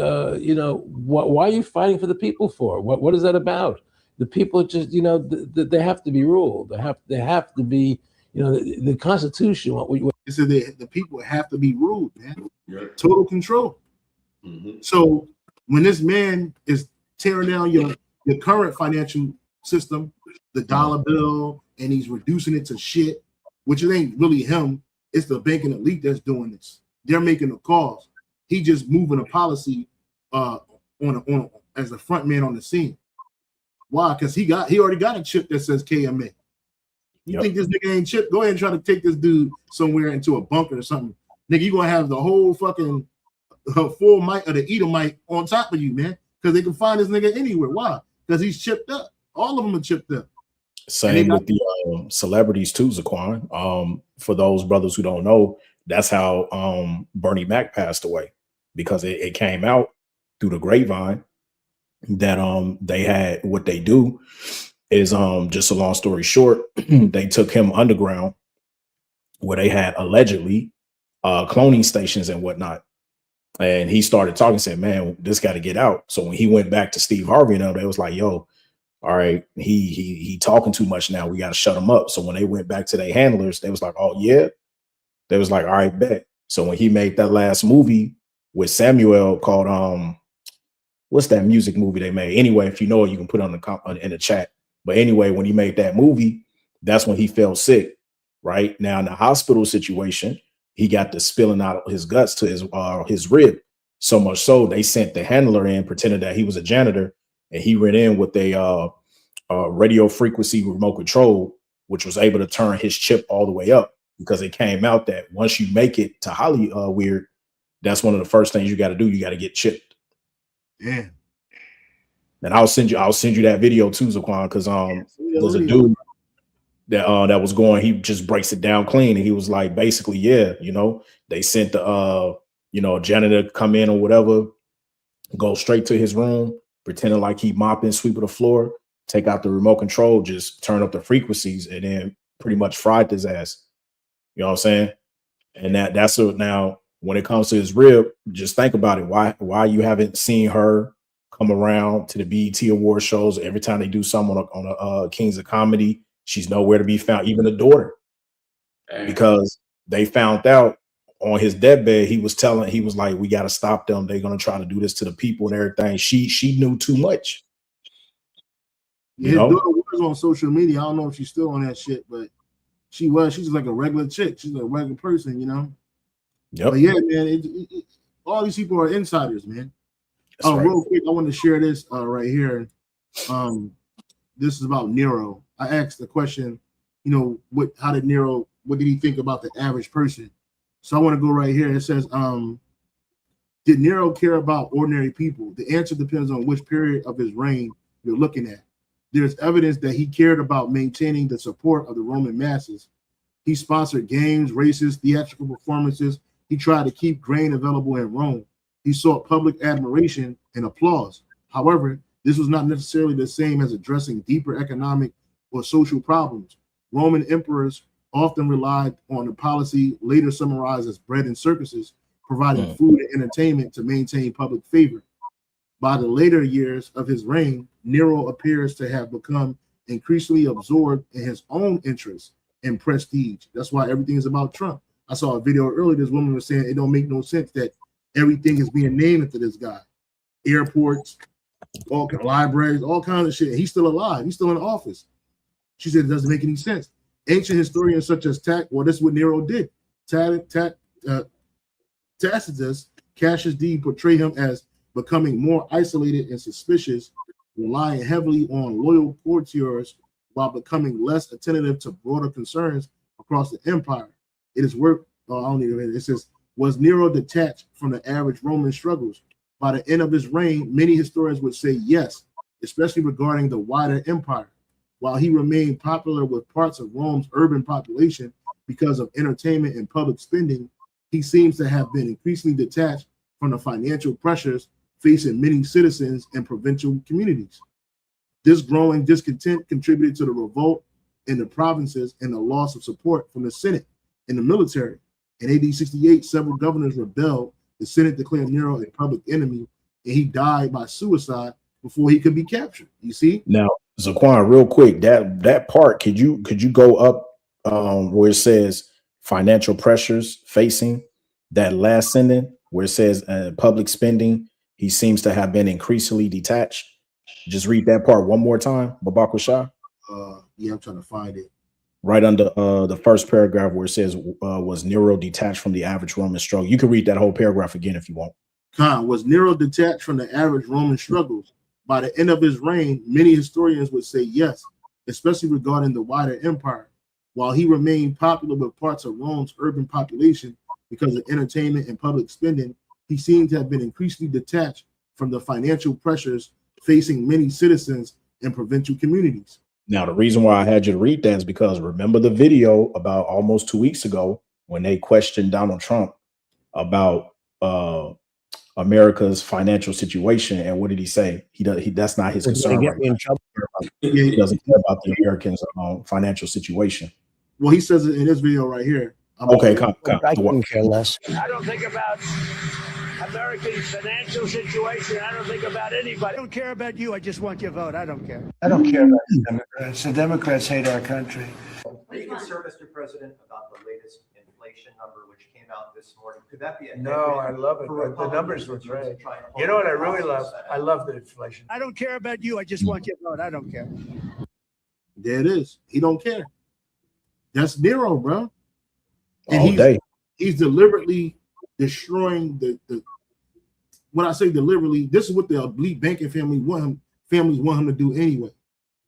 you know, why are you fighting for the people for? What is that about? The people just, you know, they have to be ruled. They have to be, you know, the Constitution. It said the people have to be ruled, man. Yeah. Total control. So when this man is tearing down your current financial system, the dollar bill, and he's reducing it to shit, which it ain't really him, it's the banking elite that's doing this. They're making the calls. He just moving a policy on as a front man on the scene. Why? Because he already got a chip that says KMA. You think this nigga ain't chip? Go ahead and try to take this dude somewhere into a bunker or something. Nigga, you gonna have the whole fucking full mic of the Edomite on top of you, man. Because they can find this nigga anywhere. Why? Because he's chipped up. All of them are chipped up. Same with the celebrities too, Zaquan. For those brothers who don't know, that's how Bernie Mac passed away, because it came out through the grapevine that they had, what they do is just a long story short, they took him underground where they had allegedly cloning stations and whatnot. And he started talking, said, "Man, this got to get out." So when he went back to Steve Harvey and them, they was like, "Yo, all right, he talking too much now. We got to shut him up." So when they went back to their handlers, they was like, "Oh yeah." They was like, "All right, bet." So when he made that last movie with Samuel called what's that music movie they made? Anyway, if you know it, you can put it in the chat. But anyway, when he made that movie, that's when he fell sick. Right now in the hospital situation, he got the spilling out of his guts to his rib. So much so they sent the handler in, pretending that he was a janitor, and he ran in with a radio frequency remote control, which was able to turn his chip all the way up, because it came out that once you make it to Hollywood, that's one of the first things you got to do. You got to get chipped. Yeah. And I'll send you that video too, Zaquan, because there's a dude that was going, he just breaks it down clean, and he was like, basically, yeah, you know, they sent the janitor come in or whatever, go straight to his room, pretending like he mopping, sweeping the floor, take out the remote control, just turn up the frequencies, and then pretty much fried his ass. You know what I'm saying? And that's what, now when it comes to his rib, just think about it. Why you haven't seen her come around to the BET award shows every time they do something on a Kings of Comedy? She's nowhere to be found, even the daughter, because they found out on his deathbed, he was like, "We got to stop them. They're going to try to do this to the people and everything." She knew too much. His daughter was on social media. I don't know if she's still on that shit, but she's just like a regular chick. She's a regular person, you know? Yep. But yeah, man, all these people are insiders, man. Right. Real quick, I want to share this right here. This is about Nero. I asked the question, you know, what did he think about the average person? So I want to go right here. It says, did Nero care about ordinary people? The answer depends on which period of his reign you're looking at. There's evidence that he cared about maintaining the support of the Roman masses. He sponsored games, races, theatrical performances. He tried to keep grain available in Rome. He sought public admiration and applause. However, this was not necessarily the same as addressing deeper economic or social problems. Roman emperors often relied on a policy later summarized as bread and circuses, providing food and entertainment to maintain public favor. By the later years of his reign, Nero appears to have become increasingly absorbed in his own interests and prestige. That's why everything is about Trump. I saw a video earlier. This woman was saying it don't make no sense that everything is being named after this guy. Airports, all libraries, all kinds of shit. He's still alive. He's still in office. She said it doesn't make any sense. Ancient historians such as this is what Nero did. Tacitus, Cassius D portray him as becoming more isolated and suspicious, relying heavily on loyal courtiers while becoming less attentive to broader concerns across the empire. It is work. I don't even. It says, was Nero detached from the average Roman struggles? By the end of his reign, many historians would say yes, especially regarding the wider empire. While he remained popular with parts of Rome's urban population because of entertainment and public spending, he seems to have been increasingly detached from the financial pressures facing many citizens and provincial communities. This growing discontent contributed to the revolt in the provinces and the loss of support from the Senate and the military. In AD 68, several governors rebelled. The Senate declared Nero a public enemy, and he died by suicide before he could be captured. You see? Now, Zaquan, real quick, that part, could you go up where it says financial pressures facing that last sentence where it says public spending, he seems to have been increasingly detached. Just read that part one more time, Babak Shah. Yeah, I'm trying to find it. Right under the first paragraph where it says, was Nero detached from the average Roman struggle? You can read that whole paragraph again if you want. Was Nero detached from the average Roman struggles? By the end of his reign, many historians would say yes, especially regarding the wider empire. While he remained popular with parts of Rome's urban population because of entertainment and public spending, he seemed to have been increasingly detached from the financial pressures facing many citizens and provincial communities. Now, the reason why I had you to read that is because remember the video about almost 2 weeks ago when they questioned Donald Trump about America's financial situation, and what did he say? That's not his concern right now. He doesn't care about the Americans' financial situation. Well, he says it in this video right here. Okay, come. I couldn't care less. I don't think about America's financial situation. I don't think about anybody. I don't care about you. I just want your vote. I don't care. I don't care about the Democrats. The Democrats hate our country. Are you concerned, Mr. President, about the latest inflation number which came out this morning? Could that be a No, I love it. The numbers were great. You know what I really love? I love the inflation. I don't care about you. I just want your vote. I don't care. There it is. He don't care. That's Nero, bro. And he's deliberately destroying the when I say deliberately, this is what the elite banking families want him to do anyway.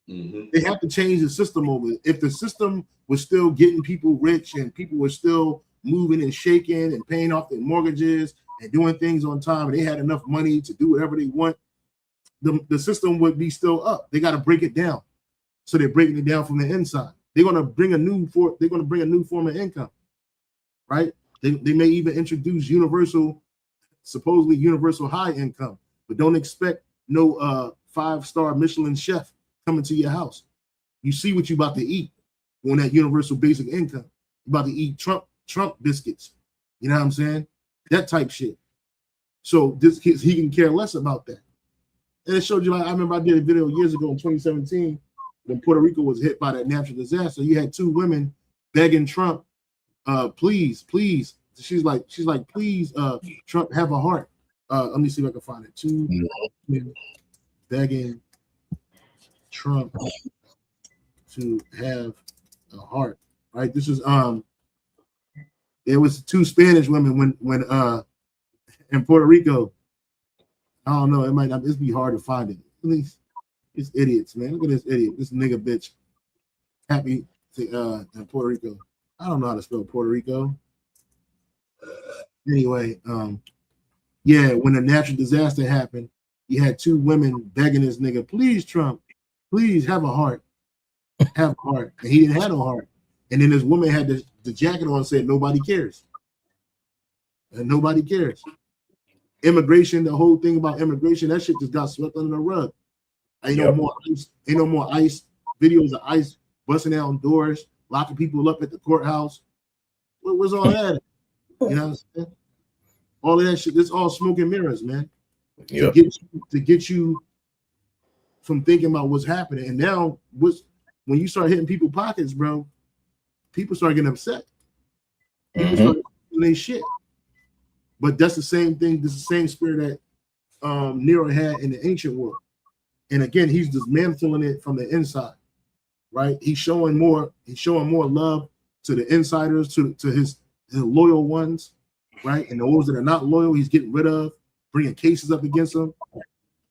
Mm-hmm. They have to change the system over. If the system was still getting people rich and people were still moving and shaking and paying off their mortgages and doing things on time, and they had enough money to do whatever they want, the system would be still up. They got to break it down. So they're breaking it down from the inside. They're going to bring a new form of income, right? They may even introduce supposedly universal high income, but don't expect no 5-star Michelin chef coming to your house. You see what you about to eat on that universal basic income. You about to eat Trump biscuits. You know what I'm saying? That type shit. So he can care less about that. And it showed you, like, I remember I did a video years ago in 2017 when Puerto Rico was hit by that natural disaster. You had 2 women begging Trump, please. She's like, please, Trump, have a heart. Let me see if I can find it. 2 women begging Trump to have a heart. Right? This is it was 2 Spanish women when in Puerto Rico. I don't know, it might not be hard to find it. At least it's idiots, man. Look at this idiot, this nigga bitch. Happy to in Puerto Rico. I don't know how to spell Puerto Rico. Anyway, yeah, when the natural disaster happened, you had 2 women begging this nigga, please, Trump, please have a heart. Have a heart. And he didn't have no heart. And then this woman had the jacket on and said, nobody cares. And nobody cares. Immigration, the whole thing about immigration, that shit just got swept under the rug. Ain't no more ICE videos of ICE busting down doors, locking people up at the courthouse. Where's all that? You know what I'm saying? All of that shit, it's all smoke and mirrors, man. Yep. To get you from thinking about what's happening. And now when you start hitting people's pockets, bro, people start getting upset. People start doing their shit. But that's the same thing, this is the same spirit that Nero had in the ancient world. And again, he's dismantling it from the inside, right? He's showing more love to the insiders, to his loyal ones, right? And those that are not loyal, he's getting rid of, bringing cases up against them.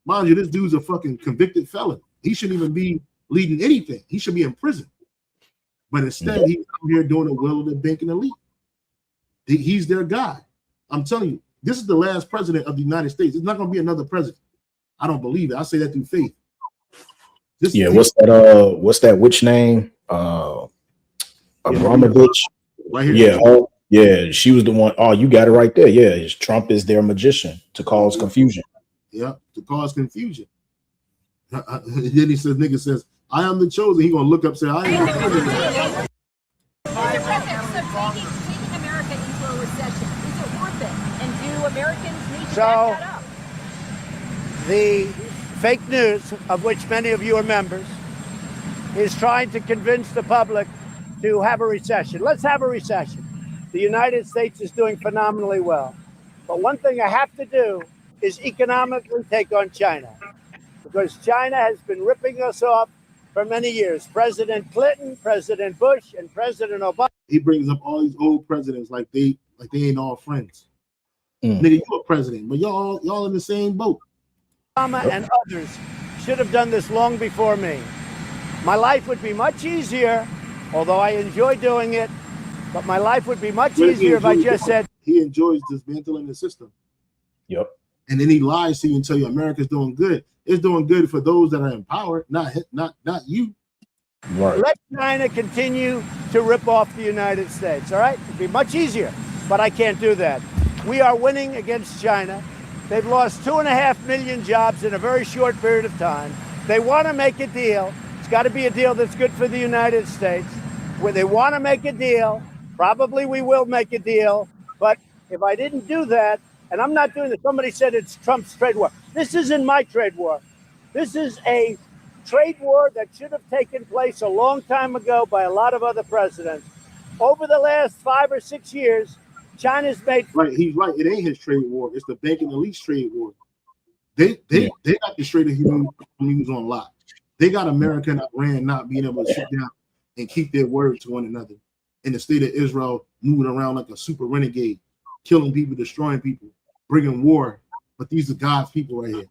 Mind you, this dude's a fucking convicted felon. He shouldn't even be leading anything. He should be in prison. But instead, he's out here doing the will of the banking elite. He's their guy. I'm telling you, this is the last president of the United States. There's not going to be another president. I don't believe it. I say that through faith. What's that witch name? Abramovich. Right here. Yeah, she was the one. Oh, you got it right there. Yeah, Trump is their magician to cause confusion. Yeah, to cause confusion. Then he says, nigga says, I am the chosen. He gonna look up, say, I am the chosen. Taking America into a recession, is it worth it? And do Americans need to So, back that up? the fake news, of which many of you are members, is trying to convince the public to have a recession. Let's have a recession. The United States is doing phenomenally well. But one thing I have to do is economically take on China, because China has been ripping us off for many years. President Clinton, President Bush, and President Obama. He brings up all these old presidents like they ain't all friends. Nigga, you a president, but y'all in the same boat. Obama and others should have done this long before me. My life would be much easier, although I enjoy doing it, but my life would be much easier if I just said. He enjoys dismantling the system. Yep. And then he lies to you and tell you America's doing good. It's doing good for those that are in power, not you. Right. Let China continue to rip off the United States, all right? It'd be much easier, but I can't do that. We are winning against China. They've lost 2.5 million jobs in a very short period of time. They want to make a deal. It's got to be a deal that's good for the United States. When they want to make a deal, probably we will make a deal. But if I didn't do that, and I'm not doing this, somebody said it's Trump's trade war. This isn't my trade war. This is a trade war that should have taken place a long time ago by a lot of other presidents. Over the last 5 or 6 years, China's made. Right, he's right. It ain't his trade war. It's the banking elite trade war. They got the straight of human news on lock. They got America and Iran not being able to sit down and keep their word to one another. In the state of Israel, moving around like a super renegade, killing people, destroying people, bringing war. But these are God's people right here.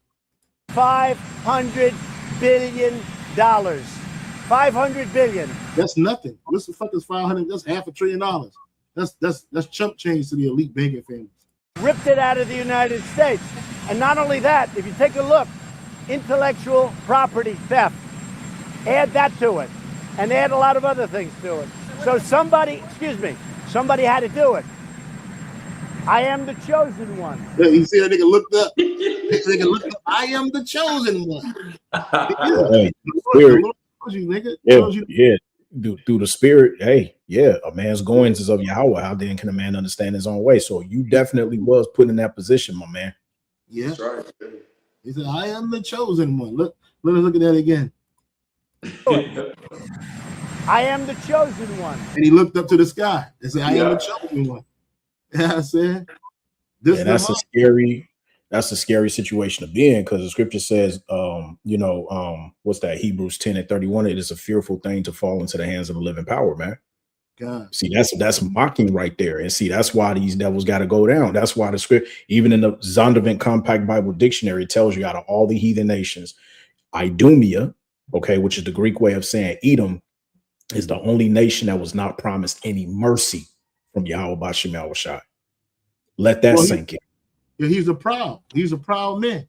$500 billion. $500 billion. That's nothing. What the fuck is 500? That's $500 billion. That's chump change to the elite banking families. Ripped it out of the United States. And not only that, if you take a look, intellectual property theft, add that to it, and add a lot of other things to it. So somebody had to do it. I am the chosen one. Yeah, you see that nigga looked up. Nigga looked up. I am the chosen one. Hey, through the spirit. Hey, yeah, a man's goings is of Yahweh. How then can a man understand his own way? So you definitely was put in that position, my man. Yeah, that's right. He said, "I am the chosen one." Let us look at that again. I am the chosen one. And he looked up to the sky and said, "I am the chosen one." You know what I'm saying? That's a scary situation to be in, because the scripture says, what's that? Hebrews 10:31. It is a fearful thing to fall into the hands of the living power, man. God. See, that's mocking right there. And see, that's why these devils got to go down. That's why the script, even in the Zondervan Compact Bible Dictionary, it tells you out of all the heathen nations, Idumea, okay, which is the Greek way of saying Edom, is the only nation that was not promised any mercy from Yahweh Bashem Yahushai. Let that sink in. Yeah, he's a proud man.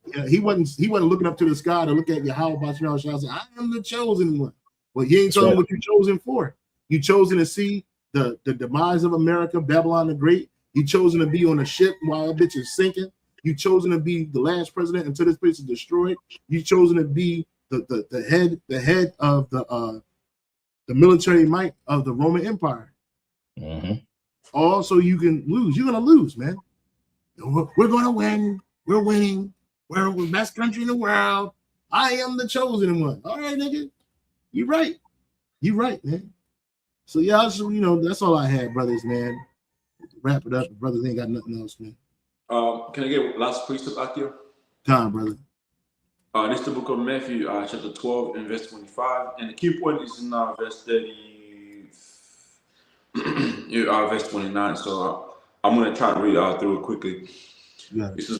Yeah, he wasn't looking up to the sky to look at Yahweh Bashem Yahushai and say, "I am the chosen one." Well, you ain't telling what you're chosen for. You chosen to see the demise of America, Babylon the Great. You chosen to be on a ship while that bitch is sinking. You chosen to be the last president until this place is destroyed. You chosen to be the head of the military might of the Roman Empire. Mm-hmm. Also, you can lose. You're gonna lose, man. We're gonna win. We're winning. We're the best country in the world. I am the chosen one. All right, nigga. You right. You right, man. So yeah, that's all I had, brothers, man. Wrap it up. The brothers ain't got nothing else, man. Can I get last precept out here? Time, brother. This is the book of Matthew, chapter 12 and verse 25. And the key point is in verse 30, verse 29. So I'm going to try to read through it quickly. Yeah. This is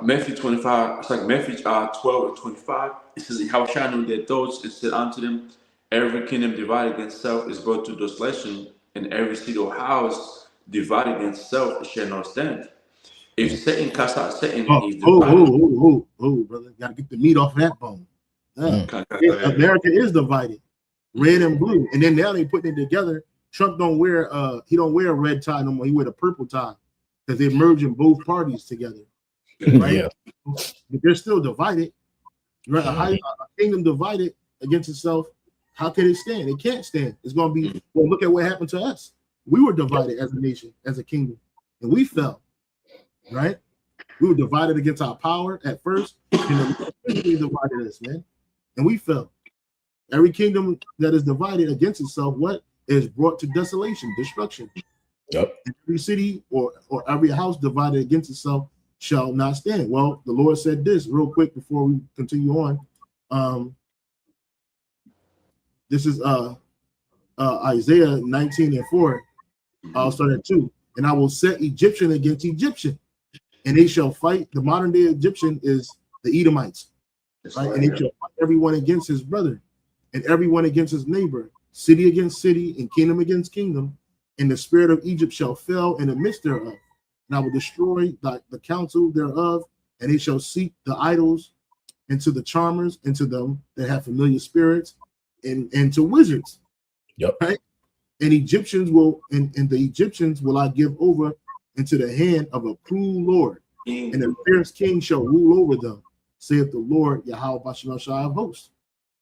Matthew 25. It's like Matthew 12 and 25. It says, "How shall I know their thoughts? And said unto them, every kingdom divided against self is brought to desolation, and every city or house divided against self shall not stand. If Satan cast out Satan, he's divided." Brother. Gotta get the meat off that bone. America is divided, red and blue. And then now they putting it together. Trump don't wear he don't wear a red tie no more. He wear the purple tie because they're merging both parties together. Right? Yeah. But they're still divided. Right? A kingdom divided against itself. How can it stand? It can't stand. It's gonna be well, look at what happened to us. We were divided as a nation, as a kingdom, and we fell. Right? We were divided against our power at first, and they divided us, man, and we fell. Every kingdom that is divided against itself, what is brought to desolation, destruction. Yep. And every city or every house divided against itself shall not stand. Well, the Lord said this real quick before we continue on. This is Isaiah 19:4. I'll start at 2. And I will set Egyptian against Egyptian, and they shall fight. The modern day Egyptian is the Edomites, right? And they shall fight everyone against his brother, and everyone against his neighbor, city against city, and kingdom against kingdom. And the spirit of Egypt shall fail in the midst thereof. And I will destroy the counsel thereof, and they shall seek the idols, and to the charmers, and to them that have familiar spirits, and to wizards. Yep. Right? And Egyptians will, and the Egyptians will I give over into the hand of a cruel Lord, and a fierce king shall rule over them, saith the Lord Yahweh Bashem of hosts.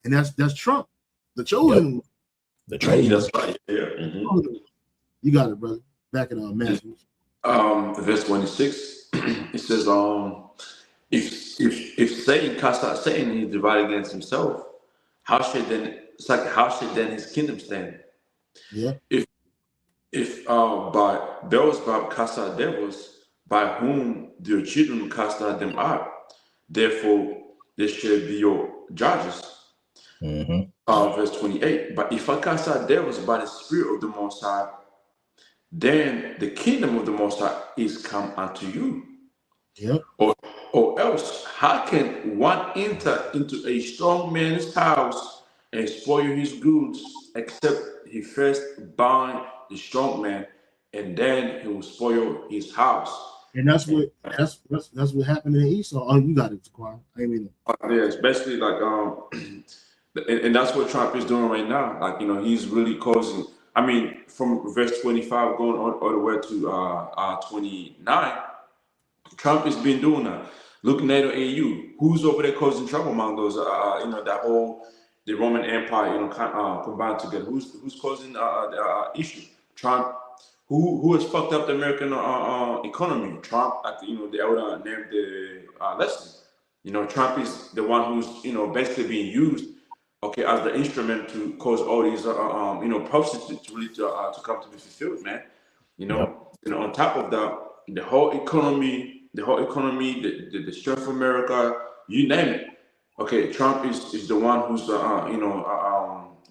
And that's Trump, the chosen. Yep. The chosen. That's right. Yeah. Mm-hmm. You got it, brother. Back in Matthew. Verse 26. It says, if Satan cast out Satan, he's divided against himself. How should then his kingdom stand? Yeah. If by Beelzebub cast out devils, by whom their children cast out them out, therefore they shall be your judges. Verse 28. But if I cast out devils by the Spirit of the Most High, then the kingdom of the Most High is come unto you. Yep. Or else, how can one enter into a strong man's house and spoil his goods, except he first bind the strong man, and then he will spoil his house? And that's what happened to Esau. Oh, you got it, Quan. I mean, yeah, it's basically like and that's what Trump is doing right now. Like, he's really causing. I mean, from verse 25 going all the way to 29, Trump has been doing that. Look, NATO, AU, who's over there causing trouble among those? That whole the Roman Empire, combined together. Who's causing the issue? Trump. Who has fucked up the American economy? Trump, the elder named Leslie. Trump is the one who's basically being used, as the instrument to cause all these prophecies to really to come to be fulfilled, man. On top of that, the whole economy, the strength of America, you name it. Okay, Trump is the one who's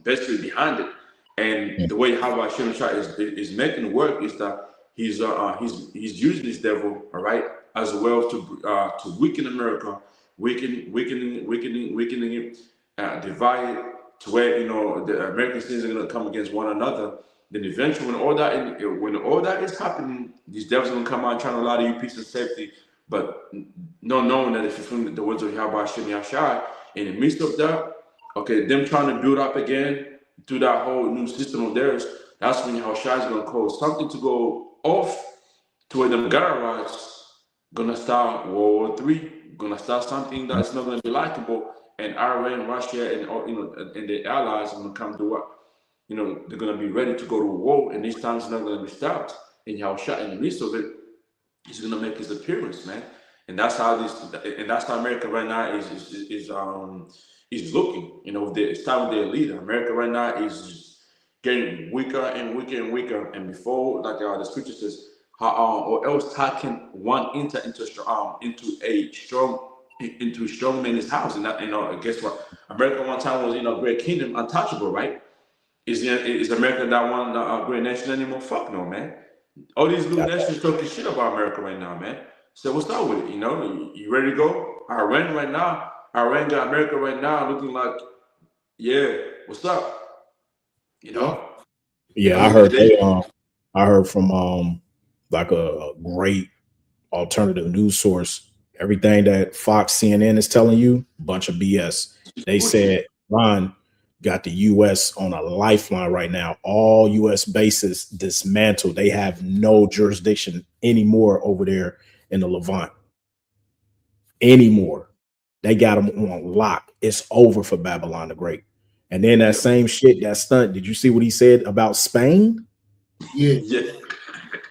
basically behind it. And the way Howard Shimshai is making it work is that he's using this devil, all right, as well to weaken America, weakening it, divide to where the American citizens are going to come against one another. Then eventually, when all that is happening, these devils are going to come out trying to allow you peace and safety, but not knowing that if you're from the words of Yahweh Shimshai, in the midst of that, them trying to build up again through that whole new system of theirs, that's when Yahushua is going to cause something to go off to where them Garagites going to start World War III, going to start something that's not going to be likable, and Iran, Russia, and their allies are going to come to what? They're going to be ready to go to war, and this time it's not going to be stopped. And Yahushua, in the midst of it, he's going to make his appearance, man. And that's how America right now is looking. They start with their leader. America right now is getting weaker and weaker and weaker. And before, like the scripture says, or else how can one enter into a strong into a strong man's house. And that, guess what? America one time was, great kingdom, untouchable, right? Is America that one great nation anymore? Fuck no, man. All these new nations talking shit about America right now, man. So what's up with it? You ready to go? Iran got America right now looking like, yeah, what's up? Yeah, I heard from like a great alternative news source. Everything that Fox, CNN is telling you, bunch of BS. They said Ron got the U.S. on a lifeline right now. All U.S. bases dismantled. They have no jurisdiction anymore over there in the Levant. Anymore. They got them on lock. It's over for Babylon the Great. And then that same shit, that stunt. Did you see what he said about Spain? Yeah.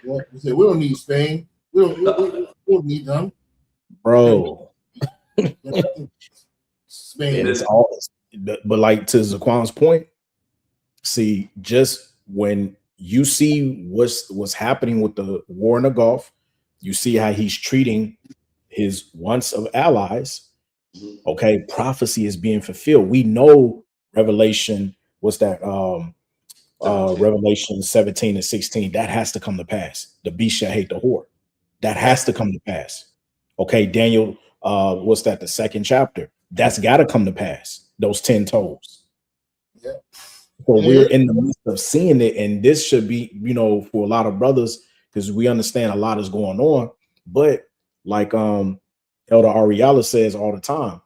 Well, we said we don't need Spain. We don't need them, bro. Spain. It's all, but like to Zaquan's point, see, just when you see what's happening with the war in the Gulf, you see how he's treating his once of allies. Okay, prophecy is being fulfilled. We know Revelation, what's that? Revelation 17 and 16, that has to come to pass. The beast shall hate the whore. That has to come to pass. Okay, Daniel, what's that? The second chapter. That's got to come to pass. Those 10 toes. Yeah. So we're in the midst of seeing it, and this should be, for a lot of brothers, because we understand a lot is going on. But like Elder Ariella says all the time,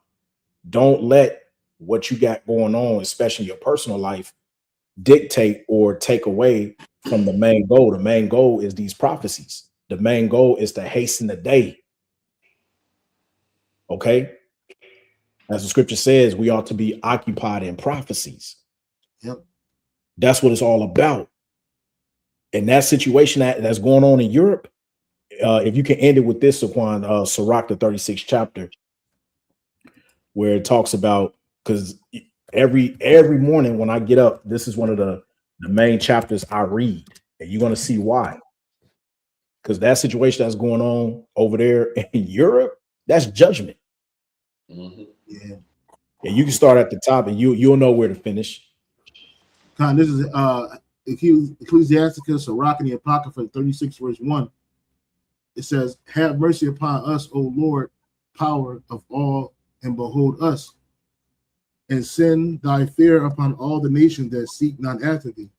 don't let what you got going on, especially your personal life, dictate or take away from the main goal. The main goal is these prophecies. The main goal is to hasten the day. Okay. As the scripture says, we ought to be occupied in prophecies. Yep. That's what it's all about. And that situation that's going on in Europe, if you can end it with this, Saquon, Sirach, the 36th chapter, where it talks about, because every morning when I get up, this is one of the main chapters I read, and you're going to see why. Because that situation that's going on over there in Europe, that's judgment. Yeah. And you can start at the top, and you'll know where to finish. This is Ecclesiasticus, Sirach, and the Apocrypha, 36 verse 1. It says, "Have mercy upon us, O Lord, power of all, and behold us, and send thy fear upon all the nations that seek not after thee.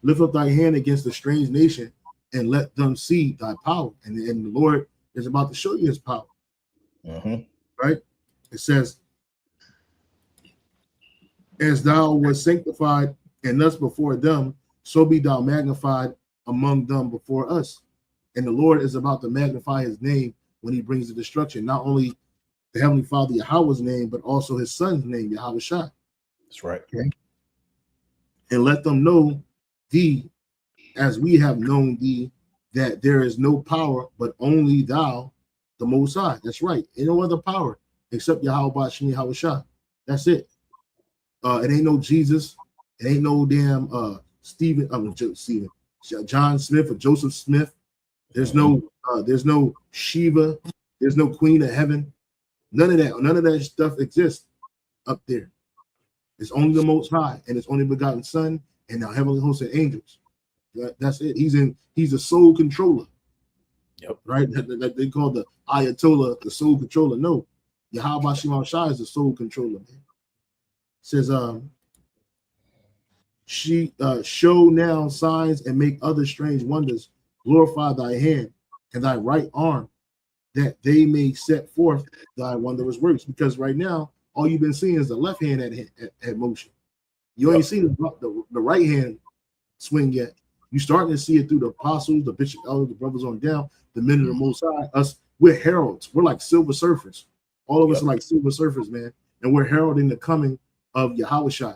Lift up thy hand against a strange nation, and let them see thy power." And the Lord is about to show you his power. Right? It says, "As thou wast sanctified in us before them, so be thou magnified among them before us." And the Lord is about to magnify his name when he brings the destruction. Not only the Heavenly Father Yahweh's name, but also his son's name, Yahweh Shai. That's right. Okay. "And let them know thee as we have known thee, that there is no power but only thou, the Most High." That's right. Ain't no other power except Yahweh Bashim Yahweh Shai. That's it. It ain't no Jesus. It ain't no damn John Smith or Joseph Smith. There's no Shiva. There's no Queen of Heaven. None of that stuff exists up there. It's only the Most High and His only begotten Son and the heavenly host of angels. That's it. He's a sole controller. Yep. Right? That they call the Ayatollah the sole controller. No, Yahweh Shimon Shai is the sole controller. Man. It says, "She show now signs and make other strange wonders. Glorify thy hand and thy right arm, that they may set forth thy wondrous works." Because right now, all you've been seeing is the left hand at motion. You ain't seen the right hand swing yet. You're starting to see it through the apostles, the bishop, elders, the brothers on down, the men of the Most High. Us, we're heralds. We're like silver surfers. All of us are like silver surfers, man. And we're heralding the coming of Yahweh Shai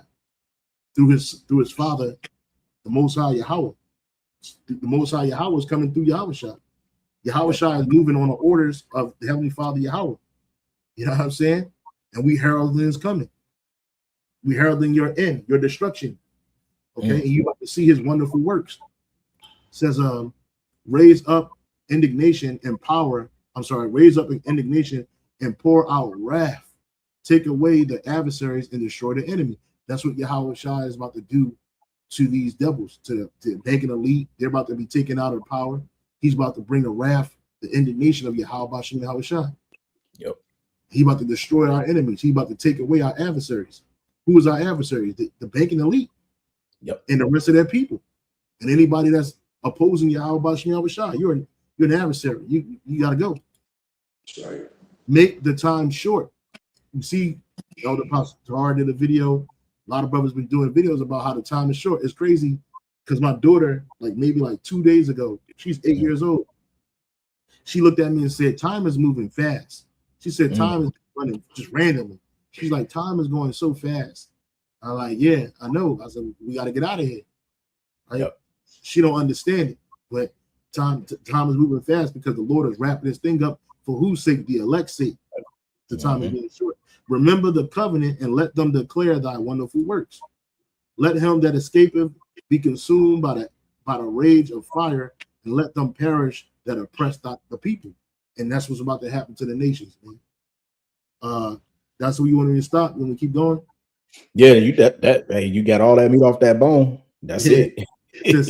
through his father, the Most High Yahweh. The Most High Yahweh is coming through Yahweh Shai. Yahweh Shai is moving on the orders of the Heavenly Father Yahweh. You know what I'm saying? And we heralding his coming. We heralding your end, your destruction. Okay, and you have to see his wonderful works. It says, raise up indignation and power. Raise up indignation and pour out wrath, take away the adversaries and destroy the enemy. That's what Yahweh Shai is about to do to these devils, to Banking Elite. They're about to be taken out of power. He's about to bring the wrath, the indignation of Yahweh Bashem Yahweh Shai. Yep. He about to destroy our enemies. He about to take away our adversaries. Who is our adversaries? The Banking Elite. Yep. And the rest of their people. And anybody that's opposing Yahweh Bashem Yahweh Shai, you're an adversary. You got to go. That's right. Make the time short. You see, Elder Pastor Tahar did a video. A lot of brothers been doing videos about how the time is short. It's crazy because my daughter, maybe 2 days ago, she's 8 years old. She looked at me and said, time is moving fast. She said, time is running just randomly. She's like, time is going so fast. I'm like, yeah, I know. I said, we got to get out of here. Right? Yep. She don't understand it, but time is moving fast because the Lord is wrapping this thing up for whose sake? The elect's sake. The time is getting short. Remember the covenant and let them declare thy wonderful works. Let him that escapeth be consumed by the rage of fire, and let them perish that oppress the people. And that's what's about to happen to the nations, man. That's where you want me to stop when we keep going. Yeah, hey, you got all that meat off that bone. That's it. To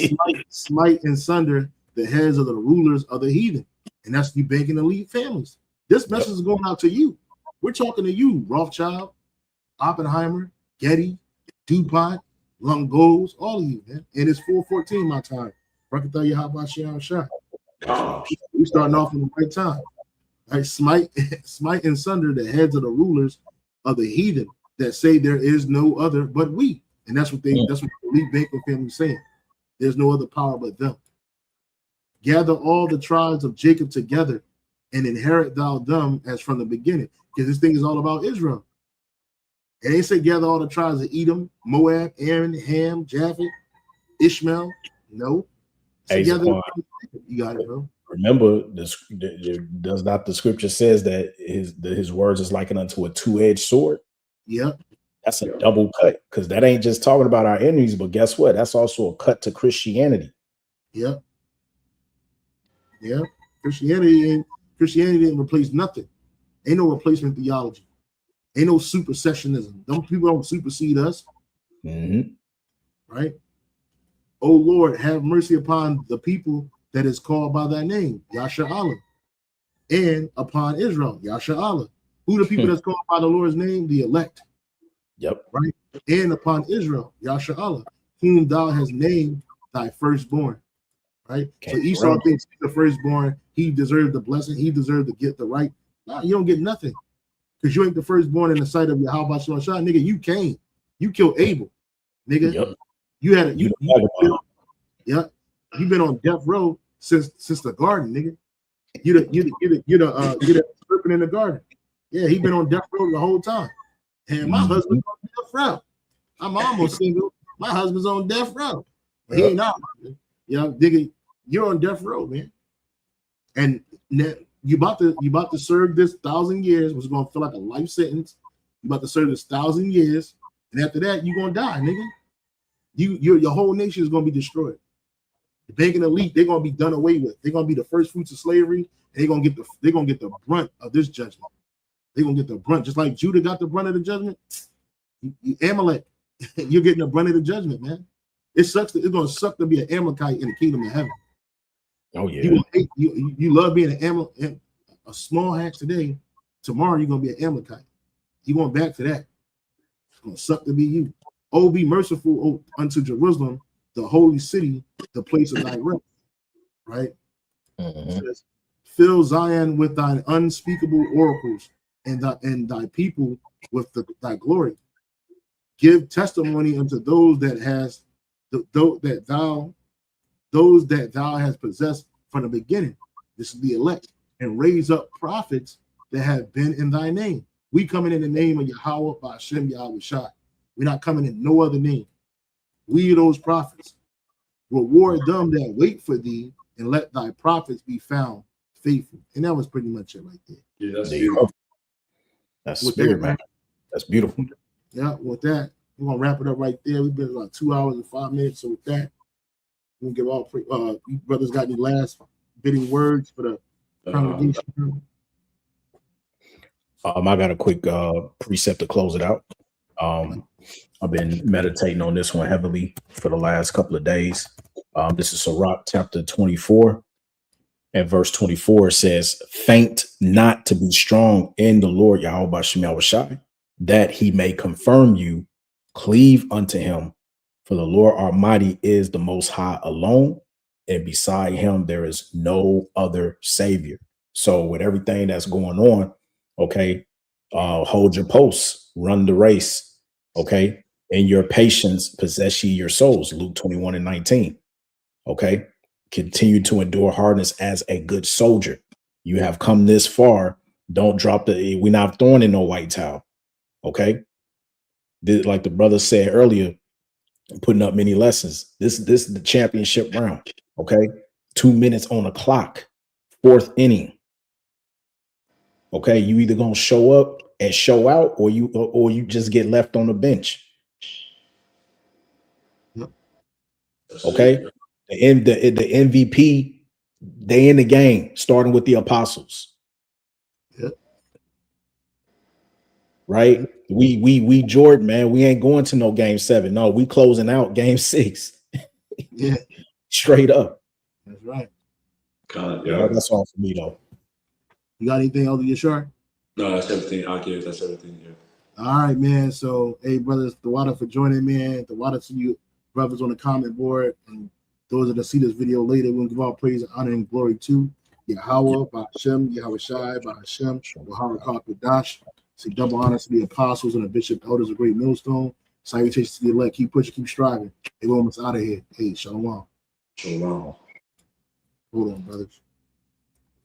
smite and sunder the heads of the rulers of the heathen, and that's the Banking Elite families. This message is going out to you. We're talking to you, Rothschild, Oppenheimer, Getty, DuPont, Lungos, all of you, man. And it's 4:14 my time. Rakatha Yahweh Shem Shah. We're starting off in the right time. Right, smite and sunder the heads of the rulers of the heathen that say there is no other but we. And that's what the Elite Banking family is saying. There's no other power but them. Gather all the tribes of Jacob together and inherit thou them as from the beginning. Because this thing is all about Israel. It ain't say gather all the tribes of Edom, Moab, Aaron, Ham, Japheth, Ishmael. No. Hey, You got it, bro. Remember, does not the scripture says that his words is likened unto a two-edged sword? Yep. That's a double cut, because that ain't just talking about our enemies, but guess what? That's also a cut to Christianity. Yep. Yeah. Christianity didn't replace nothing. Ain't no replacement theology. Ain't no supersessionism. Them people don't supersede us. Right? Oh Lord, have mercy upon the people that is called by thy name, Yasha Allah, and upon Israel, Yasha Allah. Who the people that's called by the Lord's name? The elect. Yep. Right? And upon Israel, Yasha Allah, whom thou hast named thy firstborn. Right? So Esau thinks the firstborn, he deserved the blessing, he deserved to get the right. No, you don't get nothing. Because you ain't the firstborn in the sight of Yahweh Shalom Shah. Nigga, you came. You killed Abel. Nigga. Yep. You had you've been on death row since the garden, nigga. You're the serpent in the garden. Yeah, he been on death row the whole time. And my husband's on death row. I'm almost single. My husband's on death row. He ain't out. Nigga, you're on death row, man. And you about to serve this 1,000 years, which is gonna feel like a life sentence. You about to serve this 1,000 years, and after that, you're gonna die, nigga. Your whole nation is gonna be destroyed. The Banking Elite, they're gonna be done away with. They're gonna be the first fruits of slavery, and they're gonna get the brunt of this judgment. They're gonna get the brunt, just like Judah got the brunt of the judgment. You Amalek, you're getting the brunt of the judgment, man. It sucks. It's gonna suck to be an Amalekite in the kingdom of heaven. Oh yeah. You love being a small hatch today. Tomorrow you're gonna be an Amalekite. You going back to that. It's gonna suck to be you. Oh, be merciful unto Jerusalem, the holy city, the place of thy rest. Right? It says, fill Zion with thine unspeakable oracles, and thy people with thy glory. Give testimony unto those that thou hast possessed from the beginning. This is the elect, and raise up prophets that have been in thy name. We coming in the name of Yahweh by Hashem Yahweh Shai. We're not coming in no other name. We are those prophets. Reward them that wait for thee, and let thy prophets be found faithful. And that was pretty much it right there. Yeah, that's beautiful. That's spirit, man. That's beautiful. Yeah, with that, we're gonna wrap it up right there. We've been about 2 hours and 5 minutes. So with that, we'll give all you brothers got any last bidding words for the congregation? I got a quick precept to close it out. I've been meditating on this one heavily for the last couple of days. This is Sirach chapter 24 and verse 24 says, faint not to be strong in the Lord Yahweh B'Shem Yahushai, that he may confirm you, cleave unto him. For the Lord Almighty is the most high alone, and beside him there is no other savior. So with everything that's going on, okay, hold your posts, run the race, okay? In your patience, possess ye your souls, Luke 21:19, okay? Continue to endure hardness as a good soldier. You have come this far. Don't drop we're not throwing in no white towel, okay? Like the brother said earlier, putting up many lessons. This is the championship round, okay? 2 minutes on the clock, 4th inning. Okay, you either gonna show up and show out, or you just get left on the bench. Yep. Okay, the MVP, they in the game, starting with the apostles. Yep. Right? We Jordan, man, we ain't going to no game 7. No, we closing out game 6. Yeah, straight up. That's right. Yeah, that's all for me though. You got anything else to get sure? No, that's everything. I give. That's everything. Yeah. All right, man. So, hey, brothers, the water for joining, man. The water to you, brothers on the comment board, and those that see this video later. We'll give all praise, honor, and glory to Yahweh, Ba'Shem, Yahweh Shai, Ba'Shem, Baharakah Kadash. Say double honors to the apostles and the bishop, elders of Great Millstone. Salutations to the elect. Keep pushing, keep striving. Hey, we're almost out of here. Hey, shalom. Shalom. Hold on, brothers.